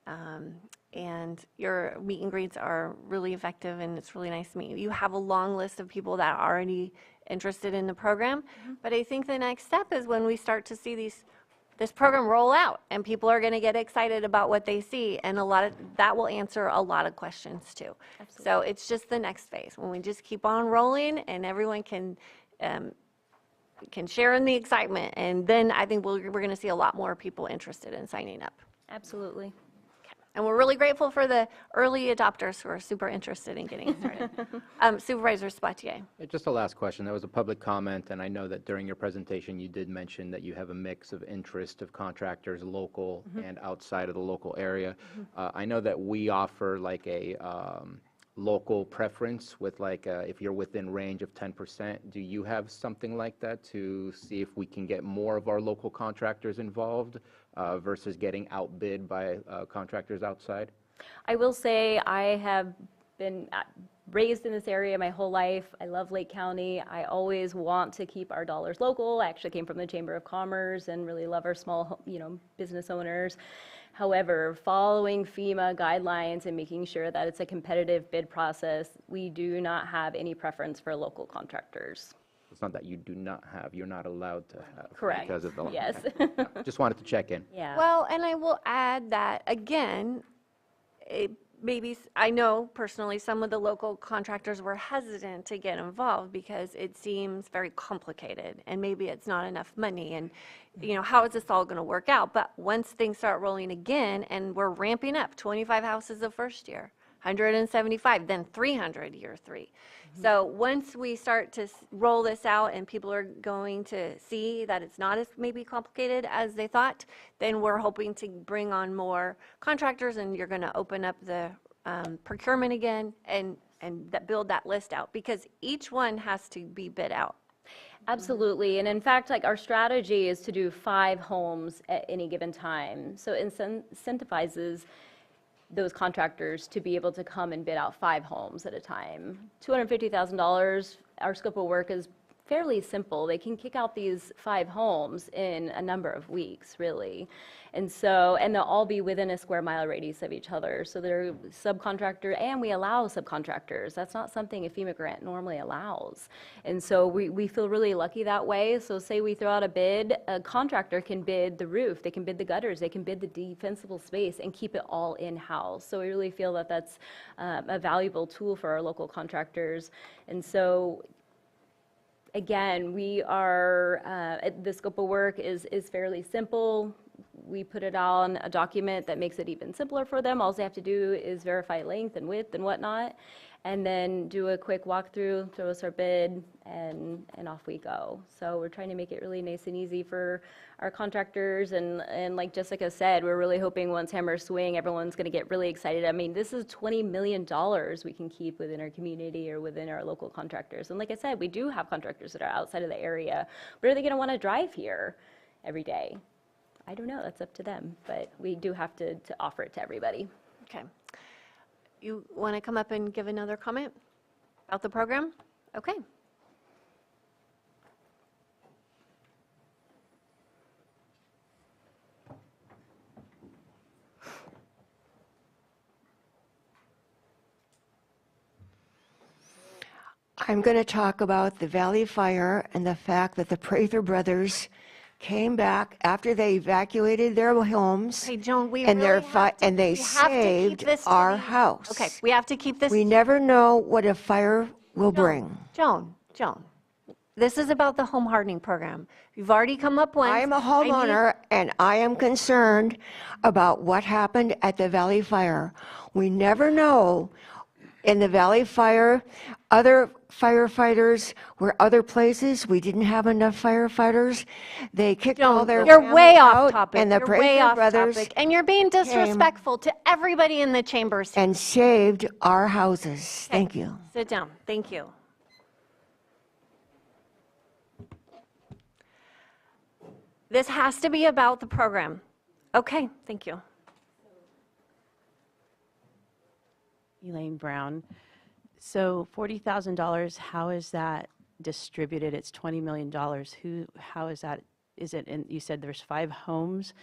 S1: and your meet and greets are really effective, and it's really nice to meet you. You have a long list of people that are already interested in the program, but I think the next step is when we start to see this program roll out, and people are going to get excited about what they see, and a lot of that will answer a lot of questions too. Absolutely. So it's just the next phase when we just keep on rolling, and everyone can share in the excitement, and then I think we're going to see a lot more people interested in signing up.
S11: Absolutely.
S1: And we're really grateful for the early adopters who are super interested in getting started. Supervisor Spatier.
S2: Just a last question. There was a public comment, and I know that during your presentation you did mention that you have a mix of interest of contractors, local and outside of the local area. I know that we offer like a local preference with like if you're within range of 10%. Do you have something like that to see if we can get more of our local contractors involved versus getting outbid by contractors outside?
S11: I will say I have been raised in this area my whole life. I love Lake County. I always want to keep our dollars local. I actually came from the Chamber of Commerce and really love our small, business owners. However, following FEMA guidelines and making sure that it's a competitive bid process, we do not have any preference for local contractors.
S2: It's not that you do not have, you're not allowed to have.
S11: Correct.
S2: Because of the.
S11: Yes.
S2: Just wanted to check in.
S11: Yeah.
S1: Well, and I will add that, again, I know personally some of the local contractors were hesitant to get involved because it seems very complicated and maybe it's not enough money and, how is this all going to work out? But once things start rolling again and we're ramping up, 25 houses the first year, 175, then 300 year 3. So once we start to roll this out and people are going to see that it's not as maybe complicated as they thought, then we're hoping to bring on more contractors and you're going to open up the procurement again and build that list out because each one has to be bid out.
S11: Absolutely. And in fact, like our strategy is to do 5 homes at any given time. So it incentivizes those contractors to be able to come and bid out 5 homes at a time. $250,000, our scope of work is fairly simple. They can kick out these 5 homes in a number of weeks, really. And they'll all be within a square mile radius of each other. So they're subcontractor, and we allow subcontractors. That's not something a FEMA grant normally allows. And so we feel really lucky that way. So say we throw out a bid, a contractor can bid the roof, they can bid the gutters, they can bid the defensible space and keep it all in-house. So we really feel that that's a valuable tool for our local contractors. And so again, we are, the scope of work is fairly simple. We put it on a document that makes it even simpler for them. All they have to do is verify length and width and whatnot, and then do a quick walkthrough, throw us our bid, and off we go. So we're trying to make it really nice and easy for our contractors, and like Jessica said, we're really hoping once hammers swing, everyone's going to get really excited. I mean, this is $20 million we can keep within our community or within our local contractors. And like I said, we do have contractors that are outside of the area, but are they going to want to drive here every day? I don't know, that's up to them, but we do have to offer it to everybody.
S1: Okay. You want to come up and give another comment about the program? Okay.
S14: I'm going to talk about the Valley Fire and the fact that the Prather brothers came back after they evacuated their homes.
S1: Hey, Joan, we
S14: and
S1: really have to,
S14: and they
S1: we have to keep
S14: saved
S1: this to
S14: our
S1: the-
S14: house.
S1: Okay, we have to keep this.
S14: We never know what a fire will bring.
S1: Joan, this is about the home hardening program. You've already come up once.
S14: I am a homeowner, and I am concerned about what happened at the Valley Fire. We never know. In the Valley Fire, other firefighters were other places. We didn't have enough firefighters. They kicked all their
S1: You're
S14: families
S1: way off
S14: out,
S1: topic.
S14: and the
S1: You're way
S14: Prather
S1: off
S14: brothers
S1: topic, and you're being disrespectful to everybody in the chambers.
S14: and saved our houses. Thank you.
S1: Sit down. Thank you. This has to be about the program. Okay, thank you.
S12: Elaine Brown. So $40,000, how is that distributed? It's $20 million. How is that? Is it, you said there's 5 homes.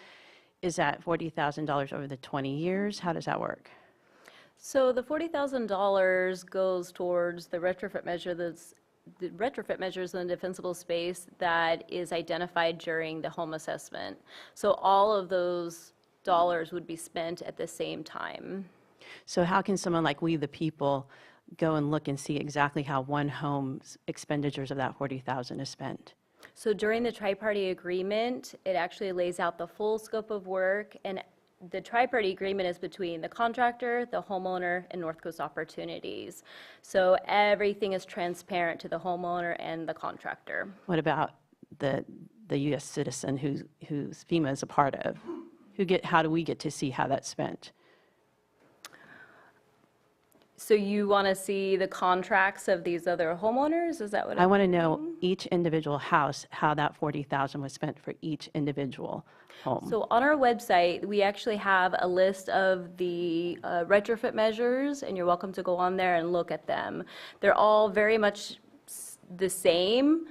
S12: Is that $40,000 over the 20 years? How does that work?
S11: So the $40,000 goes towards the retrofit measure the retrofit measures in the defensible space that is identified during the home assessment. So all of those dollars would be spent at the same time.
S12: So how can someone like we, the people, go and look and see exactly how one home's expenditures of that $40,000 is spent?
S11: So during the tri-party agreement, it actually lays out the full scope of work, and the tri-party agreement is between the contractor, the homeowner, and North Coast Opportunities. So everything is transparent to the homeowner and the contractor.
S12: What about the U.S. citizen who's FEMA is a part of? How do we get to see how that's spent?
S11: So you want to see the contracts of these other homeowners? Is that what
S12: I want to know each individual house, how that $40,000 was spent for each individual home.
S11: So on our website, we actually have a list of the retrofit measures, and you're welcome to go on there and look at them. They're all very much the same.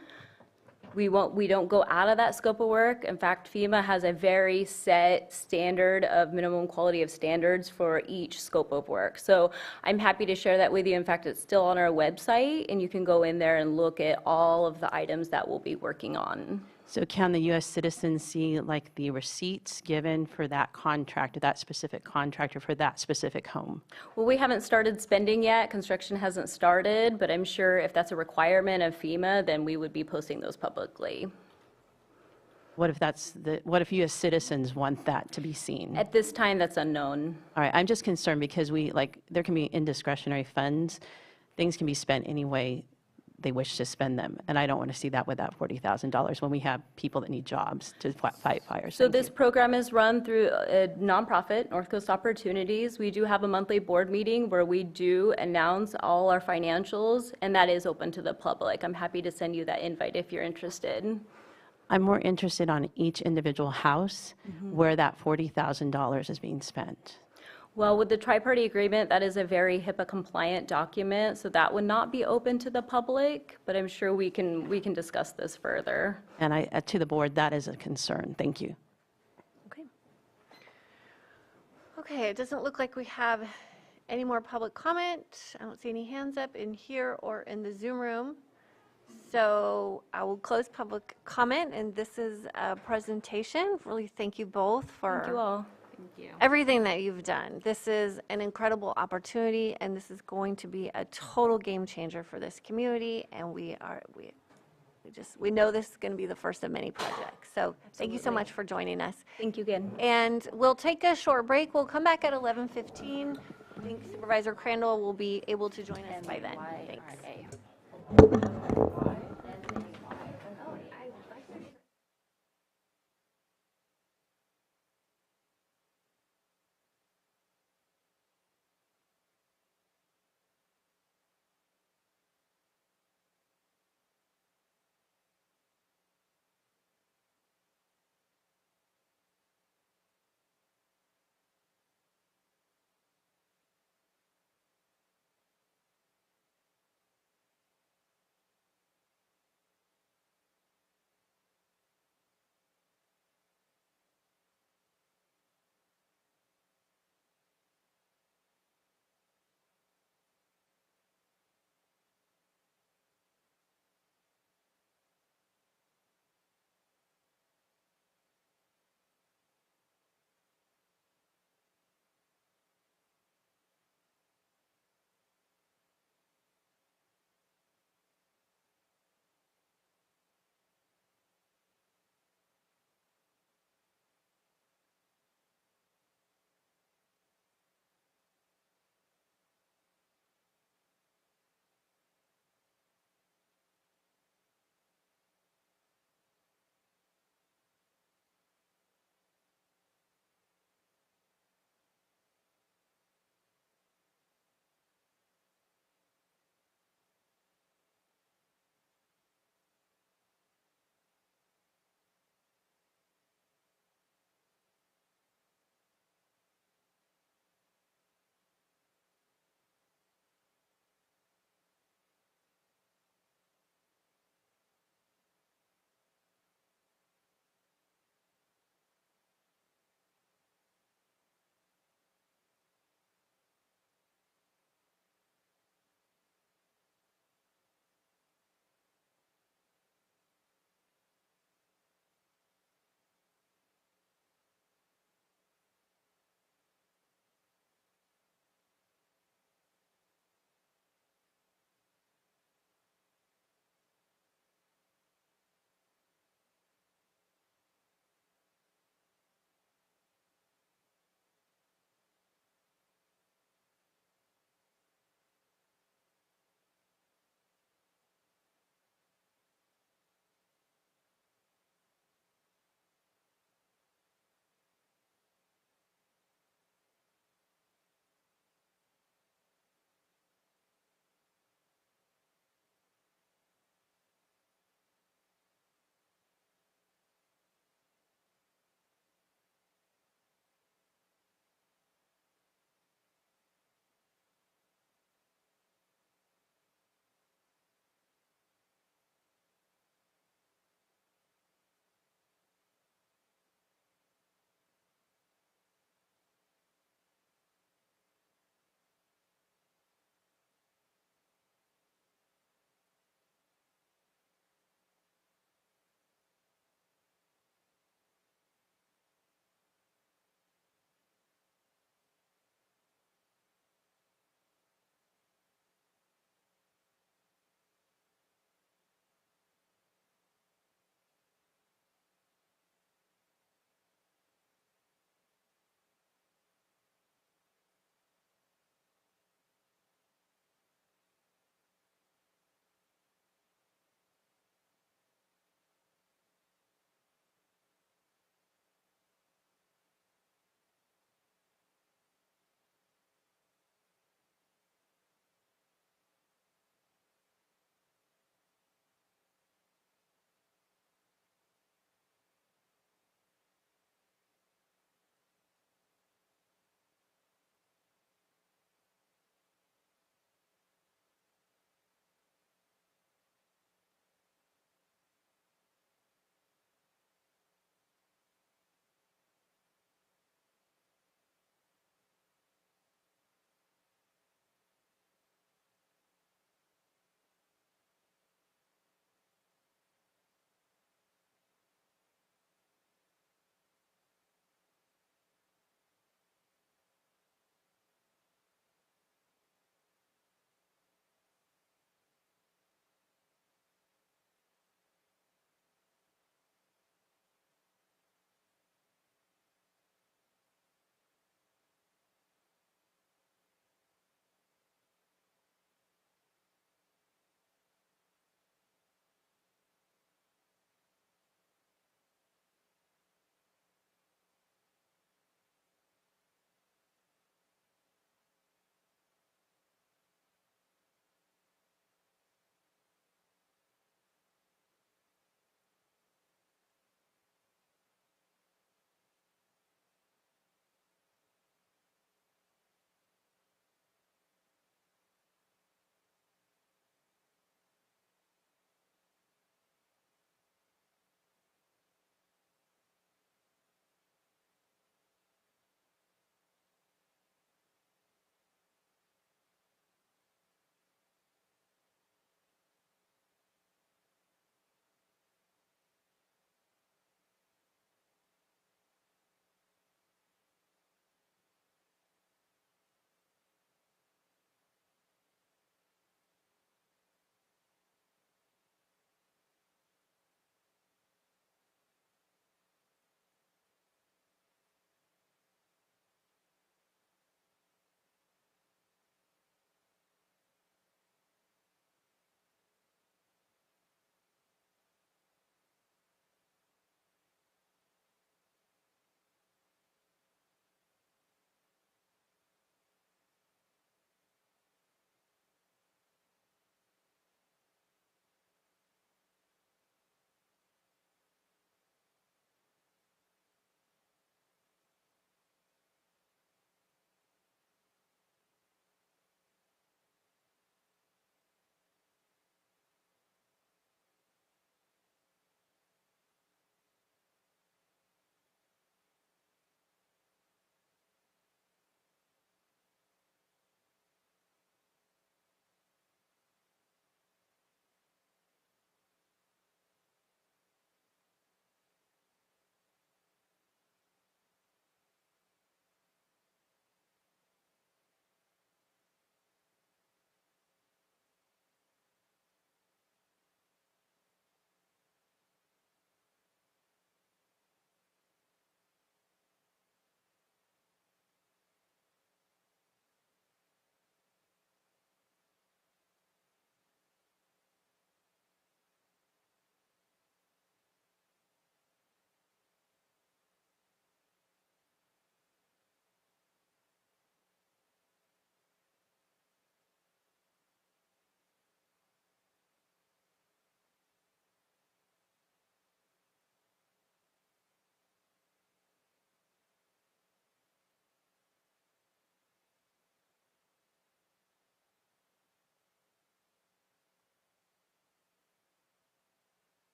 S11: We don't go out of that scope of work. In fact, FEMA has a very set standard of minimum quality of standards for each scope of work. So I'm happy to share that with you. In fact, it's still on our website, and you can go in there and look at all of the items that we'll be working on.
S12: So can the U.S. citizens see like the receipts given for that contract, or that specific contractor for that specific home?
S11: Well, we haven't started spending yet. Construction hasn't started, but I'm sure if that's a requirement of FEMA, then we would be posting those publicly.
S12: What if U.S. citizens want that to be seen?
S11: At this time, that's unknown.
S12: All right, I'm just concerned because there can be indiscretionary funds. Things can be spent any way they wish to spend them, and I don't want to see that with that $40,000 when we have people that need jobs to fight fires.
S11: So this program is run through a nonprofit, North Coast Opportunities. We do have a monthly board meeting where we do announce all our financials, and that is open to the public. I'm happy to send you that invite if you're interested.
S12: I'm more interested on each individual house where that $40,000 is being spent.
S11: Well, with the tri-party agreement, that is a very HIPAA-compliant document, so that would not be open to the public, but I'm sure we can discuss this further.
S12: And to the board, that is a concern. Thank you.
S1: Okay, it doesn't look like we have any more public comment. I don't see any hands up in here or in the Zoom room. So I will close public comment, and this is a presentation. Really thank you both for
S11: Thank you all. Thank you.
S1: everything that you've done. This is an incredible opportunity, and this is going to be a total game changer for this community, and we know this is going to be the first of many projects. So thank you so much for joining us.
S11: Thank you again.
S1: And we'll take a short break. We'll come back at 11:15. I think Supervisor Crandall will be able to join us by then. Thanks.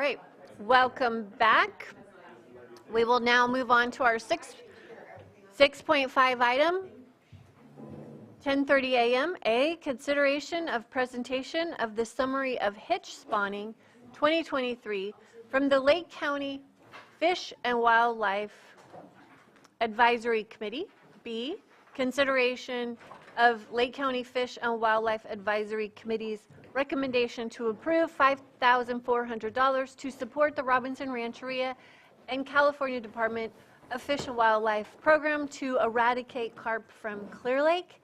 S1: right, welcome back. We will now move on to our 6.5 item, 10:30 a.m. A, consideration of presentation of the summary of hitch spawning 2023 from the Lake County Fish and Wildlife Advisory Committee. B, consideration of Lake County Fish and Wildlife Advisory Committee's recommendation to approve $5,400 to support the Robinson Rancheria and California Department of Fish and Wildlife program to eradicate carp from Clear Lake.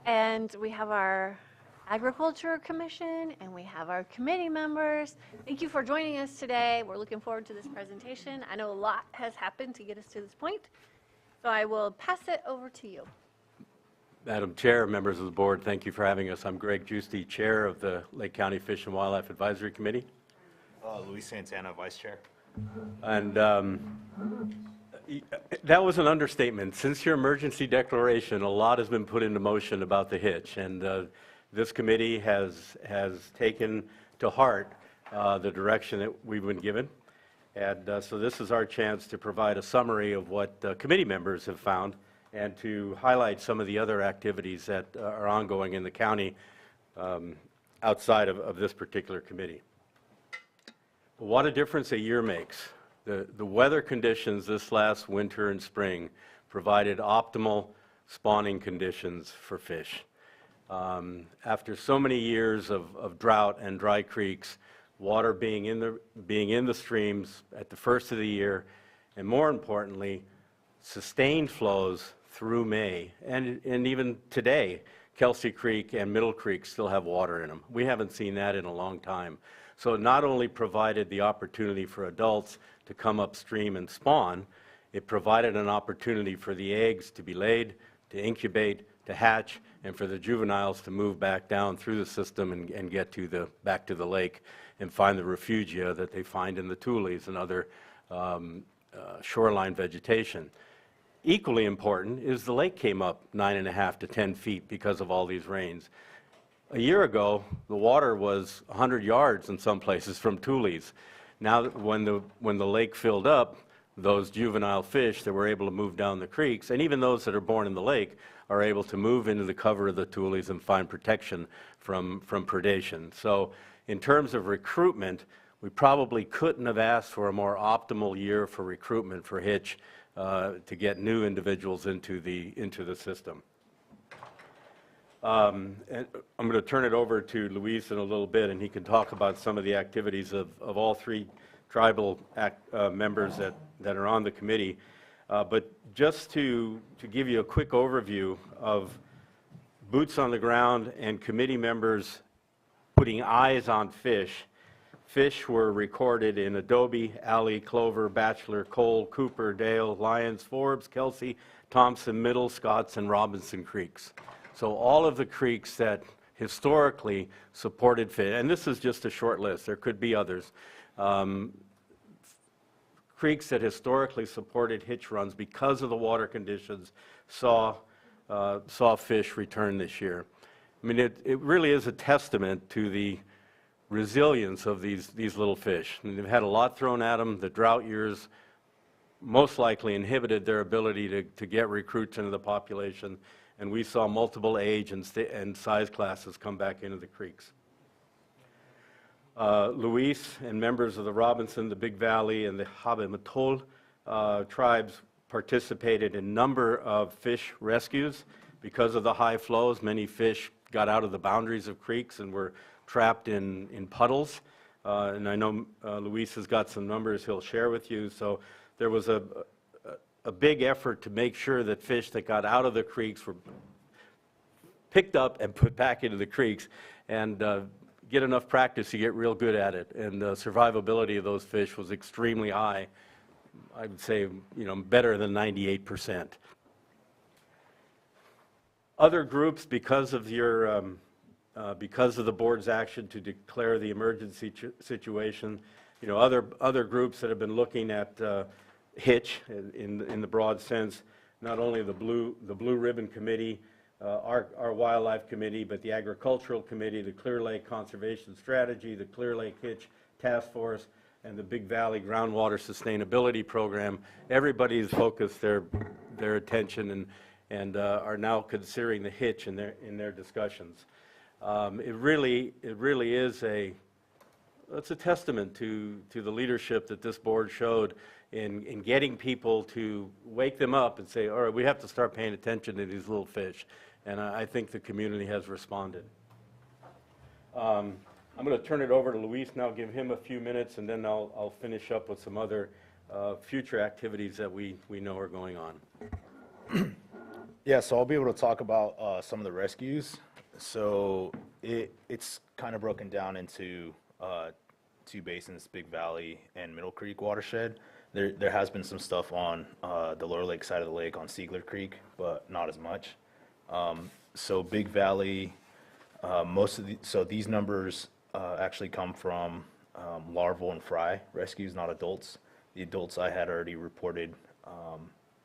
S1: And we have our Agriculture Commission and we have our committee members. Thank you for joining us today. We're looking forward to this presentation. I know a lot has happened to get us to this point, so I will pass it over to you.
S17: Madam Chair, members of the board, thank you for having us. I'm Greg Giusti, Chair of the Lake County Fish and Wildlife Advisory Committee.
S18: Luis Santana, Vice Chair.
S17: And that was an understatement. Since your emergency declaration, a lot has been put into motion about the hitch, and this committee has taken to heart the direction that we've been given. And so this is our chance to provide a summary of what committee members have found and to highlight some of the other activities that are ongoing in the county outside of this particular committee. What a difference a year makes. The weather conditions this last winter and spring provided optimal spawning conditions for fish. After so many years of drought and dry creeks, water being in the streams at the first of the year, and more importantly, sustained flows through May, and even today, Kelsey Creek and Middle Creek still have water in them. We haven't seen that in a long time. So it not only provided the opportunity for adults to come upstream and spawn, it provided an opportunity for the eggs to be laid, to incubate, to hatch, and for the juveniles to move back down through the system and get back to the lake and find the refugia that they find in the tules and other shoreline vegetation. Equally important is the lake came up 9.5 to 10 feet because of all these rains. A year ago, the water was 100 yards in some places from tules. Now, when the lake filled up, those juvenile fish that were able to move down the creeks, and even those that are born in the lake, are able to move into the cover of the tules and find protection from predation. So in terms of recruitment, we probably couldn't have asked for a more optimal year for recruitment for hitch to get new individuals into the system. And I'm going to turn it over to Luis in a little bit, and he can talk about some of the activities of all three tribal members that are on the committee. But just to give you a quick overview of boots on the ground and committee members putting eyes on fish. Fish were recorded in Adobe, Alley, Clover, Bachelor, Cole, Cooper, Dale, Lyons, Forbes, Kelsey, Thompson, Middle, Scotts, and Robinson creeks. So all of the creeks that historically supported fish, and this is just a short list, there could be others, creeks that historically supported hitch runs because of the water conditions saw fish return this year. I mean, it really is a testament to the resilience of these little fish. I mean, they've had a lot thrown at them. The drought years most likely inhibited their ability to get recruits into the population, and we saw multiple age and size classes come back into the creeks. Luis and members of the Robinson, the Big Valley, and the Habematol tribes participated in a number of fish rescues. Because of the high flows, many fish got out of the boundaries of creeks and were trapped in puddles. And I know Luis has got some numbers he'll share with you. So there was a big effort to make sure that fish that got out of the creeks were picked up and put back into the creeks, and get enough practice to get real good at it. And the survivability of those fish was extremely high. I would say, better than 98%. Other groups, because of the board's action to declare the emergency situation, other groups that have been looking at hitch in the broad sense, not only the Blue Ribbon Committee, our Wildlife Committee, but the Agricultural Committee, the Clear Lake Conservation Strategy, the Clear Lake Hitch Task Force and the Big Valley Groundwater Sustainability Program, everybody's focused their attention and are now considering the hitch in their discussions. It really is it's a testament to the leadership that this board showed in getting people to wake them up and say, all right, we have to start paying attention to these little fish. And I think the community has responded. I'm going to turn it over to Luis now, give him a few minutes, and then I'll finish up with some other future activities that we know are going on.
S19: Yeah, so I'll be able to talk about some of the rescues. So it's kind of broken down into two basins, Big Valley and Middle Creek watershed. There has been some stuff on the Lower Lake side of the lake on Siegler Creek, but not as much. So Big Valley, so these numbers actually come from larval and fry rescues, not adults. The adults I had already reported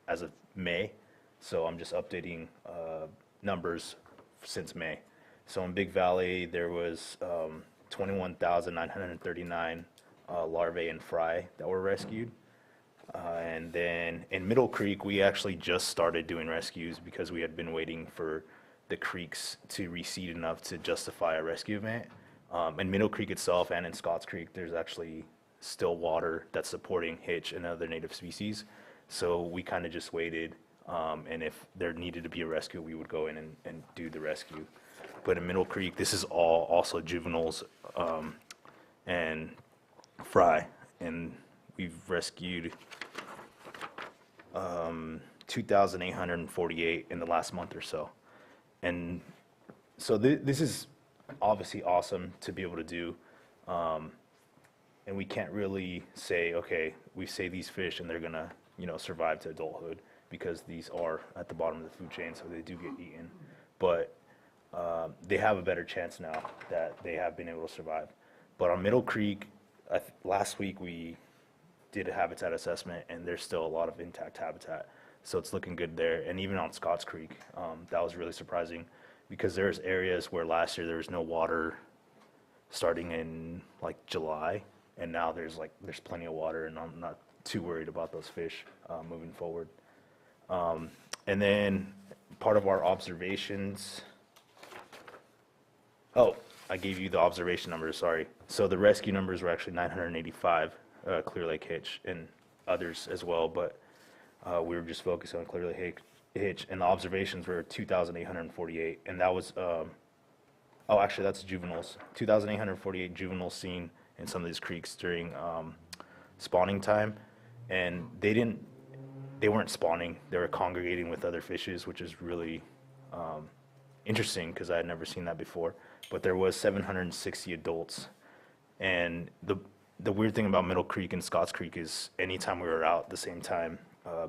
S19: as of May, so I'm just updating numbers since May. So in Big Valley, there was 21,939 larvae and fry that were rescued. And then in Middle Creek, we actually just started doing rescues because we had been waiting for the creeks to recede enough to justify a rescue event. In Middle Creek itself and in Scotts Creek, there's actually still water that's supporting hitch and other native species. So we kind of just waited, and if there needed to be a rescue, we would go in and do the rescue. But in Middle Creek, this is all also juveniles and fry, and we've rescued 2,848 in the last month or so. And so this is obviously awesome to be able to do. And we can't really say, okay, we save these fish and they're gonna, survive to adulthood, because these are at the bottom of the food chain, so they do get eaten. But they have a better chance now that they have been able to survive. But on Middle Creek, last week we did a habitat assessment, and there's still a lot of intact habitat. So it's looking good there. And even on Scotts Creek, that was really surprising, because there's areas where last year there was no water starting in like July, and now there's plenty of water, and I'm not too worried about those fish moving forward. And then part of our observations, I gave you the observation numbers, sorry. So the rescue numbers were actually 985 Clear Lake hitch and others as well, but we were just focused on Clear Lake hitch, and the observations were 2,848, and that was, actually that's juveniles. 2,848 juveniles seen in some of these creeks during spawning time, and they weren't spawning, they were congregating with other fishes, which is really interesting because I had never seen that before. But there was 760 adults, and the weird thing about Middle Creek and Scotts Creek is anytime we were out at the same time,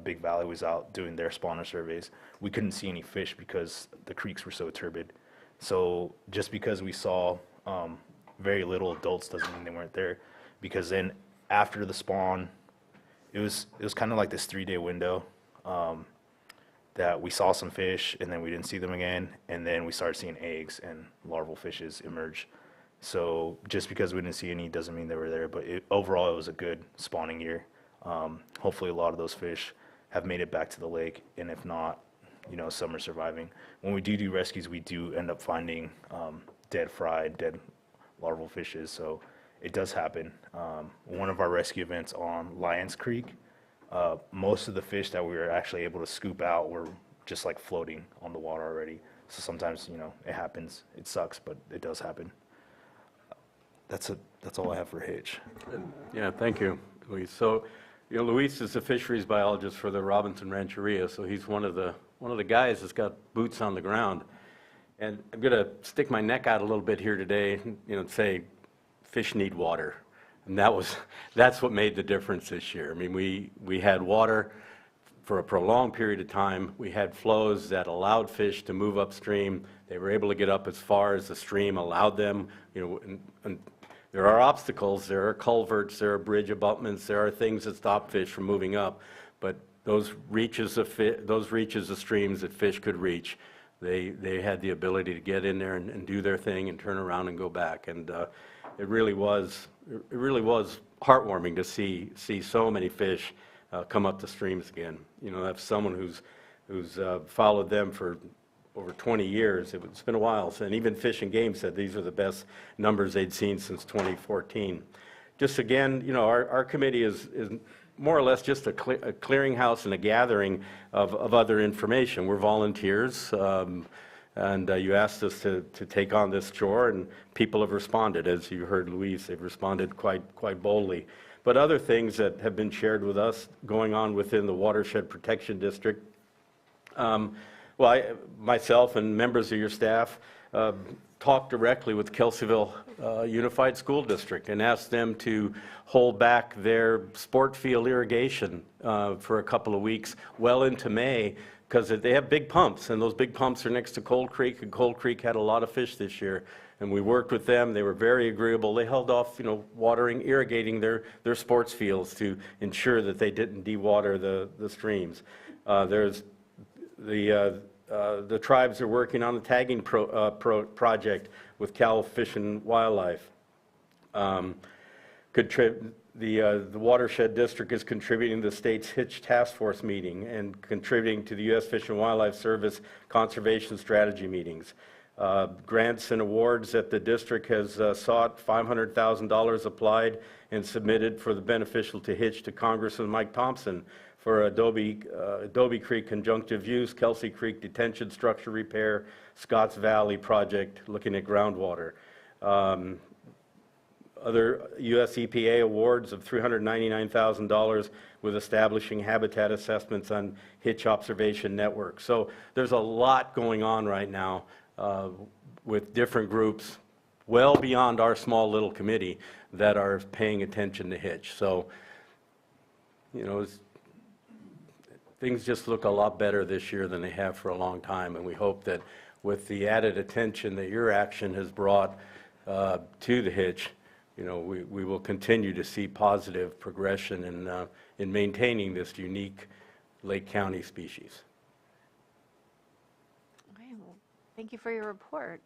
S19: Big Valley was out doing their spawner surveys, we couldn't see any fish because the creeks were so turbid. So just because we saw very little adults doesn't mean they weren't there, because then after the spawn, it was kind of like this 3-day window that we saw some fish and then we didn't see them again, and then we started seeing eggs and larval fishes emerge. So just because we didn't see any doesn't mean they were there, but overall it was a good spawning year. Hopefully a lot of those fish have made it back to the lake, and if not, some are surviving. When we do rescues, we do end up finding dead fry, dead larval fishes, so it does happen. One of our rescue events on Lyons Creek, most of the fish that we were actually able to scoop out were just like floating on the water already. So sometimes, it happens. It sucks, but it does happen. That's all I have for hitch.
S17: Yeah, thank you, Luis. So, Luis is a fisheries biologist for the Robinson Rancheria, so he's one of the guys that's got boots on the ground. And I'm going to stick my neck out a little bit here today, say fish need water. And that's what made the difference this year. I mean, we had water for a prolonged period of time. We had flows that allowed fish to move upstream. They were able to get up as far as the stream allowed them, and there are obstacles, there are culverts, there are bridge abutments, there are things that stop fish from moving up, but those reaches of streams that fish could reach, they had the ability to get in there and do their thing and turn around and go back, and it really was it really was heartwarming to see so many fish come up the streams again. You know, that's someone who's followed them for over 20 years. It's been a while, and even Fish and Game said these are the best numbers they'd seen since 2014. Just again, you know, our committee is more or less just a clearinghouse and a gathering of other information. We're volunteers, and you asked us to take on this chore, and people have responded. As you heard Luis, they've responded quite boldly. But other things that have been shared with us going on within the Watershed Protection District, myself and members of your staff talked directly with Kelseyville Unified School District and asked them to hold back their sport field irrigation for a couple of weeks well into May, because they have big pumps, and those big pumps are next to Cold Creek, and Cold Creek had a lot of fish this year. And we worked with them. They were very agreeable. They held off, you know, irrigating their sports fields to ensure that they didn't dewater the streams. There's the tribes are working on the tagging project with Cal Fish and Wildlife. The Watershed District is contributing to the state's Hitch Task Force meeting and contributing to the U.S. Fish and Wildlife Service Conservation Strategy meetings. Grants and awards that the district has sought, $500,000 applied and submitted for the beneficial to Hitch to Congressman Mike Thompson for Adobe Creek conjunctive use, Kelsey Creek detention structure repair, Scotts Valley project looking at groundwater. Other U.S. EPA awards of $399,000 with establishing habitat assessments on Hitch observation network. So there's a lot going on right now with different groups well beyond our small little committee that are paying attention to Hitch. So, you know, things just look a lot better this year than they have for a long time, and we hope that with the added attention that your action has brought to the Hitch, you know, we will continue to see positive progression in maintaining this unique Lake County species.
S1: Okay, well, thank you for your report.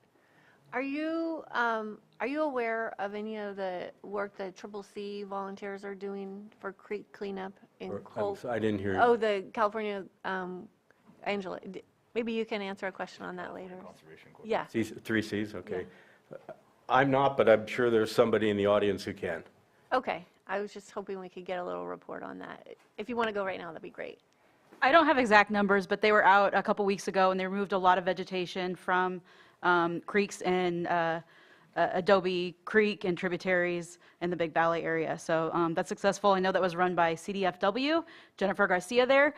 S1: Are you aware of any of the work that CCC volunteers are doing for creek cleanup in Cold?
S17: I didn't hear you.
S1: Oh, the California, Angela, maybe you can answer a question on that later. Yeah.
S17: Three Cs, okay. Yeah. I'm not, but I'm sure there's somebody in the audience who can.
S1: Okay, I was just hoping we could get a little report on that. If you want to go right now, that'd be great.
S20: I don't have exact numbers, but they were out a couple weeks ago, and they removed a lot of vegetation from creeks in Adobe Creek and tributaries in the Big Valley area. So that's successful. I know that was run by CDFW, Jennifer Garcia there,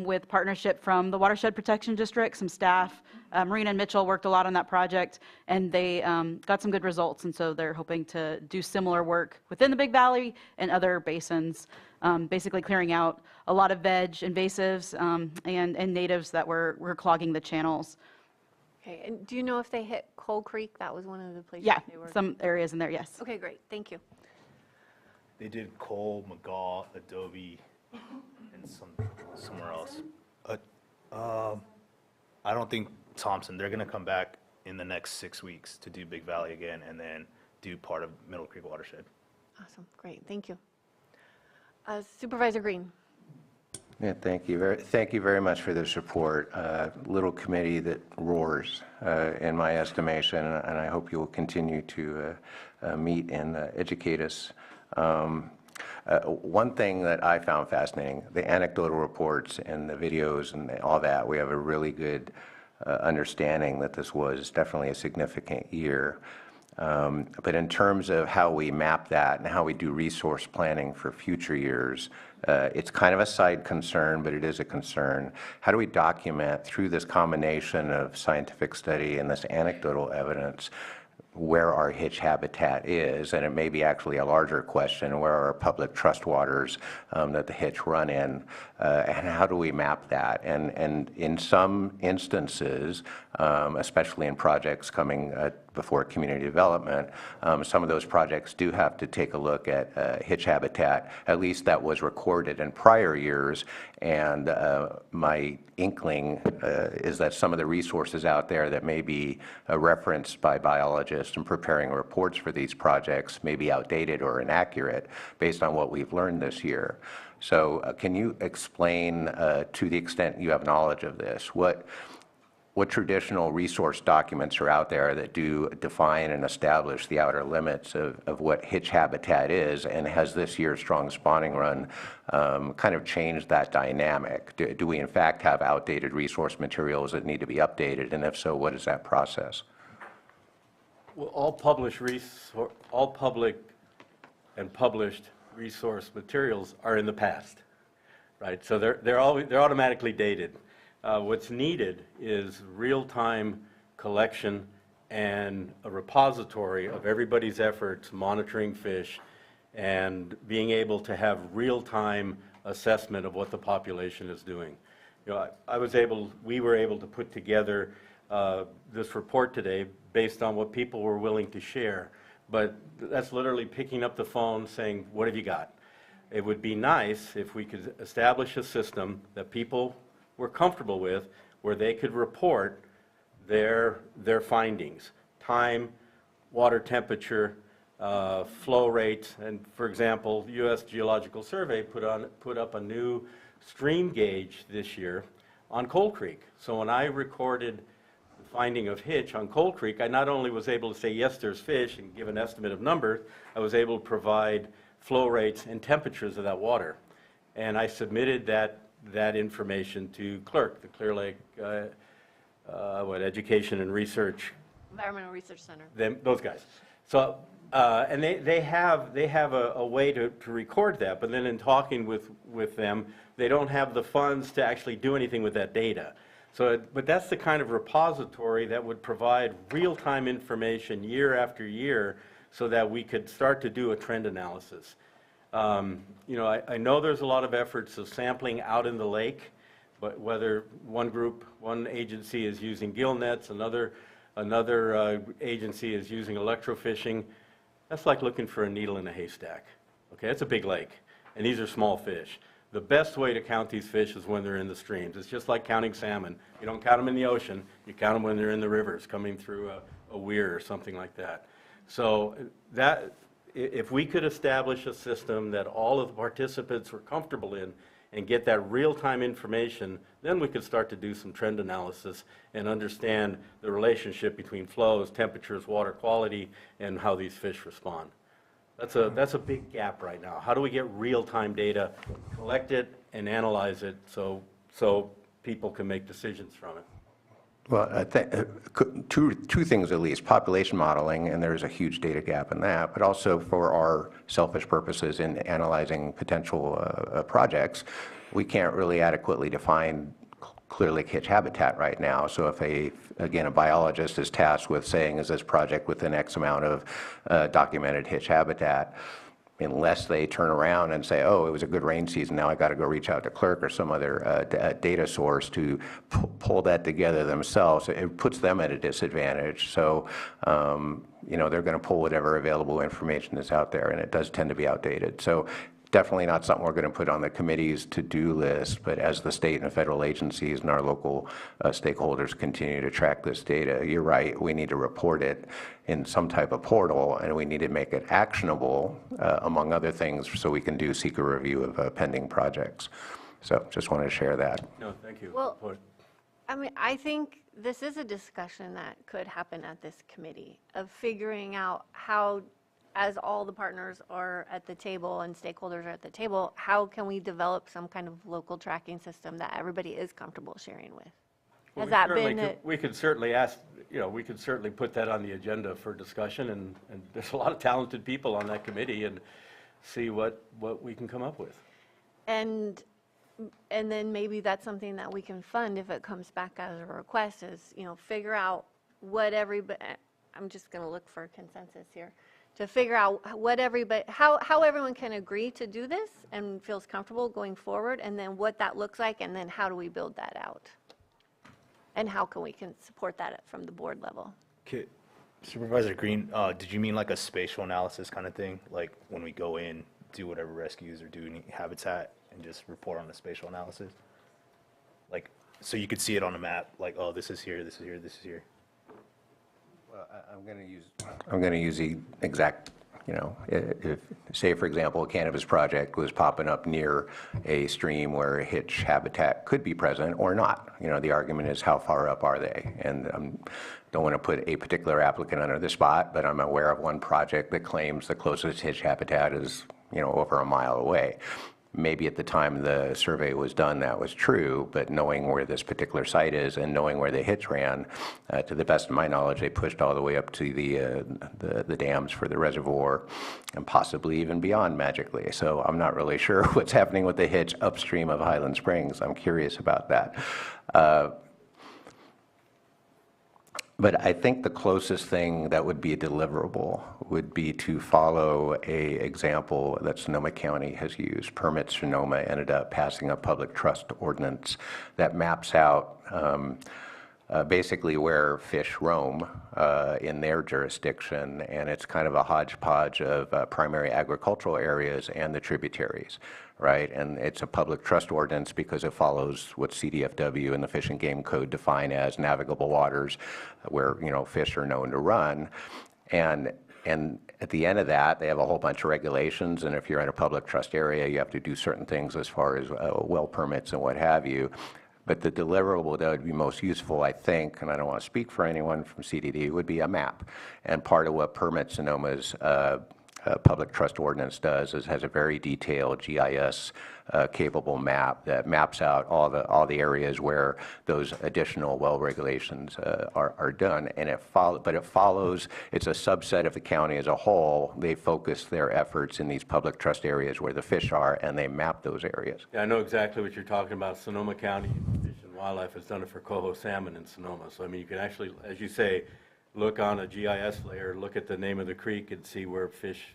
S20: with partnership from the Watershed Protection District, some staff. Marina and Mitchell worked a lot on that project, and they got some good results. And so they're hoping to do similar work within the Big Valley and other basins, basically clearing out a lot of veg, invasives, and natives that were clogging the channels.
S1: Okay, and do you know if they hit Cold Creek? That was one of the places
S20: Yeah,
S1: they were.
S20: some areas in there, yes.
S1: Okay, great, thank you.
S19: They did Cole, McGaw, Adobe, and somewhere else. I don't think Thompson. They're going to come back in the next 6 weeks to do Big Valley again, and then do part of Middle Creek Watershed.
S1: Awesome, great, thank you. Supervisor Green.
S10: Yeah, thank you very much for the support. Little committee that roars, in my estimation, and I hope you will continue to meet and educate us. One thing that I found fascinating, the anecdotal reports and the videos and all that, we have a really good understanding that this was definitely a significant year. But in terms of how we map that and how we do resource planning for future years, it's kind of a side concern, but it is a concern. How do we document through this combination of scientific study and this anecdotal evidence where our Hitch habitat is, and it may be actually a larger question, where are our public trust waters that the Hitch run in, and how do we map that? And in some instances, especially in projects coming before community development, some of those projects do have to take a look at Hitch habitat, at least that was recorded in prior years, and my inkling is that some of the resources out there that may be referenced by biologists biologist and preparing reports for these projects may be outdated or inaccurate based on what we've learned this year. So can you explain, to the extent you have knowledge of this, what traditional resource documents are out there that do define and establish the outer limits of what hitch habitat is, and has this year's strong spawning run kind of changed that dynamic? Do we in fact have outdated resource materials that need to be updated, and if so, what is that process?
S17: Well, all public and published resource materials are in the past, right? So they're automatically dated. What's needed is real-time collection and a repository of everybody's efforts monitoring fish and being able to have real-time assessment of what the population is doing. You know, we were able to put together this report today based on what people were willing to share, but that's literally picking up the phone saying, what have you got? It would be nice if we could establish a system that people were comfortable with, where they could report their findings, time, water temperature, flow rates, and for example, U.S. Geological Survey put up a new stream gauge this year on Cold Creek. So when I recorded the finding of hitch on Cold Creek, I not only was able to say, yes, there's fish, and give an estimate of numbers, I was able to provide flow rates and temperatures of that water. And I submitted that information to CLERC, the Clear Lake Education and Research.
S1: Environmental Research Center.
S17: Those guys. So, and they have a way to record that, but then in talking with them, they don't have the funds to actually do anything with that data. So, but that's the kind of repository that would provide real-time information year after year so that we could start to do a trend analysis. You know, I know there's a lot of efforts of sampling out in the lake, but whether one agency is using gill nets, another agency is using electrofishing, that's like looking for a needle in a haystack. Okay, it's a big lake, and these are small fish. The best way to count these fish is when they're in the streams. It's just like counting salmon. You don't count them in the ocean, you count them when they're in the rivers, coming through a weir or something like that. So if we could establish a system that all of the participants were comfortable in and get that real-time information, then we could start to do some trend analysis and understand the relationship between flows, temperatures, water quality, and how these fish respond. That's a big gap right now. How do we get real-time data, collect it, and analyze it so people can make decisions from it?
S10: Well, I think two things at least: population modeling, and there's a huge data gap in that, but also for our selfish purposes in analyzing potential projects, we can't really adequately define Clear Lake hitch habitat right now. So if a biologist is tasked with saying, is this project within X amount of documented hitch habitat, unless they turn around and say, oh, it was a good rain season, now I got to go reach out to CLERC or some other data source to pull that together themselves, it puts them at a disadvantage. So, you know, they're going to pull whatever available information is out there, and it does tend to be outdated. So definitely not something we're going to put on the committee's to-do list, but as the state and federal agencies and our local stakeholders continue to track this data, you're right, we need to report it in some type of portal, and we need to make it actionable, among other things, so we can do seeker review of pending projects. So just wanted to share that.
S17: No, thank you.
S1: Well, I mean, I think this is a discussion that could happen at this committee of figuring out how, as all the partners are at the table and stakeholders are at the table, how can we develop some kind of local tracking system that everybody is comfortable sharing with?
S17: Well,
S1: Has that been
S17: we could certainly ask, you know, we could certainly put that on the agenda for discussion, and there's a lot of talented people on that committee, and see what we can come up with.
S1: And then maybe that's something that we can fund if it comes back as a request, is, you know, figure out what everybody, I'm just going to look for a consensus here, to figure out what everybody, how everyone can agree to do this and feels comfortable going forward, and then what that looks like, and then how do we build that out? And how can we support that from the board level?
S19: Okay. Supervisor Green, did you mean like a spatial analysis kind of thing? Like when we go in, do whatever rescues or do any habitat and just report on the spatial analysis? Like, so you could see it on a map, like, oh, this is here, this is here, this is here.
S10: I'm going to use the exact, if, say, for example, a cannabis project was popping up near a stream where a hitch habitat could be present or not. The argument is how far up are they? And don't want to put a particular applicant under the spot, but I'm aware of one project that claims the closest hitch habitat is, over a mile away. Maybe at the time the survey was done, that was true, but knowing where this particular site is and knowing where the hitch ran, to the best of my knowledge, they pushed all the way up to the dams for the reservoir and possibly even beyond magically. So I'm not really sure what's happening with the hitch upstream of Highland Springs. I'm curious about that. But I think the closest thing that would be a deliverable would be to follow an example that Sonoma County has used. Permit Sonoma ended up passing a public trust ordinance that maps out basically where fish roam in their jurisdiction, and it's kind of a hodgepodge of primary agricultural areas and the tributaries. Right, and it's a public trust ordinance because it follows what CDFW and the Fish and Game Code define as navigable waters, where fish are known to run, and at the end of that, they have a whole bunch of regulations. And if you're in a public trust area, you have to do certain things as far as well permits and what have you. But the deliverable that would be most useful, I think, and I don't want to speak for anyone from CDD, would be a map. And part of what Permit Sonoma's public trust ordinance does is has a very detailed GIS capable map that maps out all the areas where those additional well regulations are done, and it follows. It's a subset of the county as a whole. They focus their efforts in these public trust areas where the fish are, and they map those areas.
S17: Yeah, I know exactly what you're talking about. Sonoma County Fish and Wildlife has done it for coho salmon in Sonoma. So I mean, you can actually, as you say, look on a GIS layer, look at the name of the creek and see where fish,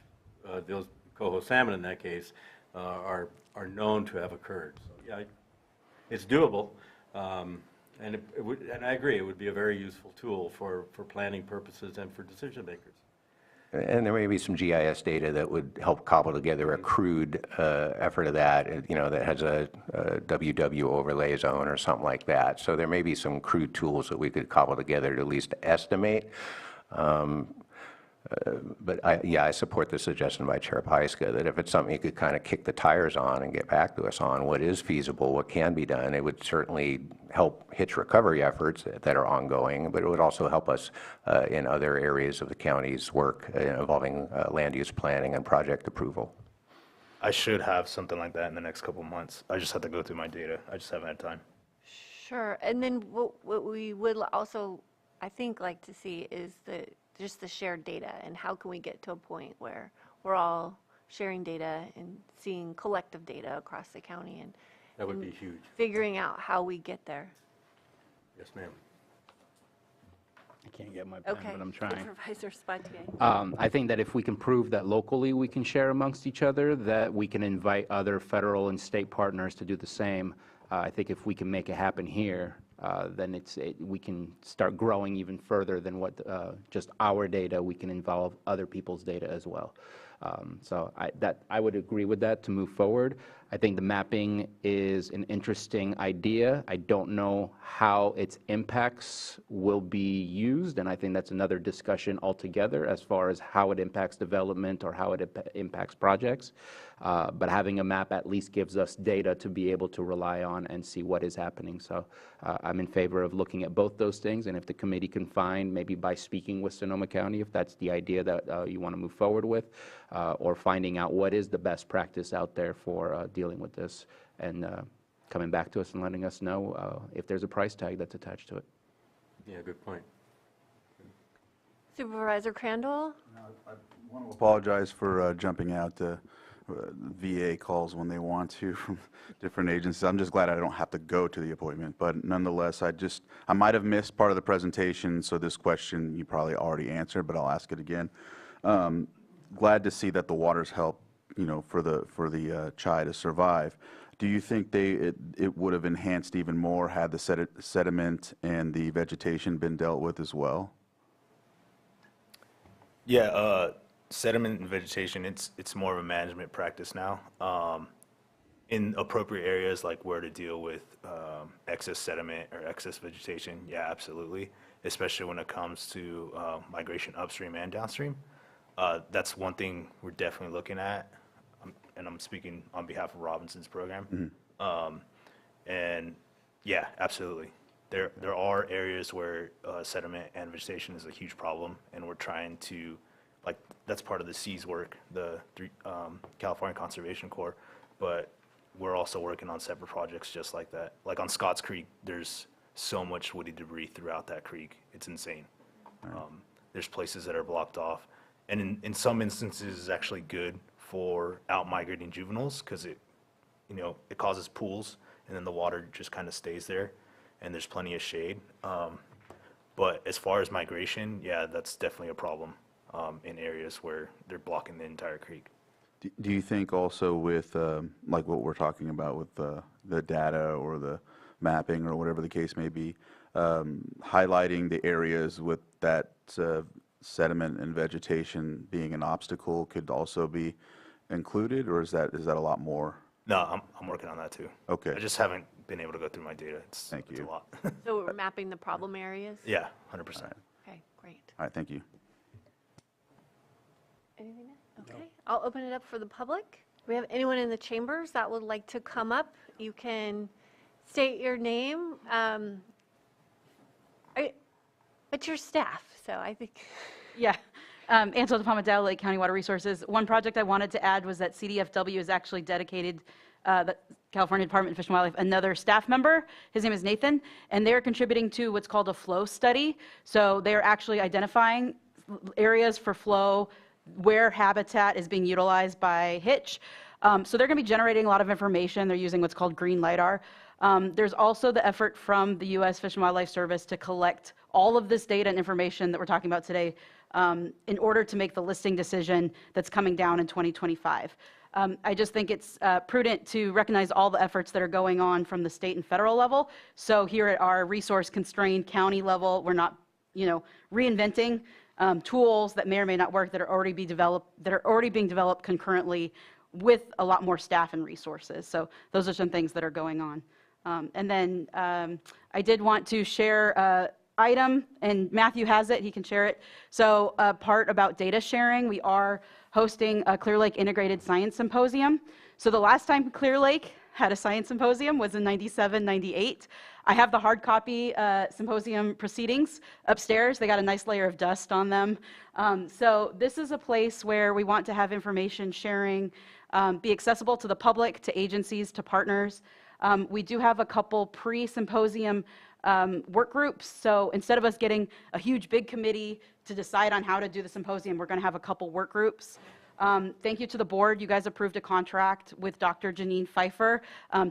S17: those coho salmon in that case, are known to have occurred. So yeah, it's doable, and and I agree, it would be a very useful tool for planning purposes and for decision makers.
S10: And there may be some GIS data that would help cobble together a crude effort of that, that has a WW overlay zone or something like that. So there may be some crude tools that we could cobble together to at least estimate. But I support the suggestion by Chair Pyska that if it's something you could kind of kick the tires on and get back to us on what is feasible, what can be done, it would certainly help hitch recovery efforts that are ongoing, but it would also help us in other areas of the county's work involving land use planning and project approval.
S19: I should have something like that in the next couple of months. I just have to go through my data. I just haven't had time.
S1: Sure. And then what we would also, I think, like to see is just the shared data, and how can we get to a point where we're all sharing data and seeing collective data across the county, and
S17: that would be huge.
S1: Figuring out how we get there.
S17: Yes, ma'am.
S2: I can't get my pen, but I'm trying.
S1: Supervisor Spatier.
S2: I think that if we can prove that locally we can share amongst each other, that we can invite other federal and state partners to do the same. I think if we can make it happen here, then we can start growing even further than what just our data. We can involve other people's data as well. So I would agree with that to move forward. I think the mapping is an interesting idea. I don't know how its impacts will be used, and I think that's another discussion altogether as far as how it impacts development or how it impacts projects. But having a map at least gives us data to be able to rely on and see what is happening. So I'm in favor of looking at both those things, and if the committee can find, maybe by speaking with Sonoma County, if that's the idea that you want to move forward with, or finding out what is the best practice out there for dealing with this, and coming back to us and letting us know if there's a price tag that's attached to it.
S17: Yeah, good point.
S1: Supervisor Crandall?
S4: I want to apologize for jumping out to VA calls when they want to from different agencies. I'm just glad I don't have to go to the appointment, but nonetheless, I might have missed part of the presentation, so this question you probably already answered, but I'll ask it again. Glad to see that the waters help, for the chai to survive. Do you think it would have enhanced even more had the sediment and the vegetation been dealt with as well?
S19: Yeah, sediment and vegetation, it's more of a management practice now. in appropriate areas, like where to deal with excess sediment or excess vegetation, yeah, absolutely. Especially when it comes to migration upstream and downstream. That's one thing we're definitely looking at, and I'm speaking on behalf of Robinson's program. And yeah, absolutely. There are areas where sediment and vegetation is a huge problem, and we're trying to, like, that's part of the SEAS work, the California Conservation Corps, but we're also working on separate projects just like that. Like on Scotts Creek, there's so much woody debris throughout that creek. It's insane. There's places that are blocked off. And in some instances, it's actually good for out-migrating juveniles because it causes pools, and then the water just kind of stays there, and there's plenty of shade. But as far as migration, yeah, that's definitely a problem in areas where they're blocking the entire creek.
S4: Do you think also with, like what we're talking about with the data or the mapping or whatever the case may be, highlighting the areas with that sediment and vegetation being an obstacle could also be included, or is that a lot more?
S19: No, I'm working on that too.
S4: Okay.
S19: I just haven't been able to go through my data. It's a lot.
S1: So we're mapping the problem areas?
S19: Yeah, 100%.
S1: Okay, great.
S4: All right, thank you.
S1: Anything else? Okay, I'll open it up for the public. Do we have anyone in the chambers that would like to come up? You can state your name, but your staff, so I think.
S20: Yeah. Ansel DePalmadale, Lake County Water Resources. One project I wanted to add was that CDFW is actually dedicated, the California Department of Fish and Wildlife, another staff member. His name is Nathan, and they're contributing to what's called a flow study. So they're actually identifying areas for flow where habitat is being utilized by Hitch. So they're going to be generating a lot of information. They're using what's called green LiDAR. There's also the effort from the U.S. Fish and Wildlife Service to collect all of this data and information that we're talking about today in order to make the listing decision that's coming down in 2025. I just think it's prudent to recognize all the efforts that are going on from the state and federal level. So here at our resource-constrained county level, we're not, reinventing tools that may or may not work that are already being developed concurrently with a lot more staff and resources. So those are some things that are going on. And then I did want to share item, and Matthew has it, he can share it. So a part about data sharing, we are hosting a Clear Lake Integrated Science Symposium. So the last time Clear Lake had a science symposium was in 97, 98. I have the hard copy symposium proceedings upstairs. They got a nice layer of dust on them. So this is a place where we want to have information sharing be accessible to the public, to agencies, to partners. We do have a couple pre-symposium work groups. So instead of us getting a huge big committee to decide on how to do the symposium, we're going to have a couple work groups. Thank you to the board. You guys approved a contract with Dr. Janine Pfeiffer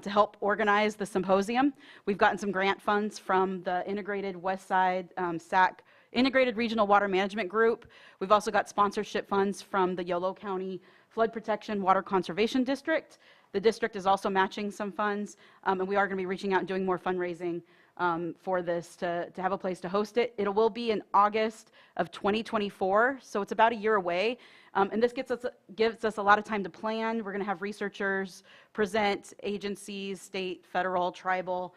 S20: to help organize the symposium. We've gotten some grant funds from the Integrated West Side SAC Integrated Regional Water Management Group. We've also got sponsorship funds from the Yolo County Flood Protection Water Conservation District. The district is also matching some funds, and we are going to be reaching out and doing more fundraising for this to have a place to host it. It will be in August of 2024, so it's about a year away. And this gives us a lot of time to plan. We're going to have researchers present, agencies, state, federal, tribal,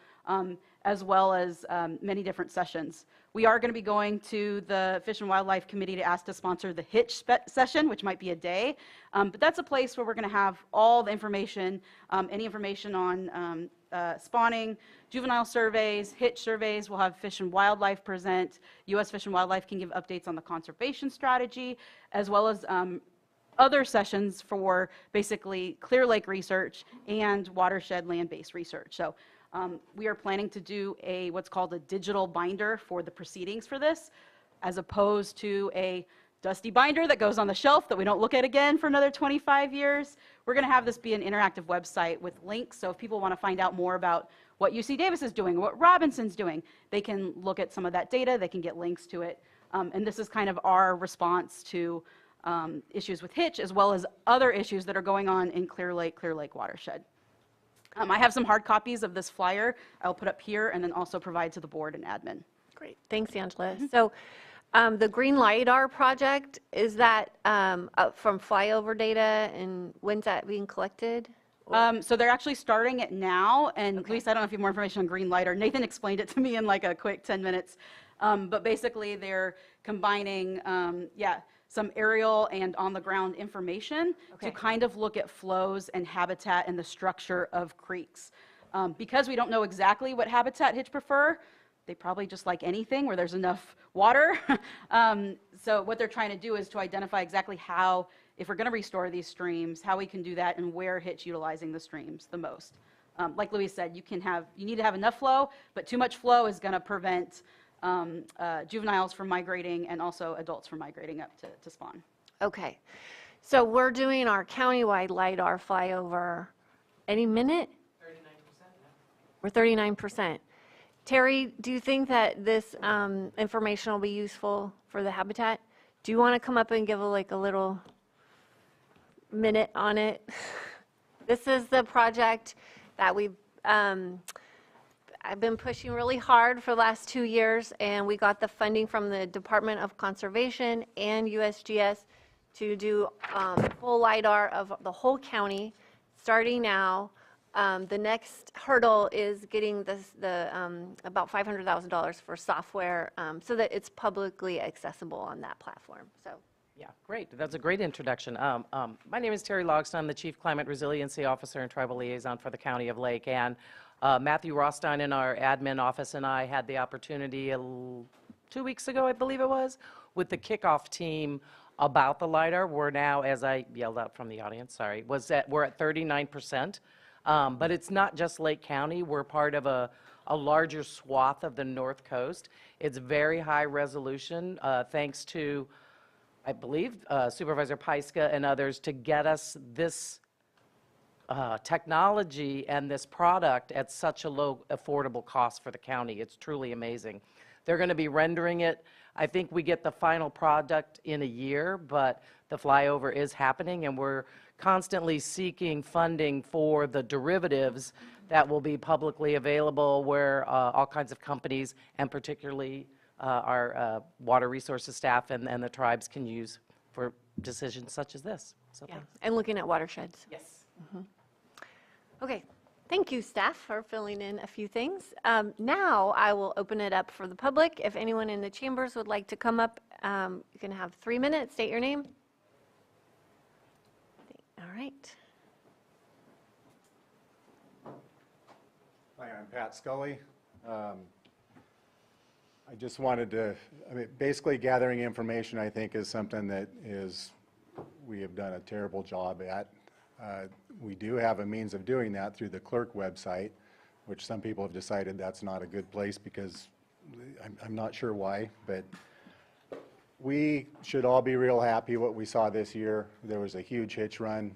S20: as well as many different sessions. We are going to be going to the Fish and Wildlife Committee to ask to sponsor the Hitch session, which might be a day. But that's a place where we're going to have all the information, any information on spawning, juvenile surveys, Hitch surveys. We'll have Fish and Wildlife present. U.S. Fish and Wildlife can give updates on the conservation strategy, as well as other sessions for basically Clear Lake research and watershed land-based research. So we are planning to do what's called a digital binder for the proceedings for this, as opposed to a dusty binder that goes on the shelf that we don't look at again for another 25 years. We're going to have this be an interactive website with links, so if people want to find out more about what UC Davis is doing, what Robinson's doing, they can look at some of that data, they can get links to it. And this is kind of our response to issues with Hitch, as well as other issues that are going on in Clear Lake watershed. I have some hard copies of this flyer I'll put up here and then also provide to the board and admin.
S1: Great, thanks, Angela. So the Green LiDAR project, is that from flyover data, and when's that being collected?
S20: So they're actually starting it now, and Luis, I don't know if you have more information on green light, or Nathan explained it to me in like a quick 10 minutes. But basically, they're combining, some aerial and on-the-ground information to kind of look at flows and habitat and the structure of creeks. Because we don't know exactly what habitat hitch prefer, they probably just like anything where there's enough water. So what they're trying to do is to identify exactly how, if we're going to restore these streams, how we can do that and where hitch utilizing the streams the most. Like Luis said, you need to have enough flow, but too much flow is going to prevent juveniles from migrating and also adults from migrating up to spawn.
S1: Okay. So we're doing our countywide LiDAR flyover any minute? 39%. We're 39%. Terry, do you think that this information will be useful for the habitat? Do you want to come up and give a little minute on it? This is the project that I've been pushing really hard for the last 2 years, and we got the funding from the Department of Conservation and USGS to do full LiDAR of the whole county starting now. The next hurdle is getting about $500,000 for software so that it's publicly accessible on that platform. So.
S21: Yeah, great. That's a great introduction. My name is Terry Logston. I'm the Chief Climate Resiliency Officer and Tribal Liaison for the County of Lake. And Matthew Rostein in our admin office and I had the opportunity 2 weeks ago, I believe it was, with the kickoff team about the LiDAR. We're now, as I yelled out from the audience, sorry, we're at 39%. But it's not just Lake County. We're part of a larger swath of the North Coast. It's very high resolution, thanks to, I believe, Supervisor Pyska and others to get us this technology and this product at such a low, affordable cost for the county. It's truly amazing. They're going to be rendering it. I think we get the final product in a year, but the flyover is happening, and we're constantly seeking funding for the derivatives that will be publicly available, where all kinds of companies, and particularly our water resources staff and the tribes can use for decisions such as this. So
S1: yeah, and looking at watersheds.
S21: Yes.
S1: Mm-hmm. Okay, thank you, staff, for filling in a few things. Now I will open it up for the public. If anyone in the chambers would like to come up, you can have 3 minutes. State your name. All right.
S22: Hi, I'm Pat Scully. I just wanted to, basically gathering information, I think, is something that we have done a terrible job at. We do have a means of doing that through the clerk website, which some people have decided that's not a good place because I'm not sure why, but we should all be real happy what we saw this year. There was a huge hitch run.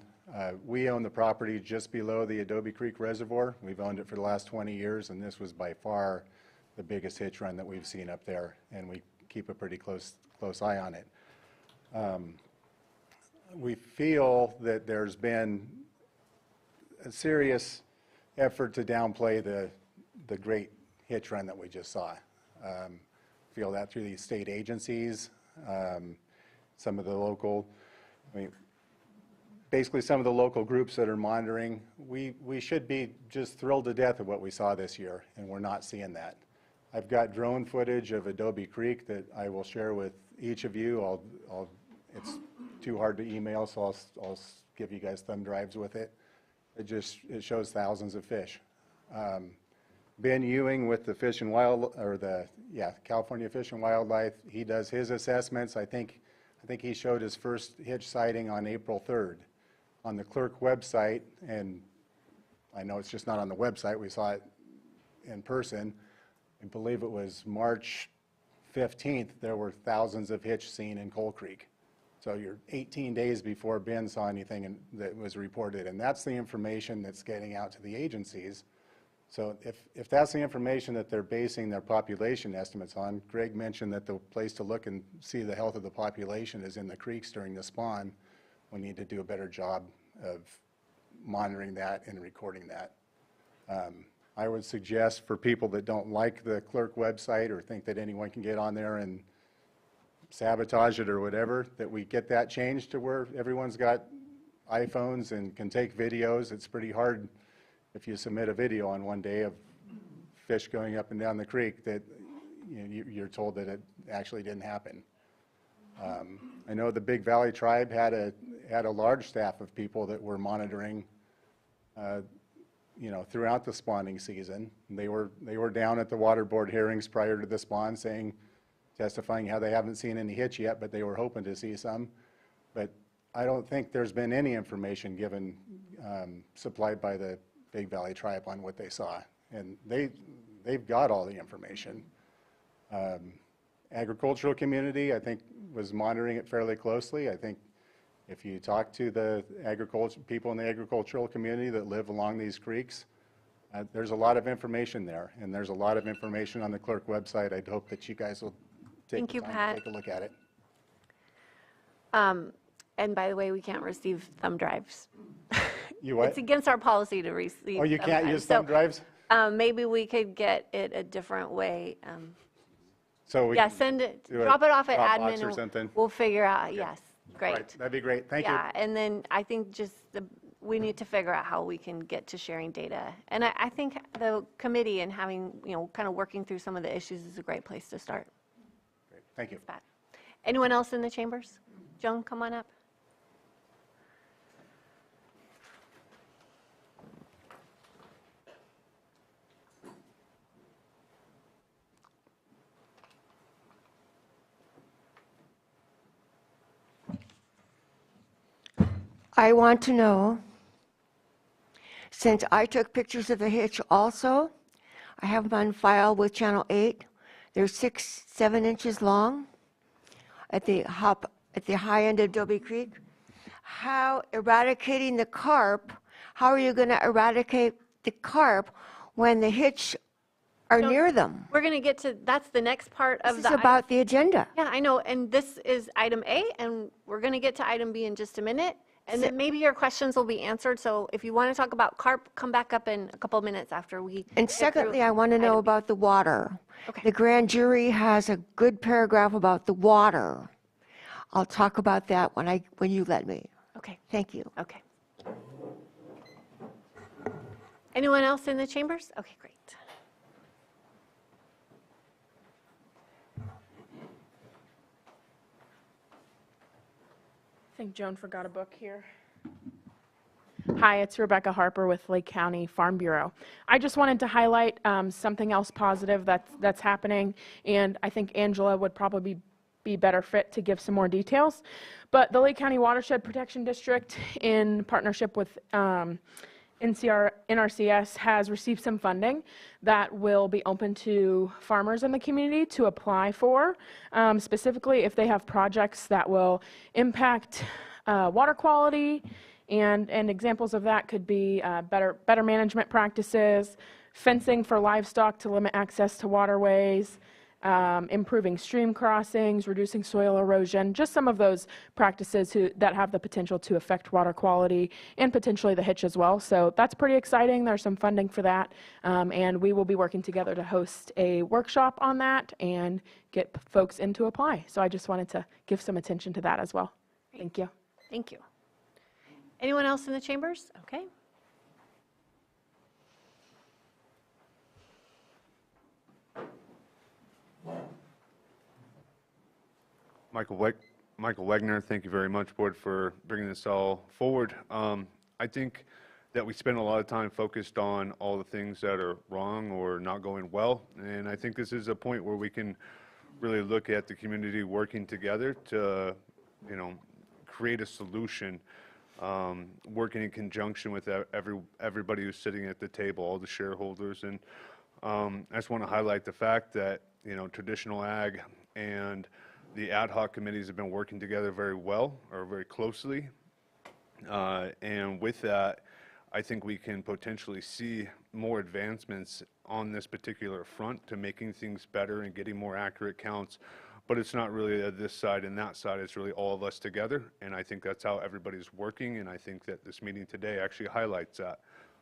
S22: We own the property just below the Adobe Creek Reservoir. We've owned it for the last 20 years, and this was by far the biggest hitch run that we've seen up there, and we keep a pretty close eye on it. We feel that there's been a serious effort to downplay the great hitch run that we just saw. Feel that through these state agencies, some of the local, basically some of the local groups that are monitoring. We should be just thrilled to death at what we saw this year, and we're not seeing that. I've got drone footage of Adobe Creek that I will share with each of you. It's too hard to email, so I'll give you guys thumb drives with it. It shows thousands of fish. Ben Ewing with the Fish and California Fish and Wildlife, he does his assessments. I think he showed his first hitch sighting on April 3rd on the clerk website, and I know it's just not on the website. We saw it in person. I believe it was March 15th, there were thousands of hitch seen in Coal Creek. So you're 18 days before Ben saw anything that was reported, and that's the information that's getting out to the agencies. So if that's the information that they're basing their population estimates on, Greg mentioned that the place to look and see the health of the population is in the creeks during the spawn. We need to do a better job of monitoring that and recording that. I would suggest for people that don't like the clerk website or think that anyone can get on there and sabotage it or whatever, that we get that changed to where everyone's got iPhones and can take videos. It's pretty hard if you submit a video on one day of fish going up and down the creek that you're told that it actually didn't happen. I know the Big Valley Tribe had a large staff of people that were monitoring, throughout the spawning season. And they were down at the water board hearings prior to the spawn, testifying how they haven't seen any hitch yet, but they were hoping to see some. But I don't think there's been any information given, supplied by the Big Valley Tribe on what they saw, and they've got all the information. Agricultural community, I think, was monitoring it fairly closely. I think if you talk to the people in the agricultural community that live along these creeks, there's a lot of information there, and there's a lot of information on the clerk website. I'd hope that you guys will take the time to take a look at it.
S1: And by the way, we can't receive thumb drives.
S22: You what?
S1: It's against our policy to receive.
S22: Oh, you can't use thumb drives?
S1: Maybe we could get it a different way.
S22: So we
S1: yeah, send it,
S22: do a
S1: drop it off at
S22: Dropbox
S1: admin,
S22: or
S1: and
S22: something?
S1: we'll figure out. Yes, great.
S22: Right, that'd be great. Thank you.
S1: Yeah, and then I think just we need to figure out how we can get to sharing data. And I think the committee and having, kind of working through some of the issues is a great place to start.
S22: Great. Thank you.
S1: Pat. Anyone else in the chambers? Joan, come on up.
S14: I want to know, since I took pictures of the hitch also, I have them on file with Channel 8. They're 6-7 inches long at the high end of Dobie Creek. How eradicating the carp, how are you going to eradicate the carp when the hitch are near them?
S1: We're going to get to, that's the next part of
S14: This is about the agenda.
S1: Yeah, I know, and this is item A, and we're going to get to item B in just a minute. And then maybe your questions will be answered. So if you want to talk about carp, come back up in a couple of minutes after we.
S14: And secondly, I want to know about the water.
S1: Okay.
S14: The grand jury has a good paragraph about the water. I'll talk about that when you let me.
S1: Okay.
S14: Thank you.
S1: Okay. Anyone else in the chambers? Okay, great.
S3: I think Joan forgot a book here. Hi, it's Rebecca Harper with Lake County Farm Bureau. I just wanted to highlight something else positive that's happening, and I think Angela would probably be better fit to give some more details. But the Lake County Watershed Protection District, in partnership with NRCS, has received some funding that will be open to farmers in the community to apply for, specifically if they have projects that will impact water quality, and examples of that could be better management practices, fencing for livestock to limit access to waterways, improving stream crossings, reducing soil erosion, just some of those practices that have the potential to affect water quality and potentially the hitch as well. So that's pretty exciting. There's some funding for that, and we will be working together to host a workshop on that and get folks in to apply. So I just wanted to give some attention to that as well. Thank you.
S1: Thank you. Anyone else in the chambers? Okay.
S9: Michael Wegner, thank you very much, Board, for bringing this all forward. I think that we spend a lot of time focused on all the things that are wrong or not going well, and I think this is a point where we can really look at the community working together to, create a solution, working in conjunction with everybody who's sitting at the table, all the shareholders, and I just want to highlight the fact that, traditional ag and the ad hoc committees have been working together very well, or very closely. And with that, I think we can potentially see more advancements on this particular front to making things better and getting more accurate counts. But it's not really this side and that side, it's really all of us together. And I think that's how everybody's working, and I think that this meeting today actually highlights that.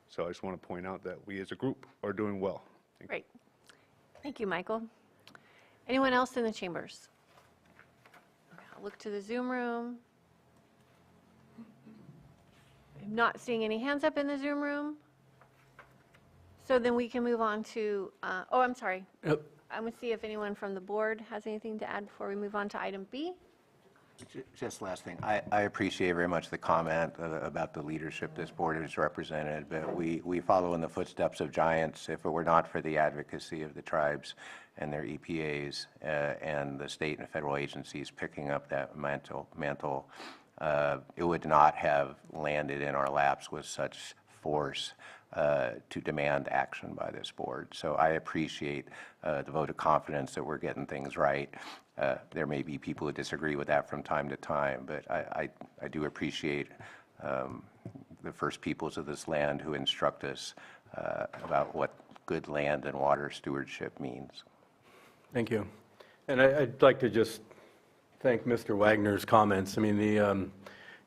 S9: So I just want to point out that we as a group are doing well.
S1: Great. Thank you, Michael. Anyone else in the chambers? Look to the Zoom room. I'm not seeing any hands up in the Zoom room. So then we can move on to, oh, I'm sorry.
S5: Yep.
S1: I'm going to see if anyone from the board has anything to add before we move on to item B.
S10: Just last thing, I appreciate very much the comment about the leadership this board has represented, but we follow in the footsteps of giants. If it were not for the advocacy of the tribes and their EPAs and the state and federal agencies picking up that mantle, it would not have landed in our laps with such force to demand action by this board. So I appreciate the vote of confidence that we're getting things right. There may be people who disagree with that from time to time, but I do appreciate the first peoples of this land who instruct us about what good land and water stewardship means.
S17: Thank you. And I'd like to just thank Mr. Wagner's comments. I mean, you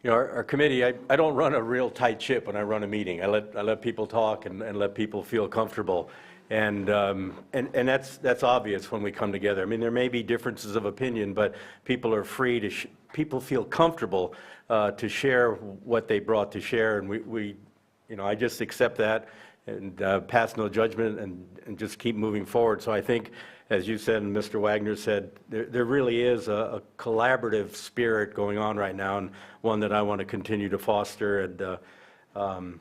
S17: know, our committee, I don't run a real tight ship when I run a meeting. I let people talk and let people feel comfortable. And that's obvious when we come together. I mean, there may be differences of opinion, but people are free to, people feel comfortable to share what they brought to share. And we you know, I just accept that and pass no judgment and just keep moving forward. So I think, as you said and Mr. Wagner said, there really is a collaborative spirit going on right now, and one that I want to continue to foster. And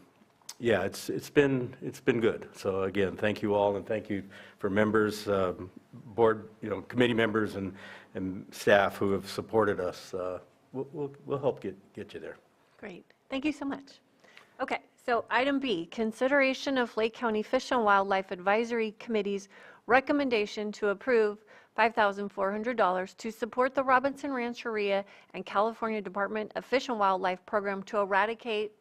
S17: yeah, it's been good. So again, thank you all, and thank you for members, board, you know, committee members and staff who have supported us. We'll help get you there.
S1: Great. Thank you so much. Okay, so item B, consideration of Lake County Fish and Wildlife Advisory Committee's recommendation to approve $5,400 to support the Robinson Rancheria and California Department of Fish and Wildlife program to eradicate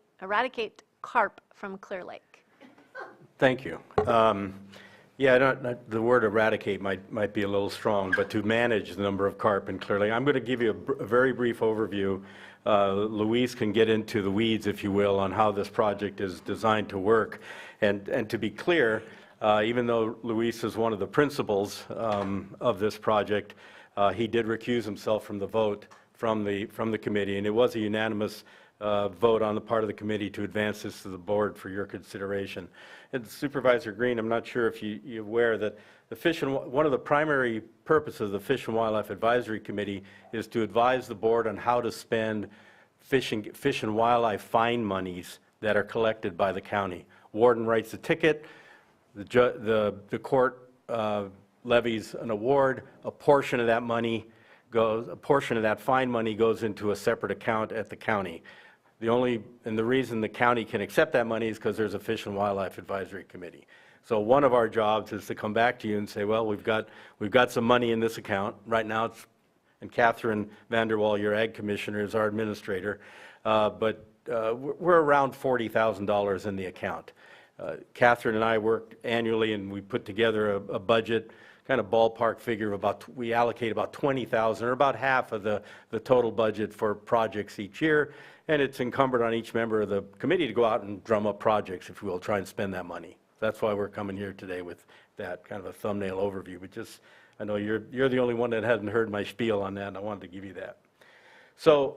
S1: carp from Clear Lake.
S17: Thank you. Yeah, the word eradicate might be a little strong, but to manage the number of carp in Clear Lake. I'm going to give you a very brief overview. Luis can get into the weeds, if you will, on how this project is designed to work. And to be clear, even though Luis is one of the principals of this project, he did recuse himself from the vote from the committee, and it was a unanimous vote on the part of the committee to advance this to the board for your consideration. And Supervisor Green, I'm not sure if you're aware that one of the primary purposes of the Fish and Wildlife Advisory Committee is to advise the board on how to spend fish and wildlife fine monies that are collected by the county. Warden writes the ticket, the court levies an award, a portion of that fine money goes into a separate account at the county. And the reason the county can accept that money is because there's a Fish and Wildlife Advisory Committee. So one of our jobs is to come back to you and say, well, we've got some money in this account. Right now, and Catherine Vanderwall, your Ag Commissioner, is our administrator, but we're around $40,000 in the account. Catherine and I worked annually, and we put together a budget, kind of ballpark figure of we allocate about $20,000, or about half of the total budget for projects each year, and it's incumbent on each member of the committee to go out and drum up projects, if you will, try and spend that money. That's why we're coming here today with that kind of a thumbnail overview. But just, I know you're the only one that hasn't heard my spiel on that, and I wanted to give you that. So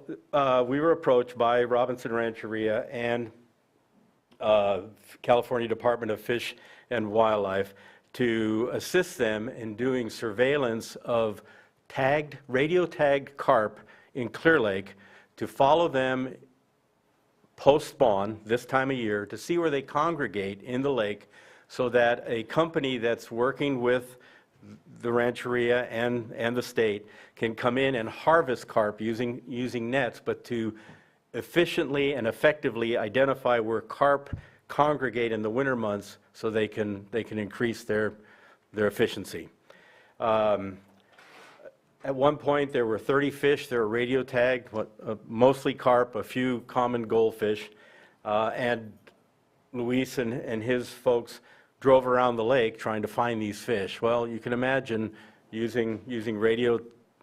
S17: we were approached by Robinson Rancheria and California Department of Fish and Wildlife to assist them in doing surveillance of radio tagged carp in Clear Lake, to follow them post-spawn this time of year to see where they congregate in the lake, so that a company that's working with the rancheria and the state can come in and harvest carp using nets, but to efficiently and effectively identify where carp congregate in the winter months so they can increase their efficiency. At one point, there were 30 fish that were radio tagged, mostly carp, a few common goldfish, and Luis and his folks drove around the lake trying to find these fish. Well, you can imagine using radio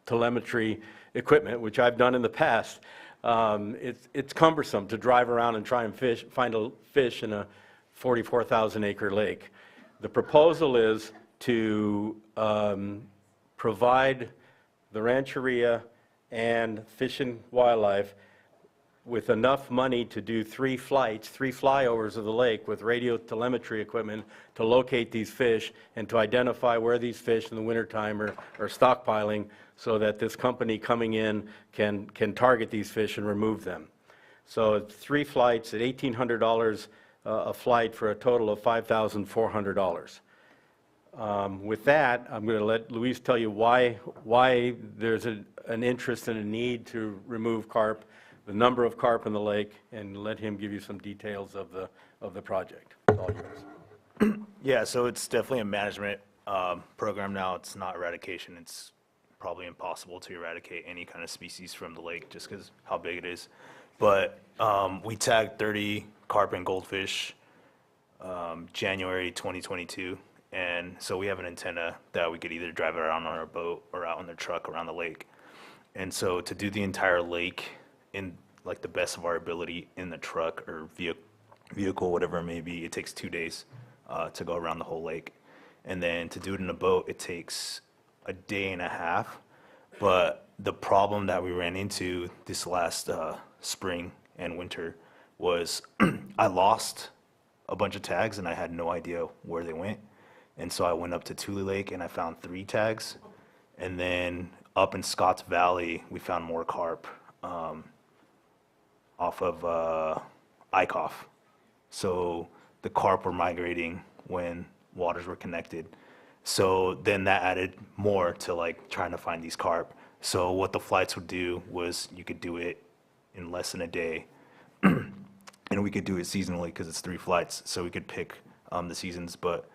S17: telemetry equipment, which I've done in the past. It's cumbersome to drive around and try and find a fish in a 44,000 acre lake. The proposal is to provide the rancheria and Fish and Wildlife with enough money to do 3 flights, 3 flyovers of the lake with radio telemetry equipment to locate these fish and to identify where these fish in the wintertime are stockpiling so that this company coming in can target these fish and remove them. So 3 flights at $1,800 a flight for a total of $5,400. With that, I'm going to let Luis tell you why there's an interest and a need to remove carp, the number of carp in the lake, and let him give you some details of the project. It's all yours.
S19: Yeah, so it's definitely a management program now. It's not eradication. It's probably impossible to eradicate any kind of species from the lake just because how big it is. But we tagged 30 carp and goldfish January 2022. And so we have an antenna that we could either drive around on our boat or out on the truck around the lake. And so to do the entire lake in like the best of our ability in the truck or vehicle, whatever it may be, it takes 2 days to go around the whole lake. And then to do it in a boat, it takes a day and a half. But the problem that we ran into this last spring and winter was I lost a bunch of tags and I had no idea where they went. And so I went up to Tule Lake and I found 3 tags. And then up in Scotts Valley, we found more carp off of Eichhoff. So the carp were migrating when waters were connected. So then that added more to like trying to find these carp. So what the flights would do was you could do it in less than a day. And we could do it seasonally because it's 3 flights. So we could pick the seasons. But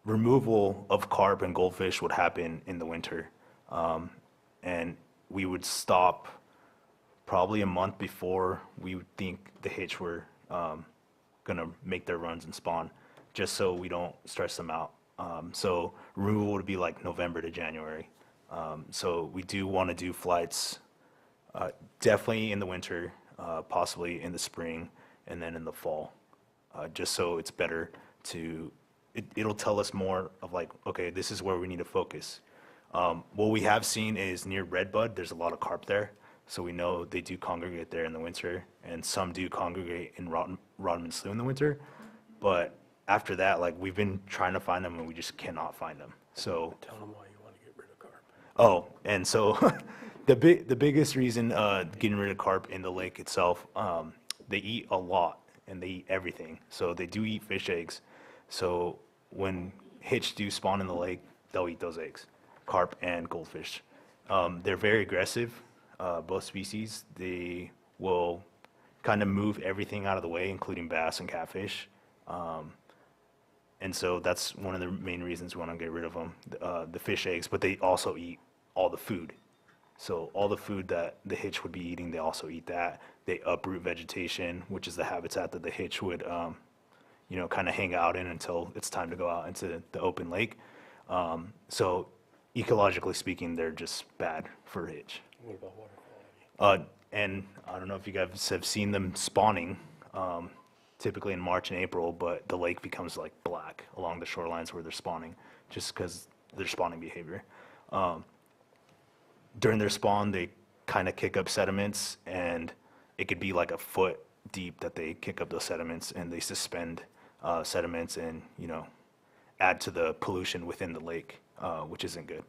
S19: removal of carp and goldfish would happen in the winter. And we would stop probably a month before we would think the hitch were going to make their runs and spawn, just so we don't stress them out. So removal would be like November to January. So we do want to do flights definitely in the winter, possibly in the spring, and then in the fall. Just so it's better to, it'll tell us more of like, okay, this is where we need to focus. What we have seen is near Redbud, there's a lot of carp there. So we know they do congregate there in the winter, and some do congregate in Rodman Slough in the winter. But after that, like we've been trying to find them and we just cannot find them. So
S5: Tell them why you want to get rid of carp.
S19: oh, and so the biggest reason getting rid of carp in the lake itself, they eat a lot. And they eat everything. So they do eat fish eggs. So when hitch do spawn in the lake, they'll eat those eggs, carp and goldfish. They're very aggressive, both species. They will kind of move everything out of the way, including bass and catfish. And so that's one of the main reasons we want to get rid of them, the fish eggs, but they also eat all the food. So all the food that the hitch would be eating, they also eat that. They uproot vegetation, which is the habitat that the hitch would, kind of hang out in until it's time to go out into the open lake. So ecologically speaking, they're just bad for hitch.
S5: What about water quality?
S19: And I don't know if you guys have seen them spawning, typically in March and April, but the lake becomes like black along the shorelines where they're spawning, just because their spawning behavior. During their spawn, they kind of kick up sediments, and it could be like a foot deep that they kick up those sediments, and they suspend sediments and, add to the pollution within the lake, which isn't good.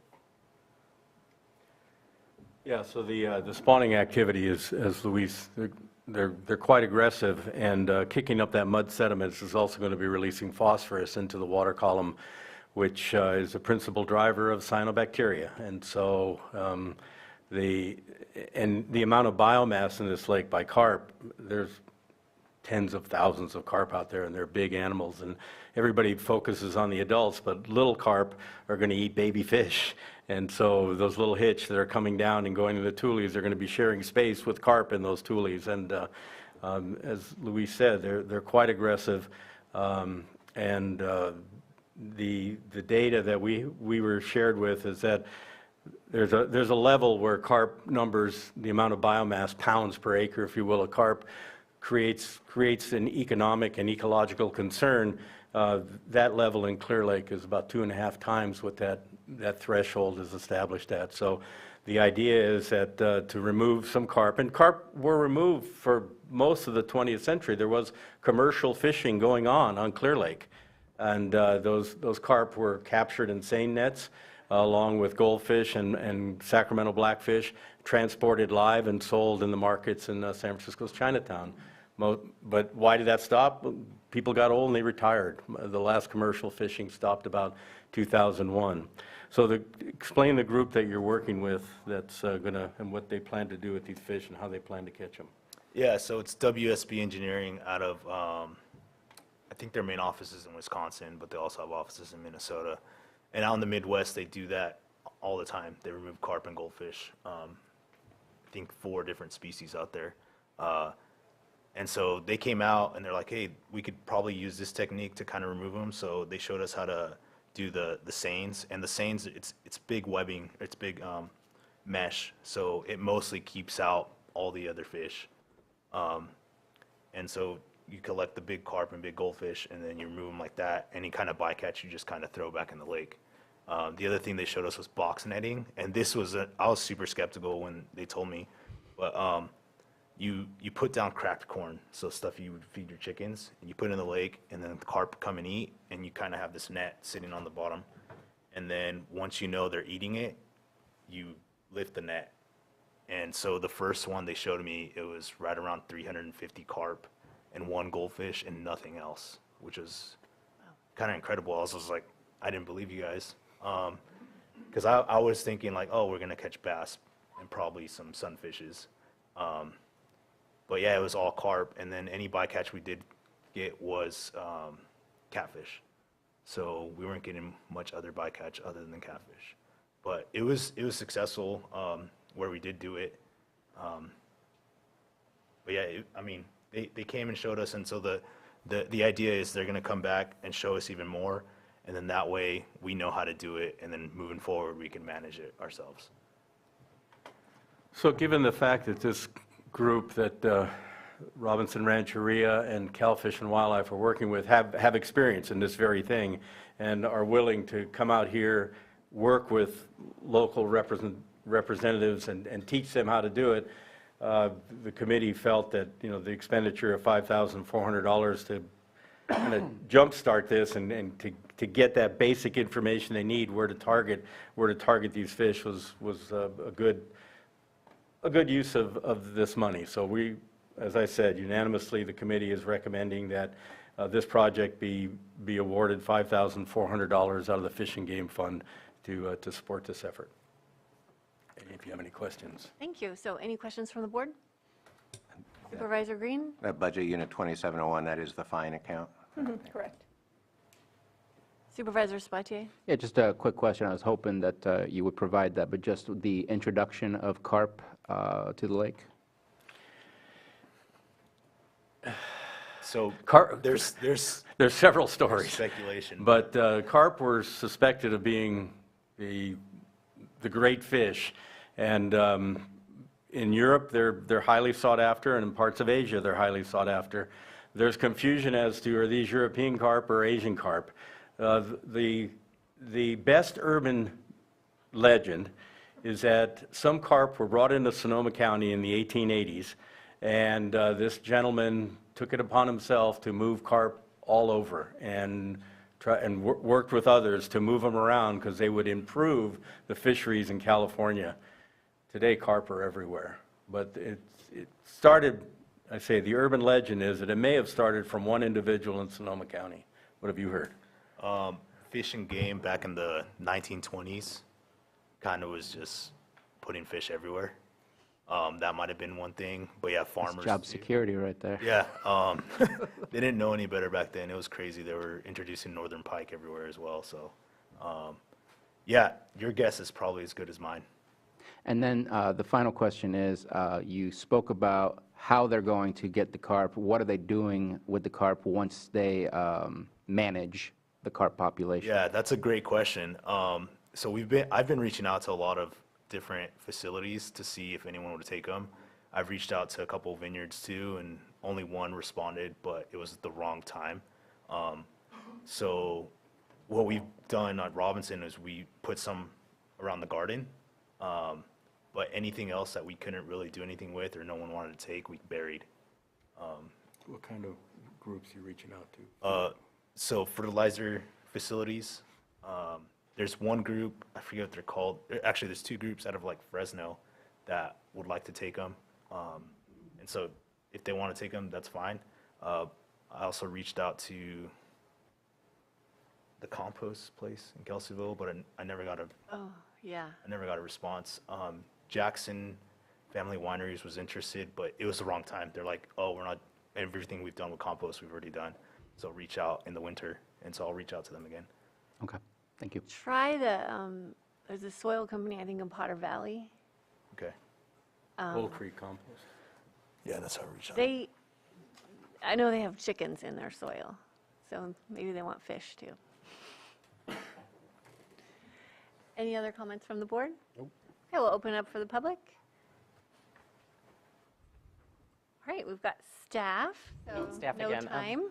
S17: Yeah, so the spawning activity is, as Luis, they're quite aggressive, and kicking up that mud sediments is also going to be releasing phosphorus into the water column, which is a principal driver of cyanobacteria. And so the amount of biomass in this lake by carp, there's tens of thousands of carp out there, and they're big animals, and everybody focuses on the adults, but little carp are going to eat baby fish. And so those little hitch that are coming down and going to the tules are going to be sharing space with carp in those tules. And as Luis said, they're quite aggressive. The data that we were shared with is that there's a level where carp numbers, the amount of biomass, pounds per acre, if you will, of carp, creates an economic and ecological concern. That level in Clear Lake is about 2.5 times what that threshold is established at. So The idea is that to remove some carp, and carp were removed for most of the 20th century. There was commercial fishing going on Clear Lake, and those carp were captured in seine nets along with goldfish and Sacramento blackfish, transported live and sold in the markets in San Francisco's Chinatown. But why did that stop? People got old and they retired. The last commercial fishing stopped about 2001. So explain the group that you're working with that's gonna, and what they plan to do with these fish and how they plan to catch them.
S19: Yeah, so it's WSB Engineering out of, I think their main office is in Wisconsin, but they also have offices in Minnesota. And out in the Midwest, they do that all the time. They remove carp and goldfish. I think 4 different species out there. And so they came out and they're like, hey, we could probably use this technique to kind of remove them. So they showed us how to do the seines. And the seines, it's big webbing, it's big mesh. So it mostly keeps out all the other fish. And so you collect the big carp and big goldfish, and then you remove them like that. Any kind of bycatch, you just kind of throw back in the lake. The other thing they showed us was box netting, and this was I was super skeptical when they told me, but you put down cracked corn, so stuff you would feed your chickens, and you put it in the lake, and then the carp come and eat, and you kind of have this net sitting on the bottom, and then once you know they're eating it, you lift the net. And so the first one they showed me, it was right around 350 carp and 1 goldfish and nothing else, which was kind of incredible. I was just like, I didn't believe you guys. Because I was thinking like, oh, we're going to catch bass and probably some sunfishes. But yeah, it was all carp. And then any bycatch we did get was catfish. So we weren't getting much other bycatch other than catfish. But it was successful where we did do it. But yeah, I mean, they came and showed us, and so the idea is they're going to come back and show us even more, and then that way we know how to do it, and then moving forward we can manage it ourselves.
S17: So given the fact that this group that Robinson Rancheria and Cal Fish and Wildlife are working with have experience in this very thing and are willing to come out here, work with local representatives and teach them how to do it, the committee felt that, you know, the expenditure of $5,400 to kind of jumpstart this and to get that basic information they need, where to target these fish was a good use of this money. So we, as I said, unanimously, the committee is recommending that this project be awarded $5,400 out of the Fish and Game Fund to support this effort. If you have any questions.
S1: Thank you. So any questions from the board? Supervisor Green?
S10: That budget unit 2701, that is the fine account?
S1: Correct. Supervisor Spatier?
S2: Yeah, just a quick question. I was hoping that you would provide that, but just the introduction of carp to the lake.
S19: So there's
S17: several stories.
S19: Speculation.
S17: But carp were suspected of being the great fish. And in Europe, they're highly sought after, and in parts of Asia, they're highly sought after. There's confusion as to, are these European carp or Asian carp? The best urban legend is that some carp were brought into Sonoma County in the 1880s, and this gentleman took it upon himself to move carp all over and worked with others to move them around because they would improve the fisheries in California. Today, carp are everywhere. But it started, I say, the urban legend is that it may have started from one individual in Sonoma County. What have you heard?
S19: Fish and Game back in the 1920s kind of was just putting fish everywhere. That might have been one thing, but yeah, farmers.
S2: That's job security right there.
S19: Yeah, they didn't know any better back then. It was crazy. They were introducing northern pike everywhere as well. So, yeah, your guess is probably as good as mine.
S2: And then the final question is, you spoke about how they're going to get the carp. What are they doing with the carp once they manage the carp population?
S19: Yeah, that's a great question. So I've been reaching out to a lot of different facilities to see if anyone would take them. I've reached out to a couple vineyards too, and only one responded, but it was at the wrong time. So what we've done at Robinson is we put some around the garden, But anything else that we couldn't really do anything with or no one wanted to take, we buried.
S7: What kind of groups are you reaching out to?
S19: So fertilizer facilities, there's one group, I forget what they're called. Actually, there's two groups out of like Fresno that would like to take them. And so if they want to take them, that's fine. I also reached out to the compost place in Kelseyville, but I never got a
S1: Yeah.
S19: I never got a response. Jackson Family Wineries was interested, but it was the wrong time. They're like, oh, we're not, everything we've done with compost, we've already done. So reach out in the winter, and so I'll reach out to them again.
S2: Okay, thank you.
S1: Try there's a soil company, I think, in Potter Valley.
S19: Okay.
S7: Bull Creek Compost.
S19: Yeah, that's how I reach out.
S1: I know they have chickens in their soil, so maybe they want fish too. Any other comments from the board?
S7: Nope.
S1: Okay, we'll open up for the public. All right, we've got staff, so
S21: Staff
S1: no
S21: again.
S1: time.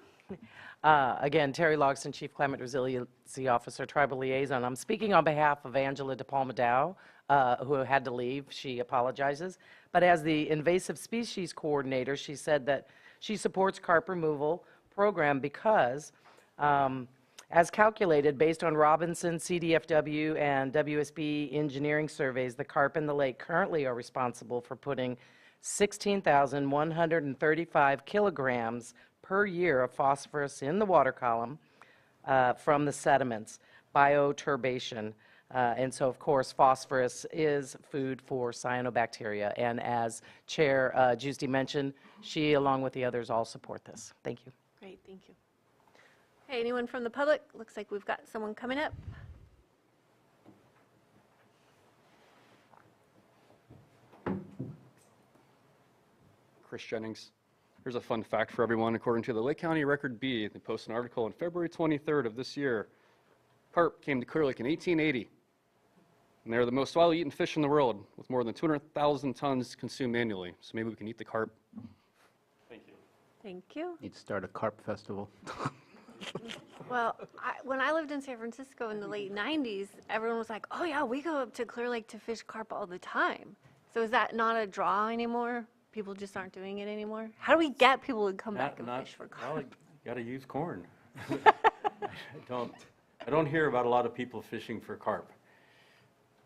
S21: Again, Terry Logston, Chief Climate Resiliency Officer, Tribal Liaison. I'm speaking on behalf of Angela DePalma Dow, who had to leave. She apologizes. But as the invasive species coordinator, she said that she supports carp removal program because, as calculated based on Robinson, CDFW, and WSB engineering surveys, the carp in the lake currently are responsible for putting 16,135 kilograms per year of phosphorus in the water column from the sediments, bioturbation. And so, of course, phosphorus is food for cyanobacteria. And as Chair Giusti mentioned, she, along with the others, all support this. Thank you.
S1: Great, thank you. Hey, anyone from the public? Looks like we've got someone coming up.
S13: Chris Jennings. Here's a fun fact for everyone. According to the Lake County Record B, they posted an article on February 23rd of this year. Carp came to Clear Lake in 1880, and they're the most widely eaten fish in the world, with more than 200,000 tons consumed annually. So maybe we can eat the carp. Thank you.
S1: Thank you.
S2: Need to start a carp festival.
S1: Well, when I lived in San Francisco in the late 90s, everyone was like, oh yeah, we go up to Clear Lake to fish carp all the time. So is that not a draw anymore? People just aren't doing it anymore? How do we get people to come back and fish for carp?
S17: Well, you got to use corn. I don't hear about a lot of people fishing for carp.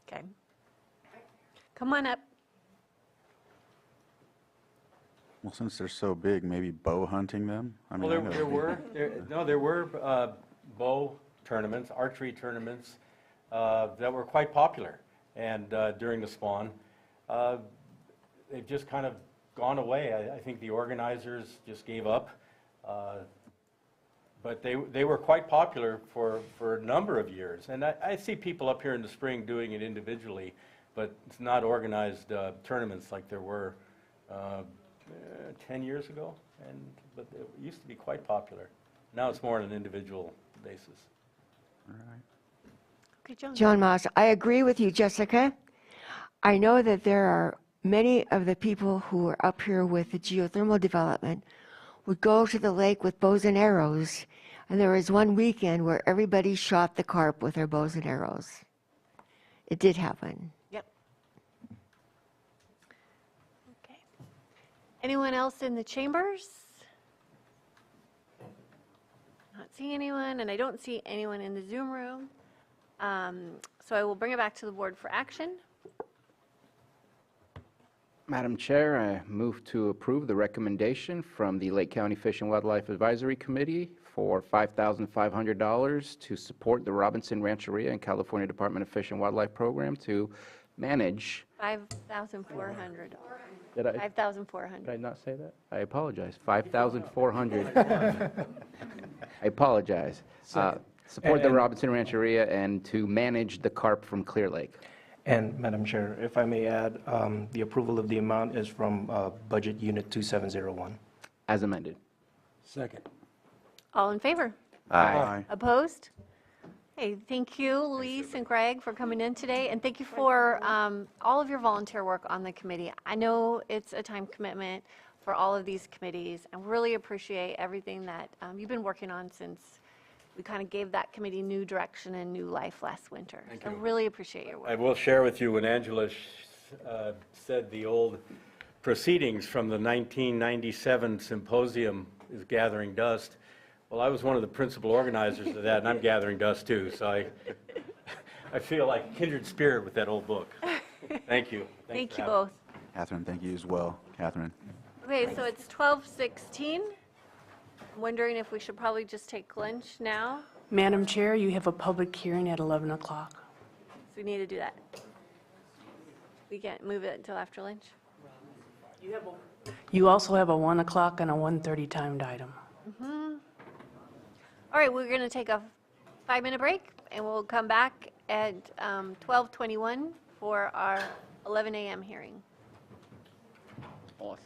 S1: Okay. Come on up.
S4: Well, since they're so big, maybe bow hunting them? I mean,
S17: Well,
S4: I know
S17: there were bow tournaments, archery tournaments that were quite popular, and during the spawn, they've just kind of gone away. I think the organizers just gave up, but they were quite popular for a number of years. And I see people up here in the spring doing it individually, but it's not organized tournaments like there were 10 years ago, but it used to be quite popular. Now it's more on an individual basis.
S4: All right.
S1: Okay, John.
S14: John Moss, I agree with you, Jessica. I know that there are many of the people who are up here with the geothermal development would go to the lake with bows and arrows, and there was one weekend where everybody shot the carp with their bows and arrows. It did happen.
S1: Yep. Okay. Anyone else in the chambers? Not seeing anyone, and I don't see anyone in the Zoom room. So I will bring it back to the board for action.
S2: Madam Chair, I move to approve the recommendation from the Lake County Fish and Wildlife Advisory Committee for $5,500 to support the Robinson Rancheria and California Department of Fish and Wildlife Program to manage.
S1: 5,400.
S2: Did I?
S1: 5,400.
S2: Did I not say that? I apologize. 5,400. I apologize. Support the Robinson Rancheria and to manage the carp from Clear Lake.
S23: And Madam Chair, if I may add, the approval of the amount is from Budget Unit 2701.
S2: As amended.
S5: Second.
S1: All in favor?
S4: Aye.
S1: Opposed? Hey, thank you, Luis and Greg, for coming in today, and thank you for all of your volunteer work on the committee. I know it's a time commitment for all of these committees, and really appreciate everything that you've been working on since we kind of gave that committee new direction and new life last winter.
S17: Thank
S1: So
S17: you.
S1: really appreciate your work.
S17: I will share with you, when Angela said the old proceedings from the 1997 symposium is gathering dust. Well, I was one of the principal organizers of that, and I'm gathering dust too, so I feel like a kindred spirit with that old book. Thank you.
S1: Thank you both.
S4: Catherine, thank you as well. Catherine.
S1: Okay, so it's 12:16. I'm wondering if we should probably just take lunch now.
S6: Madam Chair, you have a public hearing at 11 o'clock.
S1: So we need to do that. We can't move it until after lunch.
S6: You also have a 1 o'clock and a 1:30 timed item.
S1: All right, we're going to take a 5-minute break, and we'll come back at 12:21 for our 11 a.m. hearing.
S2: Awesome.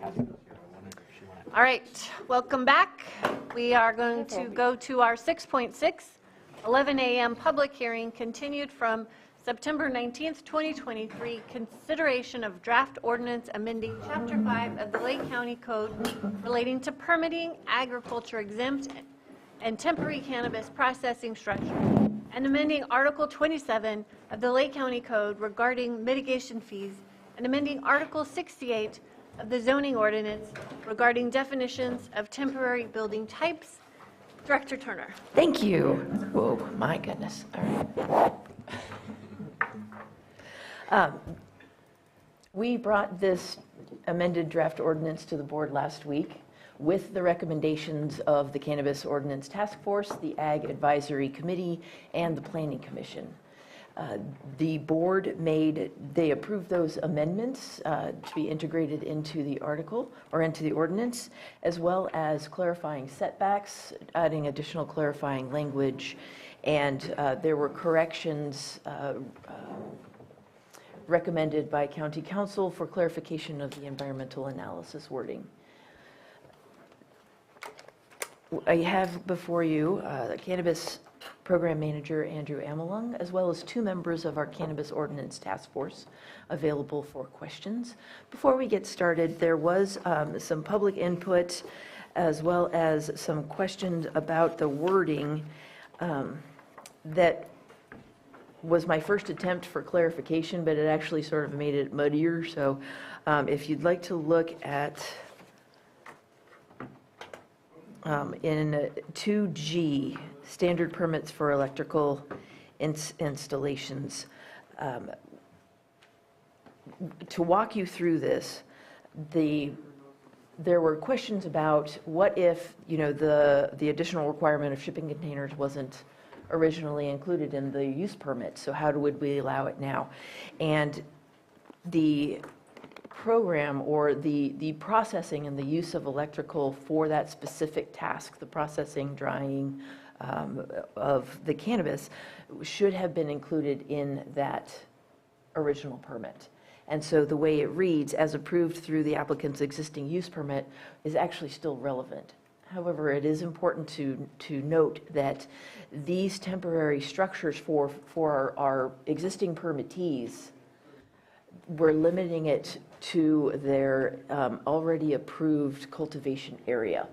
S1: All right, welcome back. We are going to go to our 6.6, 11 a.m. public hearing, continued from September 19th, 2023, consideration of draft ordinance amending Chapter 5 of the Lake County Code relating to permitting agriculture exempt and temporary cannabis processing structure, and amending Article 27 of the Lake County Code regarding mitigation fees, and amending Article 68 of the zoning ordinance regarding definitions of temporary building types. Director Turner.
S8: Thank you. Whoa, my goodness. All right. We brought this amended draft ordinance to the board last week with the recommendations of the Cannabis Ordinance Task Force, the Ag Advisory Committee, and the Planning Commission. The board they approved those amendments to be integrated into the article or into the ordinance, as well as clarifying setbacks, adding additional clarifying language, and there were corrections recommended by County Council for clarification of the environmental analysis wording. I have before you the Cannabis Program Manager Andrew Amelung, as well as 2 members of our Cannabis Ordinance Task Force available for questions. Before we get started, there was some public input as well as some questions about the wording that was my first attempt for clarification, but it actually sort of made it muddier. So if you'd like to look at in 2G, standard permits for electrical installations. To walk you through this, there were questions about what if, the additional requirement of shipping containers wasn't originally included in the use permit, so how would we allow it now? And the program or the processing and the use of electrical for that specific task, the processing, drying of the cannabis, should have been included in that original permit. And so the way it reads, as approved through the applicant's existing use permit, is actually still relevant. However, it is important to note that these temporary structures for our existing permittees, we're limiting it to their already approved cultivation area.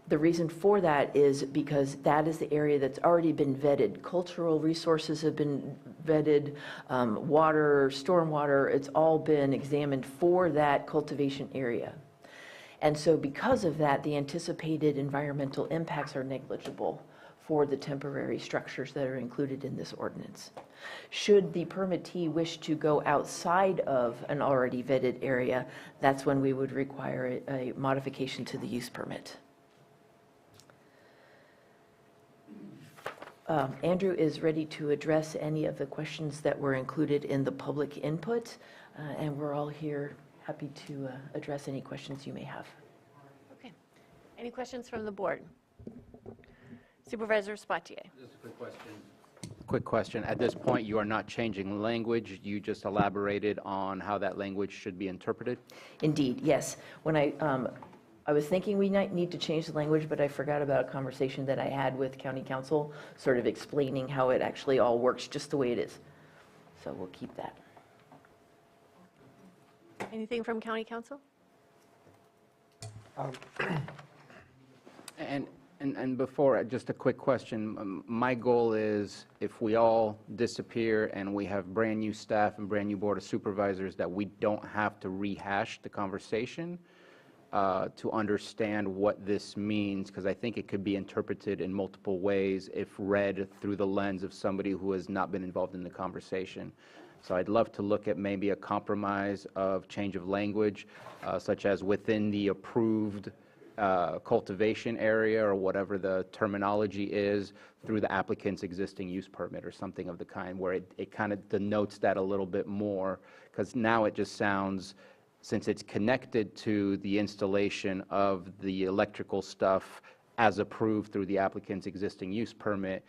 S8: The reason for that is because that is the area that's already been vetted. Cultural resources have been vetted, water, stormwater, it's all been examined for that cultivation area. And so because of that, the anticipated environmental impacts are negligible for the temporary structures that are included in this ordinance. Should the permittee wish to go outside of an already vetted area, that's when we would require a modification to the use permit. Andrew is ready to address any of the questions that were included in the public input, and we're all here happy to address any questions you may have.
S1: Okay. Any questions from the board? Supervisor Spatier.
S2: Just a quick question. Quick question. At this point, you are not changing language. You just elaborated on how that language should be interpreted?
S8: Indeed, yes. When I was thinking we might need to change the language, but I forgot about a conversation that I had with County Council, sort of explaining how it actually all works just the way it is. So we'll keep that.
S1: Anything from County Council?
S2: And before, just a quick question. My goal is if we all disappear and we have brand new staff and brand new Board of Supervisors, that we don't have to rehash the conversation to understand what this means, because I think it could be interpreted in multiple ways if read through the lens of somebody who has not been involved in the conversation. So I'd love to look at maybe a compromise of change of language, such as within the approved cultivation area or whatever the terminology is through the applicant's existing use permit or something of the kind, where it kind of denotes that a little bit more, because now it just sounds, since it's connected to the installation of the electrical stuff as approved through the applicant's existing use permit,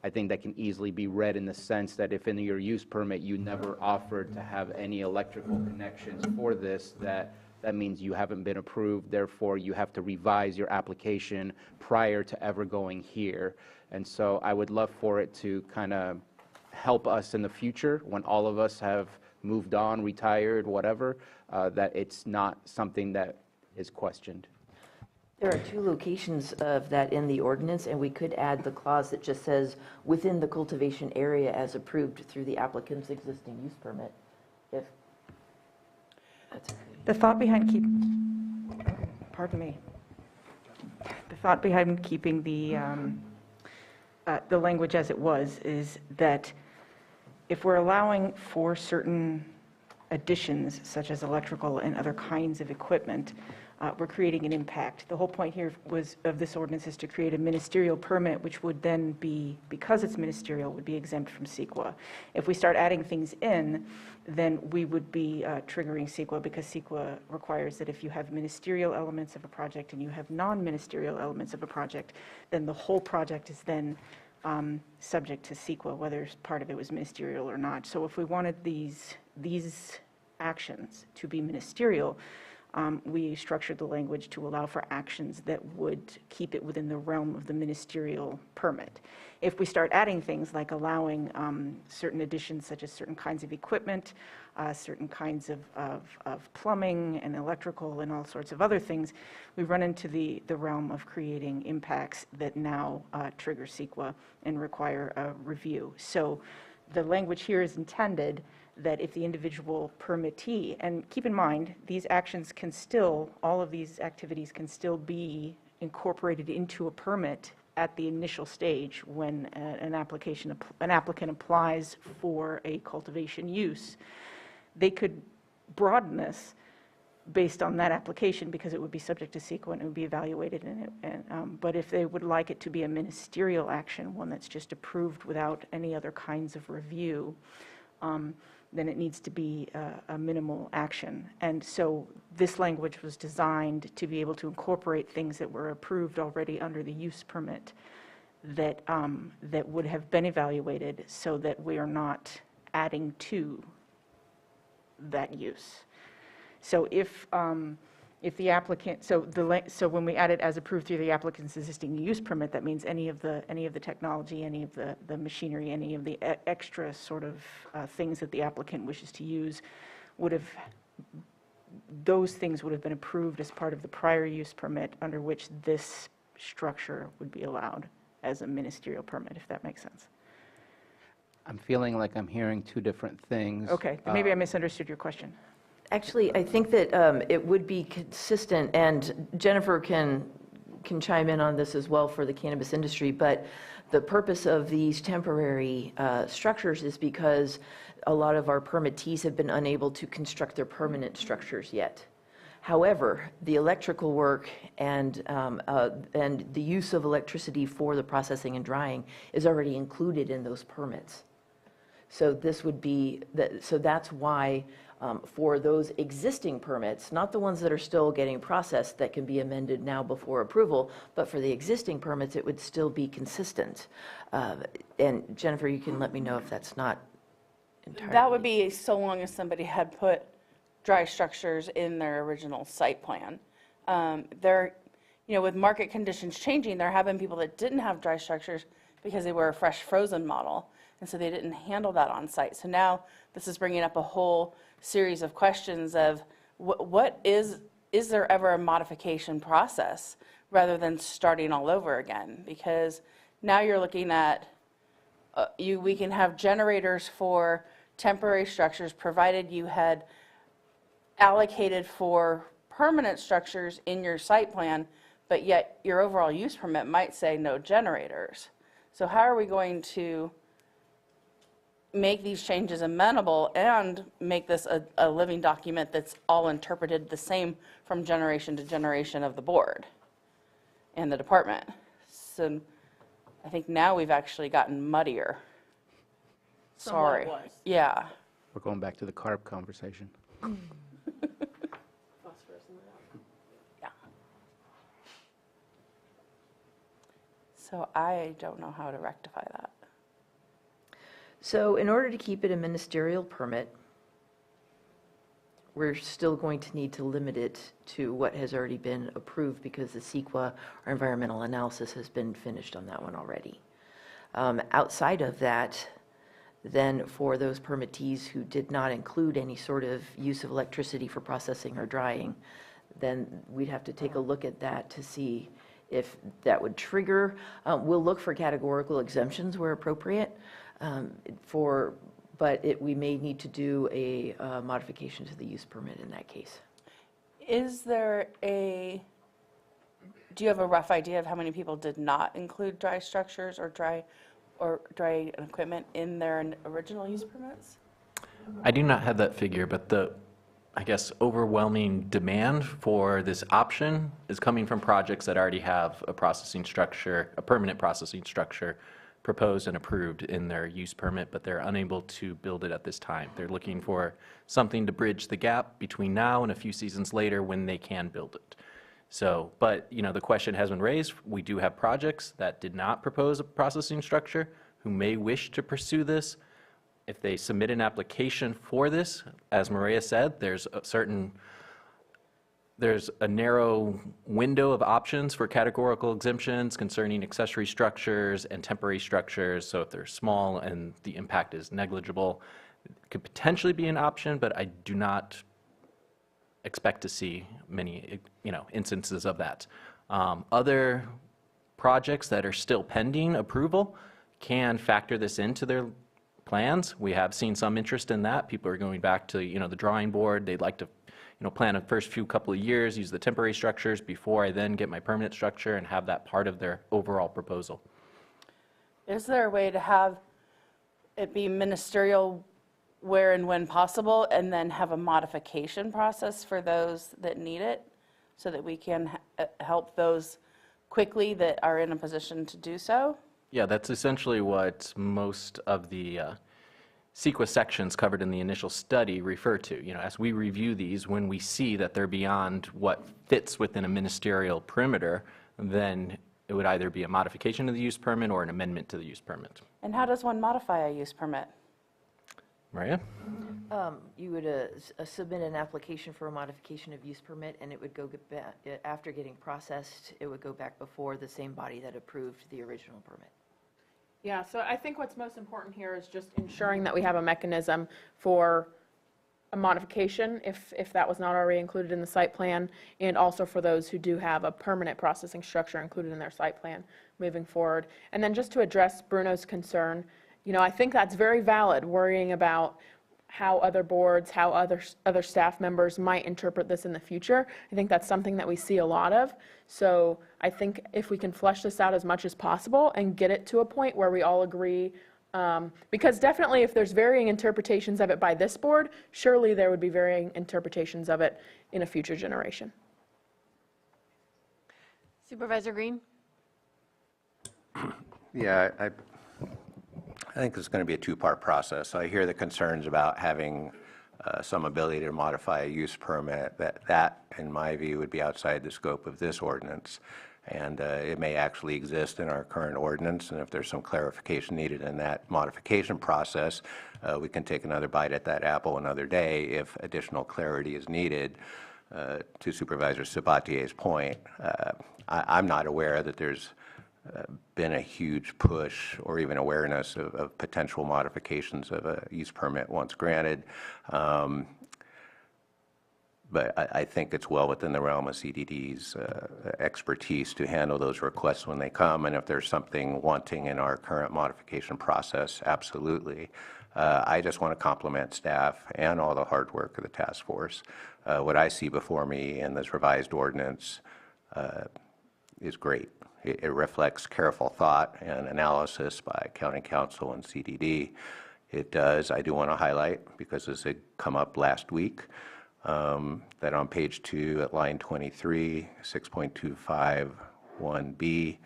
S2: I think that can easily be read in the sense that if in your use permit you never offered to have any electrical connections for this, that that means you haven't been approved, therefore you have to revise your application prior to ever going here. And so I would love for it to kind of help us in the future when all of us have moved on, retired, whatever, that it's not something that is questioned.
S8: There are 2 locations of that in the ordinance, and we could add the clause that just says, within the cultivation area as approved through the applicant's existing use permit, if that's okay.
S12: The thought behind pardon me. The thought behind keeping the language as it was is that if we're allowing for certain additions, such as electrical and other kinds of equipment, we're creating an impact. The whole point here of this ordinance is to create a ministerial permit, which would then be, because it's ministerial, would be exempt from CEQA. If we start adding things in, then we would be triggering CEQA, because CEQA requires that if you have ministerial elements of a project and you have non-ministerial elements of a project, then the whole project is then subject to CEQA, whether part of it was ministerial or not. So if we wanted these actions to be ministerial, we structured the language to allow for actions that would keep it within the realm of the ministerial permit. If we start adding things like allowing certain additions, such as certain kinds of equipment, certain kinds of plumbing and electrical and all sorts of other things, we run into the realm of creating impacts that now trigger CEQA and require a review. So the language here is intended that if the individual permittee, and keep in mind, these actions can still, all of these activities can still be incorporated into a permit at the initial stage when an applicant applies for a cultivation use. They could broaden this based on that application because it would be subject to CEQA and it would be evaluated in it. But if they would like it to be a ministerial action, one that's just approved without any other kinds of review, then it needs to be a minimal action. And so this language was designed to be able to incorporate things that were approved already under the use permit that would have been evaluated, so that we are not adding to that use. So if the applicant, so when we add it as approved through the applicant's existing use permit, that means any of the technology, any of the machinery, any of the extra sort of things that the applicant wishes to use those things would have been approved as part of the prior use permit under which this structure would be allowed as a ministerial permit, if that makes sense.
S2: I'm feeling like I'm hearing 2 different things.
S12: Okay, then maybe I misunderstood your question.
S8: Actually, I think that it would be consistent, and Jennifer can chime in on this as well for the cannabis industry, but the purpose of these temporary structures is because a lot of our permittees have been unable to construct their permanent structures yet. However, the electrical work and the use of electricity for the processing and drying is already included in those permits. So this would be, so that's why for those existing permits, not the ones that are still getting processed that can be amended now before approval, but for the existing permits, it would still be consistent. And Jennifer, you can let me know if that's not entirely.
S20: That would be so long as somebody had put dry structures in their original site plan. With market conditions changing, there have been people that didn't have dry structures because they were a fresh frozen model, and so they didn't handle that on site. So now this is bringing up a whole series of questions of is there ever a modification process rather than starting all over again? Because now you're looking at, we can have generators for temporary structures provided you had allocated for permanent structures in your site plan, but yet your overall use permit might say no generators. So how are we going to make these changes amenable and make this a living document that's all interpreted the same from generation to generation of the board and the department? So I think now we've actually gotten muddier. Sorry. Yeah.
S2: We're going back to the carb conversation.
S20: Yeah. So I don't know how to rectify that.
S8: So in order to keep it a ministerial permit, we're still going to need to limit it to what has already been approved because the CEQA, our environmental analysis, has been finished on that one already. Outside of that, then for those permittees who did not include any sort of use of electricity for processing or drying, then we'd have to take a look at that to see if that would trigger. We'll look for categorical exemptions where appropriate, but we may need to do a modification to the use permit in that case.
S20: Do you have a rough idea of how many people did not include dry structures or dry equipment in their original use permits?
S11: I do not have that figure, but the, I guess, overwhelming demand for this option is coming from projects that already have a processing structure, a permanent processing structure proposed and approved in their use permit, but they're unable to build it at this time. They're looking for something to bridge the gap between now and a few seasons later when they can build it. So, but, you know, the question has been raised. We do have projects that did not propose a processing structure who may wish to pursue this. If they submit an application for this, as Maria said, there's a narrow window of options for categorical exemptions concerning accessory structures and temporary structures. So if they're small and the impact is negligible, it could potentially be an option, but I do not expect to see many, instances of that. Other projects that are still pending approval can factor this into their plans. We have seen some interest in that. People are going back to, the drawing board. They'd like to, plan a first few couple of years, use the temporary structures before I then get my permanent structure and have that part of their overall proposal.
S20: Is there a way to have it be ministerial where and when possible, and then have a modification process for those that need it, so that we can help those quickly that are in a position to do so?
S11: Yeah, that's essentially what most of the CEQA sections covered in the initial study refer to. As we review these, when we see that they're beyond what fits within a ministerial perimeter, then it would either be a modification of the use permit or an amendment to the use permit.
S20: And how does one modify a use permit?
S11: Maria?
S8: You would submit an application for a modification of use permit, and it would go back, after getting processed, it would go back before the same body that approved the original permit.
S3: Yeah, so I think what's most important here is just ensuring that we have a mechanism for a modification if that was not already included in the site plan, and also for those who do have a permanent processing structure included in their site plan moving forward. And then just to address Bruno's concern, I think that's very valid, worrying about how other boards, how other staff members might interpret this in the future. I think that's something that we see a lot of. So I think if we can flesh this out as much as possible and get it to a point where we all agree, because definitely if there's varying interpretations of it by this board, surely there would be varying interpretations of it in a future generation.
S1: Supervisor Green?
S10: Yeah, I think it's going to be a two-part process. I hear the concerns about having some ability to modify a use permit. That, in my view, would be outside the scope of this ordinance. And it may actually exist in our current ordinance, and if there's some clarification needed in that modification process, we can take another bite at that apple another day if additional clarity is needed. To Supervisor Sabatier's point, I'm not aware that there's been a huge push or even awareness of potential modifications of a use permit once granted. But I think it's well within the realm of CDD's expertise to handle those requests when they come. And if there's something wanting in our current modification process, absolutely. I just want to compliment staff and all the hard work of the task force. What I see before me in this revised ordinance is great. It reflects careful thought and analysis by County Council and CDD. It does, I do want to highlight, because this had come up last week, that on page 2 at line 23, 6.251B,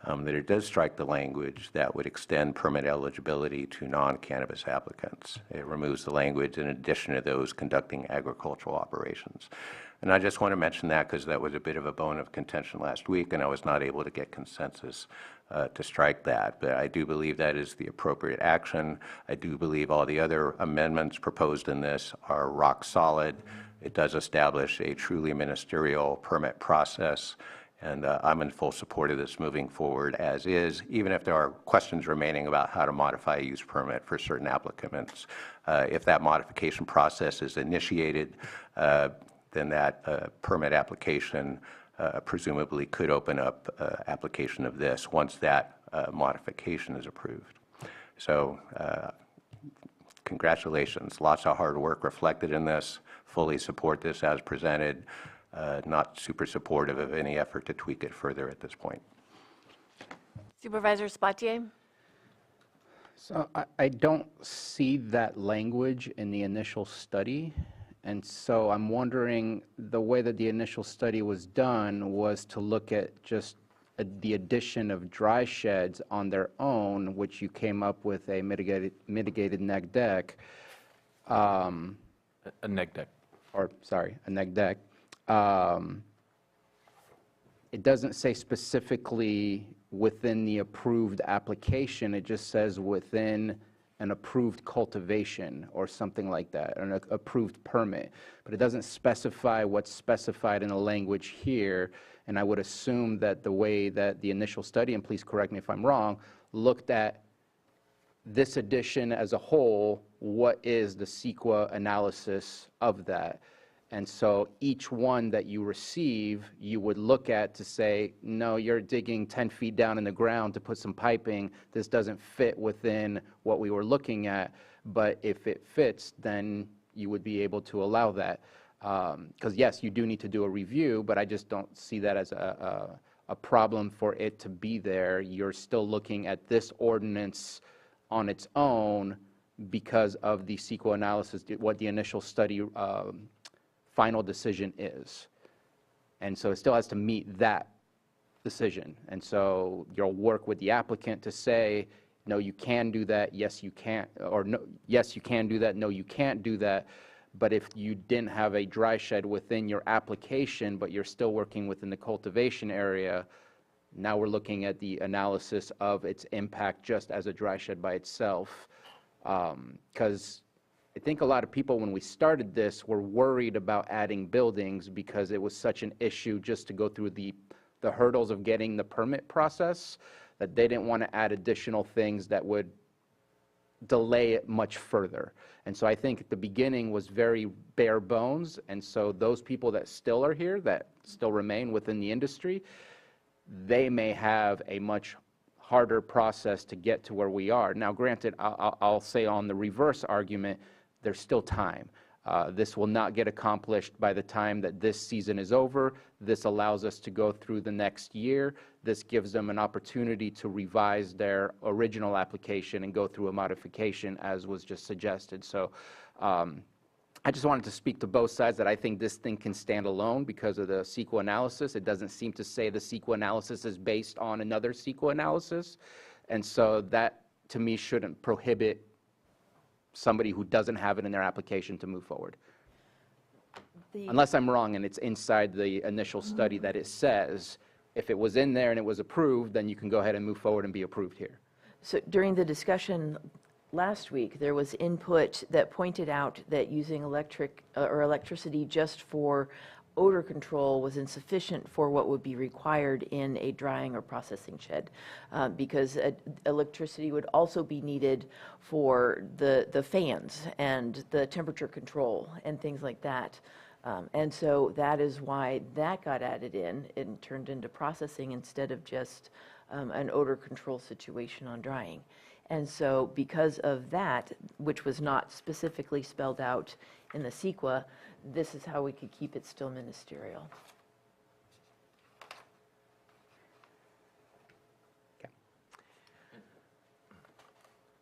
S10: that it does strike the language that would extend permit eligibility to non-cannabis applicants. It removes the language in addition to those conducting agricultural operations. And I just want to mention that because that was a bit of a bone of contention last week, and I was not able to get consensus to strike that. But I do believe that is the appropriate action. I do believe all the other amendments proposed in this are rock solid. it does establish a truly ministerial permit process, and I'm in full support of this moving forward as is, even if there are questions remaining about how to modify a use permit for certain applicants. If that modification process is initiated, then that permit application presumably could open up application of this once that modification is approved. So congratulations, lots of hard work reflected in this. Fully support this as presented. Not super supportive of any effort to tweak it further at this point.
S1: Supervisor Spatier?
S2: So I don't see that language in the initial study. And so I'm wondering, the way that the initial study was done was to look at just the addition of dry sheds on their own, which you came up with a mitigated neg deck.
S11: A neg deck.
S2: Or, sorry, a neg deck. It doesn't say specifically within the approved application. It just says within an approved cultivation or something like that, or an approved permit. But it doesn't specify what's specified in the language here. And I would assume that the way that the initial study, and please correct me if I'm wrong, looked at this addition as a whole, what is the CEQA analysis of that? And so each one that you receive, you would look at to say, no, you're digging 10 feet down in the ground to put some piping. This doesn't fit within what we were looking at. But if it fits, then you would be able to allow that. Because yes, you do need to do a review, but I just don't see that as a problem for it to be there. You're still looking at this ordinance on its own because of the CEQA analysis, what the initial study final decision is. And so it still has to meet that decision. And so you'll work with the applicant to say, no, you can do that, yes, you can't, or no, yes, you can do that, no, you can't do that. But if you didn't have a dry shed within your application, but you're still working within the cultivation area, now we're looking at the analysis of its impact just as a dry shed by itself. Because I think a lot of people, when we started this, were worried about adding buildings because it was such an issue just to go through the hurdles of getting the permit process, that they didn't want to add additional things that would delay it much further. And so I think at the beginning was very bare bones, and so those people that still are here, that still remain within the industry, they may have a much harder process to get to where we are. Now, granted, I'll say on the reverse argument, there's still time. This will not get accomplished by the time that this season is over. This allows us to go through the next year. This gives them an opportunity to revise their original application and go through a modification as was just suggested. So I just wanted to speak to both sides that I think this thing can stand alone because of the CEQA analysis. It doesn't seem to say the CEQA analysis is based on another CEQA analysis. And so that, to me, shouldn't prohibit somebody who doesn't have it in their application to move forward. Unless I'm wrong and it's inside the initial study that it says, if it was in there and it was approved, then you can go ahead and move forward and be approved here.
S8: So during the discussion last week, there was input that pointed out that using electricity just for odor control was insufficient for what would be required in a drying or processing shed, because electricity would also be needed for the fans and the temperature control and things like that. And so that is why that got added in and turned into processing instead of just an odor control situation on drying. And so because of that, which was not specifically spelled out in the CEQA, this is how we could keep it still ministerial.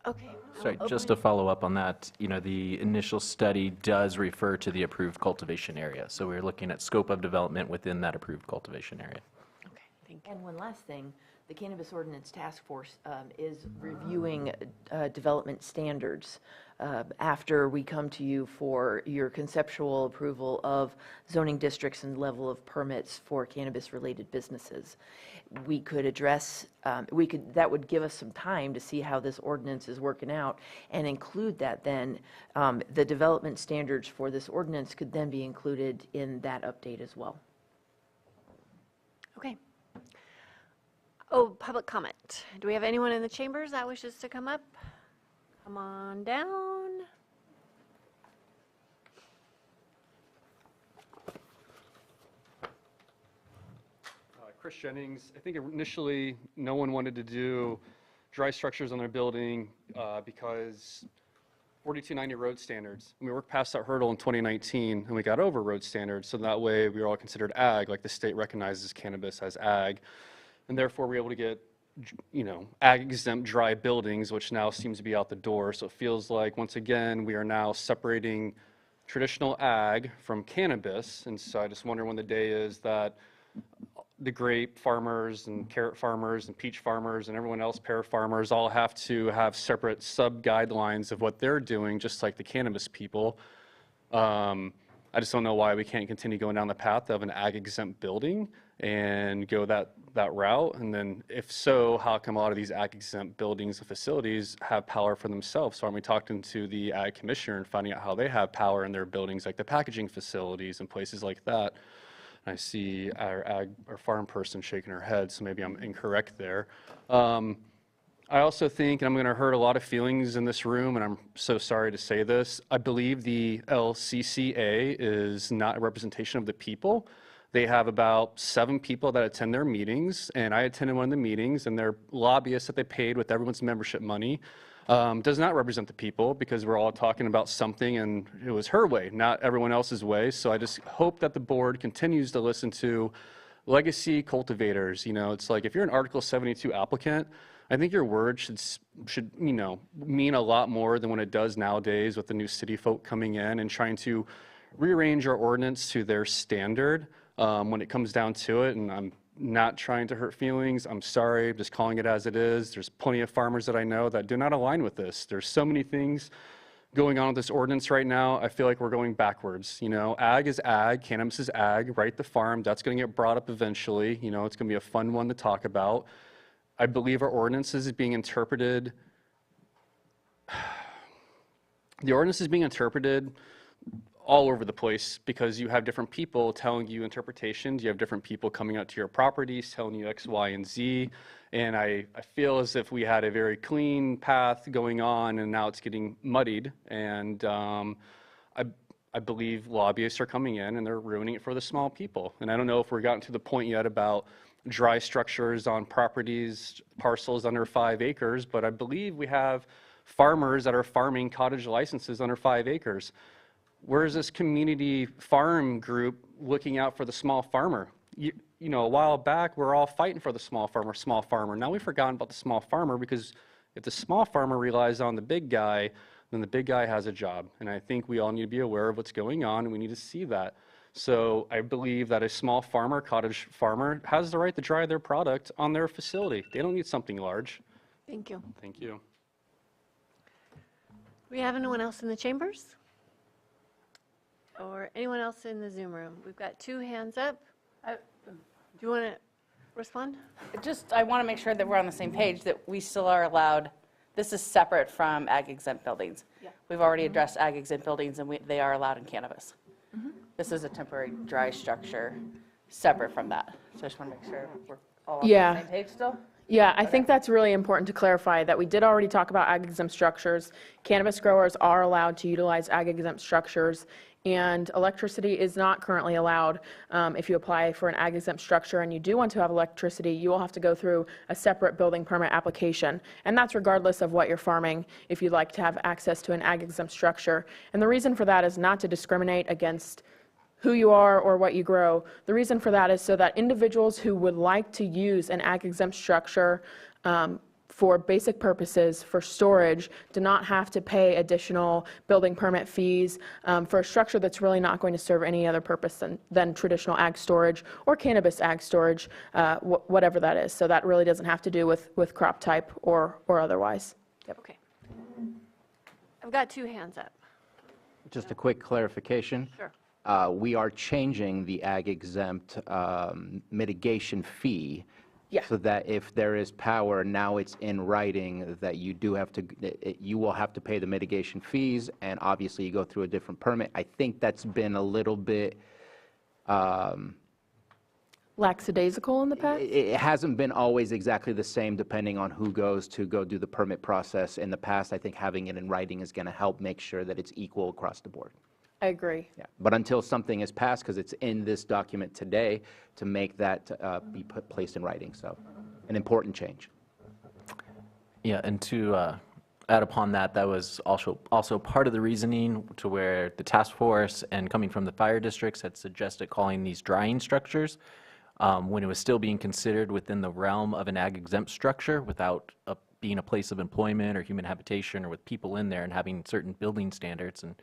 S1: Okay.
S11: Sorry, just to follow up on that, you know, the initial study does refer to the approved cultivation area. So we're looking at scope of development within that approved cultivation area.
S1: Okay,
S8: And one last thing, the Cannabis Ordinance Task Force is reviewing development standards after we come to you for your conceptual approval of zoning districts and level of permits for cannabis-related businesses. We could address, that would give us some time to see how this ordinance is working out and include that then. The development standards for this ordinance could then be included in that update as well.
S1: Okay. Oh, public comment. Do we have anyone in the chambers that wishes to come up? Come on down.
S13: Chris Jennings, I think initially no one wanted to do dry structures on their building because 4290 road standards. And we worked past that hurdle in 2019 and we got over road standards. So that way we were all considered ag, like the state recognizes cannabis as ag. And therefore we're able to get, ag exempt dry buildings, which now seems to be out the door. So it feels like, once again, we are now separating traditional ag from cannabis. And so I just wonder when the day is that the grape farmers and carrot farmers and peach farmers and everyone else, pear farmers, all have to have separate sub-guidelines of what they're doing, just like the cannabis people. I just don't know why we can't continue going down the path of an ag-exempt building and go that route. And then if so, how come a lot of these ag-exempt buildings and facilities have power for themselves? So aren't we talking to the ag commissioner and finding out how they have power in their buildings, like the packaging facilities and places like that? I see our farm person shaking her head, so maybe I'm incorrect there. I also think, and I'm going to hurt a lot of feelings in this room, and I'm so sorry to say this, I believe the LCCA is not a representation of the people. They have about 7 people that attend their meetings, and I attended one of the meetings, and their lobbyists that they paid with everyone's membership money does not represent the people, because we're all talking about something and it was her way, not everyone else's way. So I just hope that the board continues to listen to legacy cultivators. It's like if you're an Article 72 applicant, I think your word should mean a lot more than what it does nowadays with the new city folk coming in and trying to rearrange our ordinance to their standard when it comes down to it. And I'm not trying to hurt feelings. I'm sorry, I'm just calling it as it is. There's plenty of farmers that I know that do not align with this. There's so many things going on with this ordinance right now. I feel like we're going backwards. Ag is ag, cannabis is ag, right to farm. That's going to get brought up eventually. It's going to be a fun one to talk about. I believe our ordinance is being interpreted. The ordinance is being interpreted all over the place because you have different people telling you interpretations. You have different people coming out to your properties telling you X, Y, and Z. And I feel as if we had a very clean path going on and now it's getting muddied. And I believe lobbyists are coming in and they're ruining it for the small people. And I don't know if we've gotten to the point yet about dry structures on properties, parcels under 5 acres, but I believe we have farmers that are farming cottage licenses under 5 acres. Where's this community farm group looking out for the small farmer? A while back, we're all fighting for the small farmer. Now we've forgotten about the small farmer because if the small farmer relies on the big guy, then the big guy has a job. And I think we all need to be aware of what's going on, and we need to see that. So I believe that a small farmer, cottage farmer, has the right to dry their product on their facility. They don't need something large.
S1: Thank you.
S13: Thank you.
S1: Do we have anyone else in the chambers? Or anyone else in the Zoom room? We've got 2 hands up. Do you want to respond?
S20: I want to make sure that we're on the same page, that we still are allowed, this is separate from ag exempt buildings.
S1: Yeah.
S20: We've already addressed ag exempt buildings and they are allowed in cannabis. This is a temporary dry structure separate from that. So I just want to make sure we're all on the same page still.
S3: Yeah, I think that's really important to clarify that we did already talk about ag exempt structures. Cannabis growers are allowed to utilize ag exempt structures, and electricity is not currently allowed. If you apply for an ag exempt structure and you do want to have electricity, you will have to go through a separate building permit application, and that's regardless of what you're farming if you'd like to have access to an ag exempt structure. And the reason for that is not to discriminate against who you are or what you grow. The reason for that is so that individuals who would like to use an ag exempt structure for basic purposes, for storage, do not have to pay additional building permit fees for a structure that's really not going to serve any other purpose than traditional ag storage or cannabis ag storage, whatever that is. So that really doesn't have to do with crop type or otherwise. Yep.
S1: Okay. I've got two hands up.
S2: Just a quick clarification.
S1: Sure.
S2: We are changing the ag exempt mitigation fee.
S3: Yeah.
S2: So that if there is power, now it's in writing that you do have to, you will have to pay the mitigation fees, and obviously you go through a different permit. I think that's been a little bit,
S3: Lackadaisical in the past?
S2: it hasn't been always exactly the same depending on who goes to go do the permit process. In the past, I think having it in writing is going to help make sure that it's equal across the board.
S3: I agree.
S2: Yeah. But until something is passed, because it's in this document today, to make that be placed in writing. So an important change.
S11: Yeah, and to add upon that, that was also part of the reasoning to where the task force and coming from the fire districts had suggested calling these drying structures when it was still being considered within the realm of an ag exempt structure without being a place of employment or human habitation or with people in there and having certain building standards and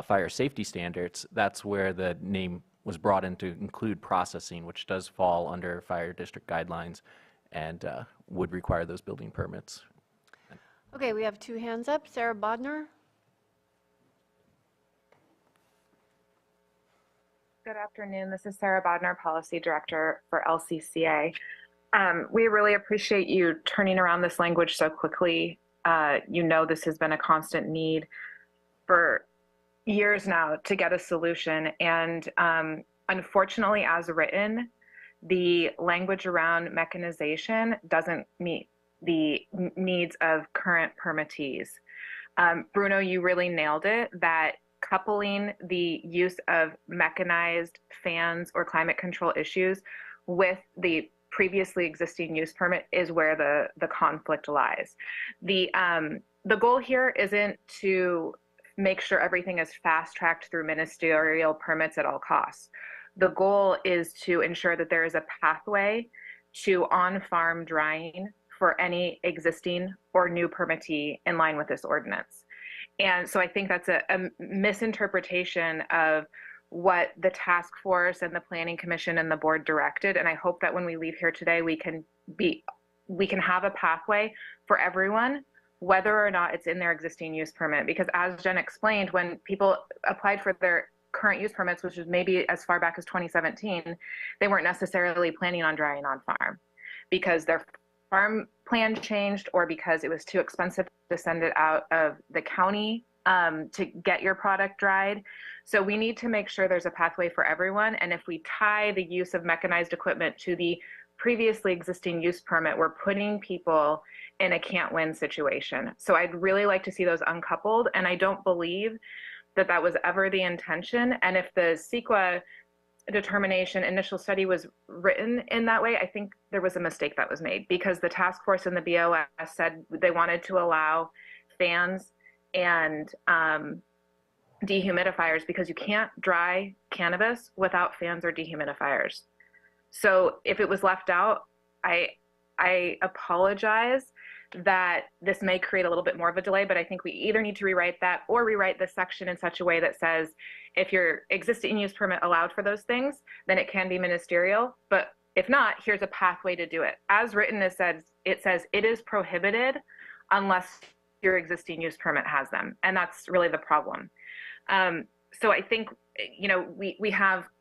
S11: fire safety standards. That's where the name was brought in to include processing, which does fall under fire district guidelines and would require those building permits.
S1: Okay, we have two hands up. Sarah Bodner.
S15: Good afternoon. This is Sarah Bodner, Policy Director for LCCA. We really appreciate you turning around this language so quickly. You know this has been a constant need for years now to get a solution. And unfortunately, as written, the language around mechanization doesn't meet the needs of current permittees. Bruno, you really nailed it, that coupling the use of mechanized fans or climate control issues with the previously existing use permit is where the conflict lies. The goal here isn't to make sure everything is fast-tracked through ministerial permits at all costs. The goal is to ensure that there is a pathway to on-farm drying for any existing or new permittee in line with this ordinance. And so I think that's a misinterpretation of what the task force and the Planning Commission and the board directed. And I hope that when we leave here today, we can have a pathway for everyone, whether or not it's in their existing use permit. Because as Jen explained, when people applied for their current use permits, which is maybe as far back as 2017, they weren't necessarily planning on drying on farm because their farm plan changed or because it was too expensive to send it out of the county to get your product dried. So we need to make sure there's a pathway for everyone. And if we tie the use of mechanized equipment to the previously existing use permit, we're putting people in a can't-win situation. So I'd really like to see those uncoupled, and I don't believe that that was ever the intention. And if the CEQA determination initial study was written in that way, I think there was a mistake that was made, because the task force and the BOS said they wanted to allow fans and dehumidifiers because you can't dry cannabis without fans or dehumidifiers. So if it was left out, I apologize that this may create a little bit more of a delay, but I think we either need to rewrite that or rewrite this section in such a way that says if your existing use permit allowed for those things, then it can be ministerial. But if not, here's a pathway to do it. As written, it says it is prohibited unless your existing use permit has them. And that's really the problem. So I think, you know,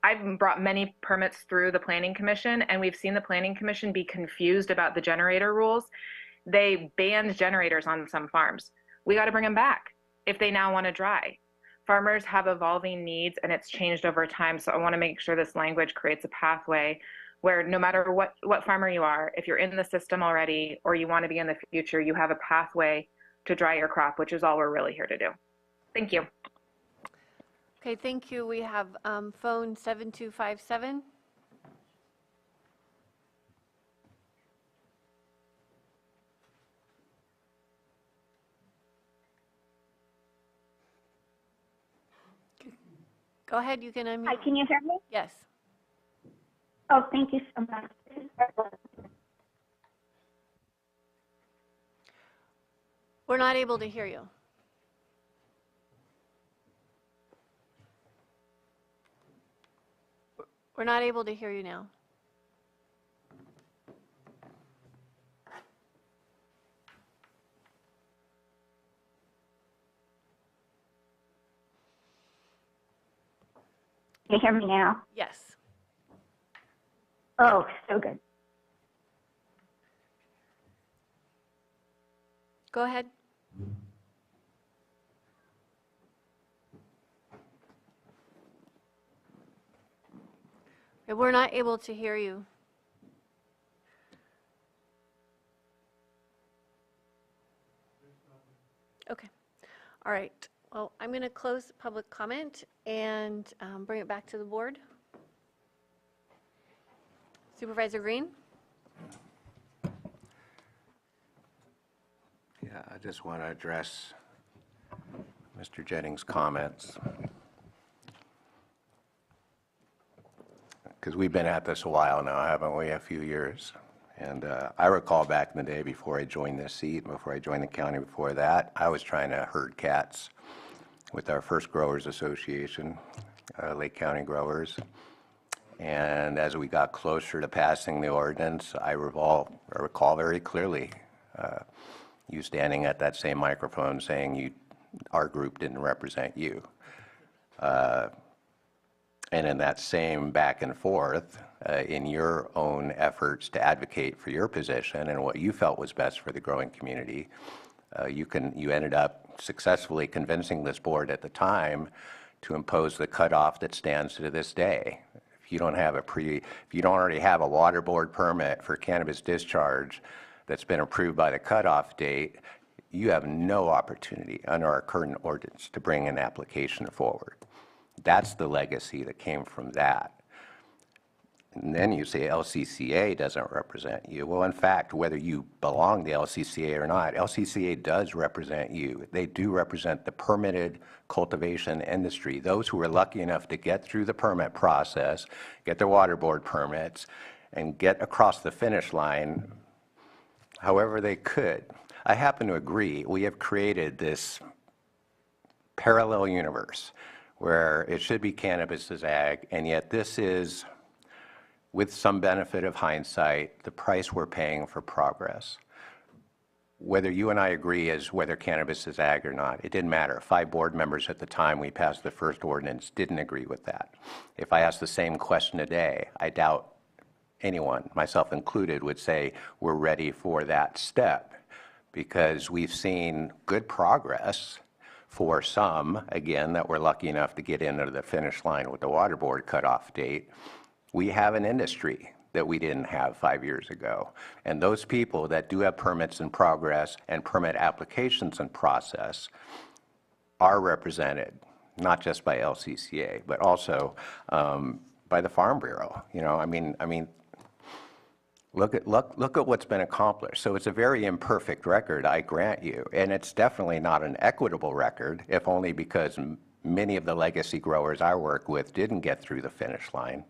S15: I've brought many permits through the Planning Commission, and we've seen the Planning Commission be confused about the generator rules. They banned generators on some farms. We got to bring them back if they now want to dry. Farmers have evolving needs, and it's changed over time. So I want to make sure this language creates a pathway where no matter what farmer you are, if you're in the system already or you want to be in the future, you have a pathway to dry your crop, which is all we're really here to do. Thank you.
S1: Okay, thank you. We have phone 7257. Go ahead, you can unmute.
S16: Hi, can you hear me?
S1: Yes.
S16: Oh, thank you so much.
S1: We're not able to hear you. We're not able to hear you now.
S16: Can you hear me now?
S1: Yes.
S16: Oh, so good.
S1: Go ahead. We're not able to hear you. Okay. All right. Well, I'm going to close public comment and bring it back to the board. Supervisor Green?
S10: Yeah, I just want to address Mr. Jennings' comments. Because we've been at this a while now, haven't we? A few years. And I recall back in the day before I joined this seat, before I joined the county before that, I was trying to herd cats with our first Growers Association, Lake County Growers. And as we got closer to passing the ordinance, I recall very clearly you standing at that same microphone saying our group didn't represent you. And in that same back and forth, in your own efforts to advocate for your position and what you felt was best for the growing community, you ended up successfully convincing this board at the time to impose the cutoff that stands to this day. If you don't already have a water board permit for cannabis discharge that's been approved by the cutoff date, you have no opportunity under our current ordinance to bring an application forward. That's the legacy that came from that. And then you say LCCA doesn't represent you. Well, in fact, whether you belong to LCCA or not, LCCA does represent you. They do represent the permitted cultivation industry, those who are lucky enough to get through the permit process, get their water board permits, and get across the finish line however they could. I happen to agree. We have created this parallel universe where it should be cannabis as ag, and yet this is, with some benefit of hindsight, the price we're paying for progress. Whether you and I agree as whether cannabis is ag or not, it didn't matter. 5 board members at the time we passed the first ordinance didn't agree with that. If I ask the same question today, I doubt anyone, myself included, would say we're ready for that step, because we've seen good progress for some, again, that were lucky enough to get into the finish line with the water board cutoff date. We have an industry that we didn't have 5 years ago. And those people that do have permits in progress and permit applications in process are represented, not just by LCCA, but also by the Farm Bureau. You know, I mean, look at what's been accomplished. So it's a very imperfect record, I grant you, and it's definitely not an equitable record, if only because many of the legacy growers I work with didn't get through the finish line.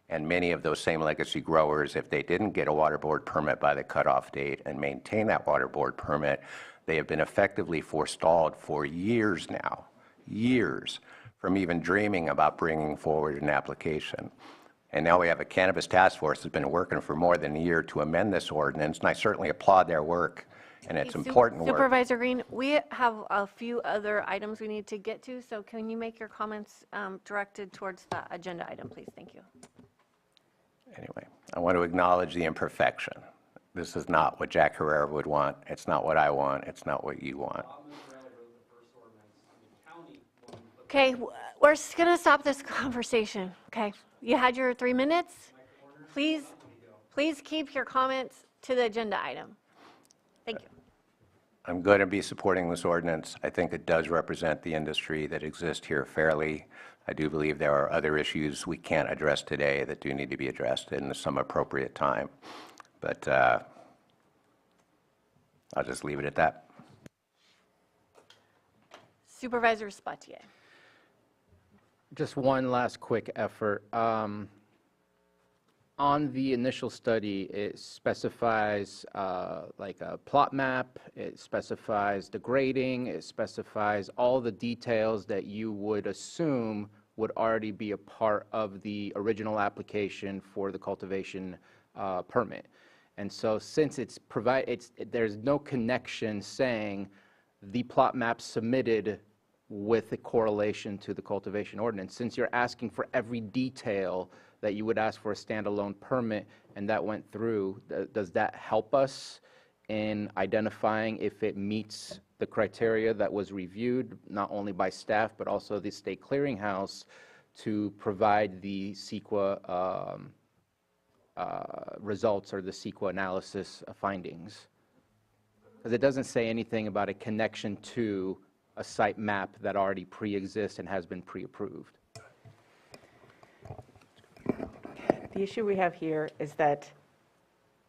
S10: And many of those same legacy growers, if they didn't get a water board permit by the cutoff date and maintain that water board permit, they have been effectively forestalled for years now, years, from even dreaming about bringing forward an application. And now we have a cannabis task force that's been working for more than a year to amend this ordinance, and I certainly applaud their work, and it's important work.
S1: Supervisor Green, we have a few other items we need to get to, so can you make your comments directed towards the agenda item, please? Thank you.
S10: Anyway, I want to acknowledge the imperfection. This is not what Jack Herrera would want. It's not what I want. It's not what you want.
S1: Okay, we're going to stop this conversation, okay? You had your 3 minutes. Please keep your comments to the agenda item. Thank you.
S10: I'm going to be supporting this ordinance. I think it does represent the industry that exists here fairly. I do believe there are other issues we can't address today that do need to be addressed in some appropriate time. But I'll just leave it at that.
S1: Supervisor Spatier.
S2: Just one last quick effort. On on the initial study, it specifies like a plot map, it specifies the grading, it specifies all the details that you would assume would already be a part of the original application for the cultivation permit. And so since there's no connection saying the plot map submitted with a correlation to the cultivation ordinance, since you're asking for every detail that you would ask for a standalone permit and that went through, does that help us in identifying if it meets the criteria that was reviewed, not only by staff, but also the state clearinghouse to provide the CEQA results or the CEQA analysis findings? Because it doesn't say anything about a connection to a site map that already pre-exists and has been pre-approved.
S12: The issue we have here is that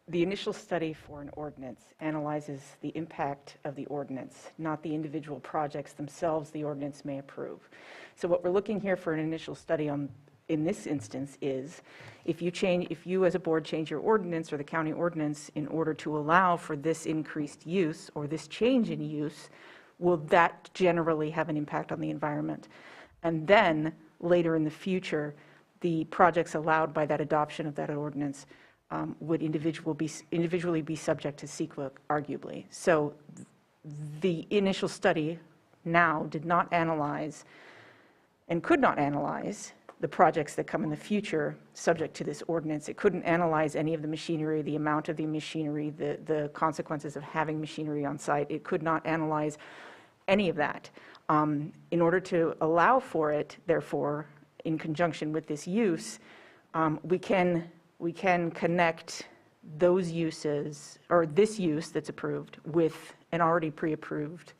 S12: the initial study for an ordinance analyzes the impact of the ordinance, not the individual projects themselves the ordinance may approve. So what we're looking here for an initial study on in this instance is if you as a board change your ordinance or the county ordinance in order to allow for this increased use or this change in use, will that generally have an impact on the environment? And then later in the future, the projects allowed by that adoption of that ordinance would individually be subject to CEQA, arguably. So the initial study now did not analyze and could not analyze the projects that come in the future subject to this ordinance. It couldn't analyze any of the machinery, the amount of the machinery, the consequences of having machinery on site. It could not analyze any of that. In order to allow for it, therefore, in conjunction with this use, we can connect those uses, or this use that's approved, with an already pre-approved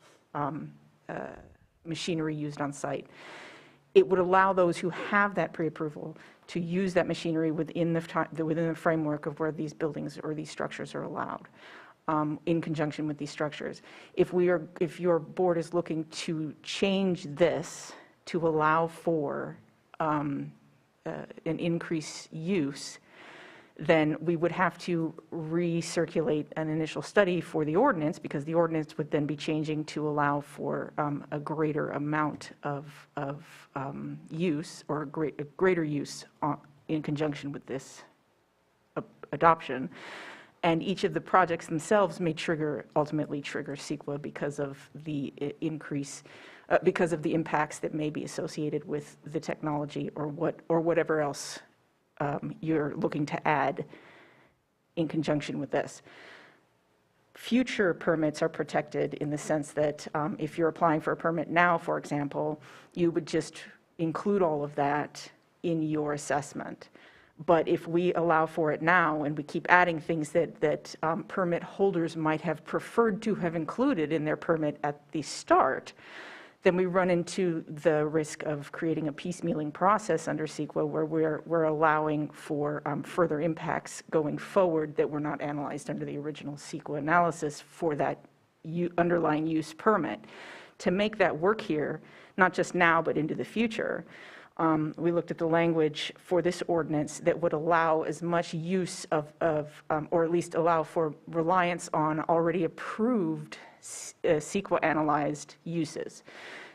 S12: machinery used on site. It would allow those who have that pre-approval to use that machinery within the framework of where these buildings or these structures are allowed, in conjunction with these structures. If your board is looking to change this to allow for an increased use, then we would have to recirculate an initial study for the ordinance, because the ordinance would then be changing to allow for a greater amount of use, or a greater use in conjunction with this adoption. And each of the projects themselves may ultimately trigger CEQA because of the increase, because of the impacts that may be associated with the technology or whatever else you're looking to add in conjunction with this. Future permits are protected in the sense that if you're applying for a permit now, for example, you would just include all of that in your assessment. But if we allow for it now and we keep adding things that permit holders might have preferred to have included in their permit at the start, then we run into the risk of creating a piecemealing process under CEQA where we're allowing for further impacts going forward that were not analyzed under the original CEQA analysis for that underlying use permit. To make that work here, not just now but into the future, we looked at the language for this ordinance that would allow as much use or at least allow for reliance on already approved CEQA-analyzed uses.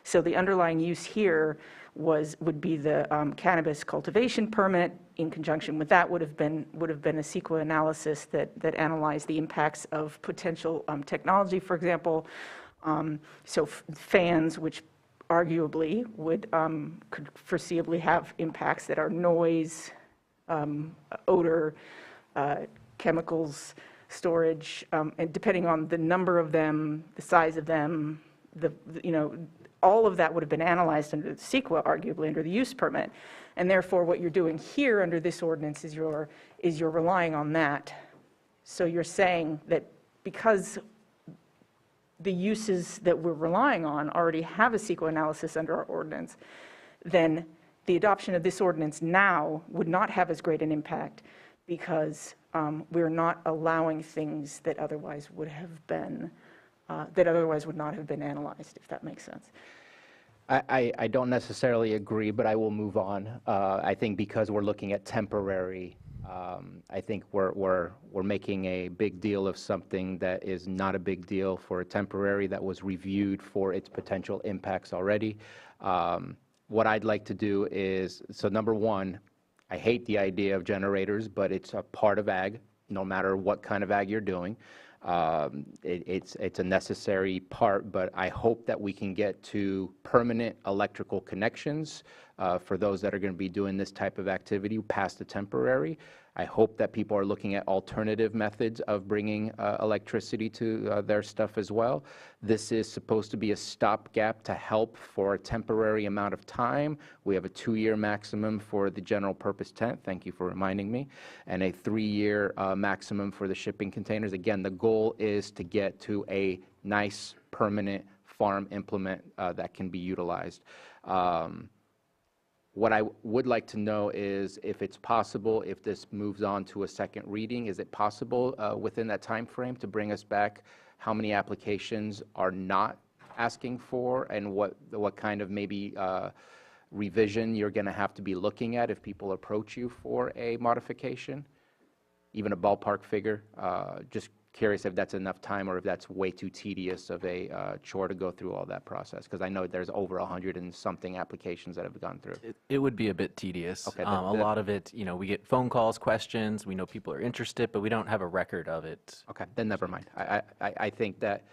S12: So the underlying use here would be the cannabis cultivation permit. In conjunction with that would have been a CEQA analysis that analyzed the impacts of potential technology, for example. So fans, which arguably could foreseeably have impacts that are noise, odor, chemicals, storage, and depending on the number of them, the size of them, all of that would have been analyzed under the CEQA, arguably under the use permit. And therefore, what you're doing here under this ordinance is you're relying on that. So you're saying that because the uses that we're relying on already have a CEQA analysis under our ordinance, then the adoption of this ordinance now would not have as great an impact because we're not allowing things that otherwise would not have been analyzed, if that makes sense.
S2: I don't necessarily agree, but I will move on. I think because we're looking at temporary I think we're making a big deal of something that is not a big deal for a temporary that was reviewed for its potential impacts already. What I'd like to do is, so number one, I hate the idea of generators, but it's a part of ag, no matter what kind of ag you're doing. It's a necessary part, but I hope that we can get to permanent electrical connections for those that are going to be doing this type of activity past the temporary. I hope that people are looking at alternative methods of bringing electricity to their stuff as well. This is supposed to be a stopgap to help for a temporary amount of time. We have a 2-year maximum for the general purpose tent, thank you for reminding me, and a 3-year maximum for the shipping containers. Again, the goal is to get to a nice permanent farm implement that can be utilized. What I would like to know is if it's possible, if this moves on to a second reading, is it possible within that time frame to bring us back how many applications are not asking for, and what kind of maybe revision you're going to have to be looking at if people approach you for a modification? Even a ballpark figure? Just curious if that's enough time or if that's way too tedious of a chore to go through all that process, because I know there's over 100 and something applications that have gone through.
S11: It would be a bit tedious.
S2: Okay,
S11: A lot of it, we get phone calls, questions, we know people are interested, but we don't have a record of it.
S2: Okay, then never mind. I think that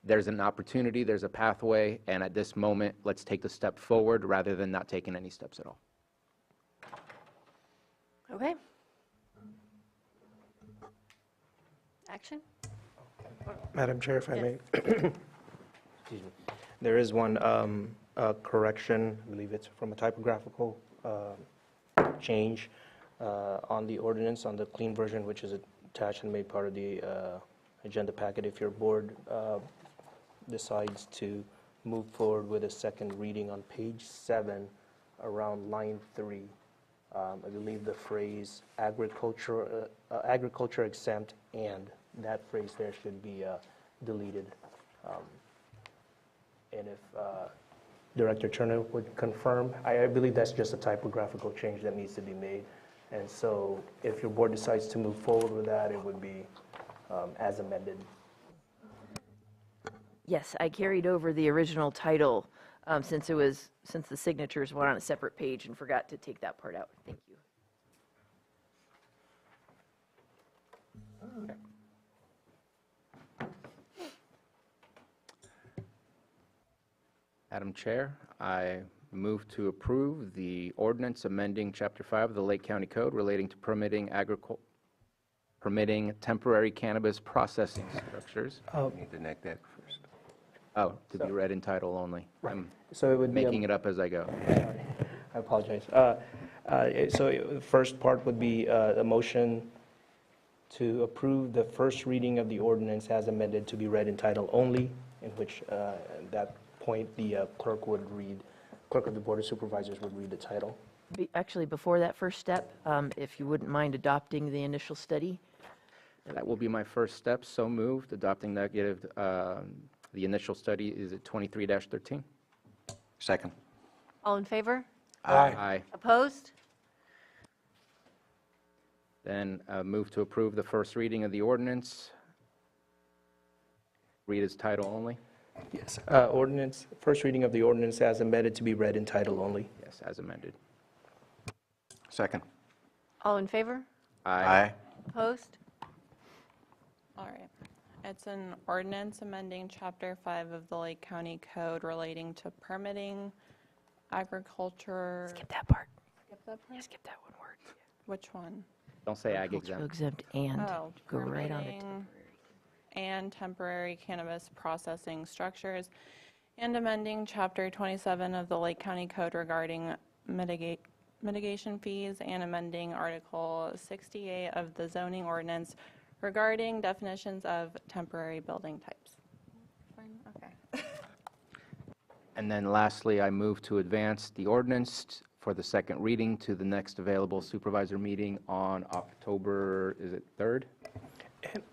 S2: there's an opportunity, there's a pathway, and at this moment, let's take the step forward rather than not taking any steps at all.
S1: Okay. Action?
S23: Madam Chair, if I may.
S1: Yes.
S23: Excuse me. There is one correction, I believe it's from a typographical change on the ordinance, on the clean version, which is attached and made part of the agenda packet. If your board decides to move forward with a second reading on page 7, around line 3, I believe the phrase agriculture exempt, and that phrase there should be deleted. And if Director Turner would confirm, I believe that's just a typographical change that needs to be made. And so if your board decides to move forward with that, it would be as amended.
S8: Yes, I carried over the original title since the signatures went on a separate page and forgot to take that part out. Thank you.
S2: Okay. Madam Chair, I move to approve the ordinance amending Chapter 5 of the Lake County Code relating to permitting temporary cannabis processing structures.
S10: Need to neck that first.
S2: Oh, to be read in title only. I'm
S23: So it would be
S2: making it up as I go.
S23: I apologize. So the first part would be a motion to approve the first reading of the ordinance as amended to be read in title only, in which at that point the clerk of the Board of Supervisors would read the title.
S8: Actually, before that first step, if you wouldn't mind adopting the initial study.
S2: That will be my first step. So moved, adopting negative. The initial study is at 23-13.
S10: Second.
S1: All in favor?
S2: Aye.
S1: Opposed?
S2: Then move to approve the first reading of the ordinance. Read as title only.
S23: Yes. Ordinance, first reading of the ordinance as amended to be read in title only.
S2: Yes, as amended.
S10: Second.
S1: All in favor?
S10: Aye.
S1: Opposed?
S16: All right. It's an ordinance amending Chapter 5 of the Lake County Code relating to permitting agriculture.
S8: Skip that part.
S16: Skip that part?
S8: Yeah, skip that one word.
S16: Which one?
S2: Don't say ag
S8: Agricultural
S2: exempt.
S8: exempt and go
S16: permitting
S8: right on to temporary.
S16: and temporary cannabis processing structures, and amending Chapter 27 of the Lake County Code regarding mitigation fees, and amending Article 68 of the zoning ordinance regarding definitions of temporary building types. Fine, okay.
S2: And then lastly, I move to advance the ordinance for the second reading to the next available supervisor meeting on October, is it 3rd?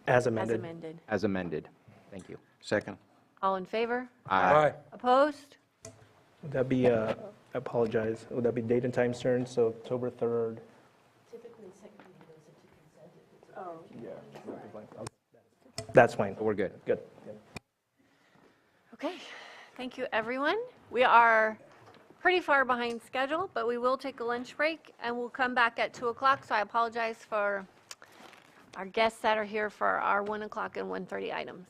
S23: As amended.
S1: As amended.
S2: As amended. Thank you.
S10: Second.
S1: All in favor?
S5: Aye.
S1: Opposed?
S23: Would that be, I apologize, would that be date and time certain, so October 3rd?
S8: Typically, second reading goes
S23: That's fine.
S2: We're good.
S23: Good.
S1: Okay, thank you, everyone. We are pretty far behind schedule, but we will take a lunch break, and we'll come back at 2 o'clock, so I apologize for our guests that are here for our 1 o'clock and 1:30 items.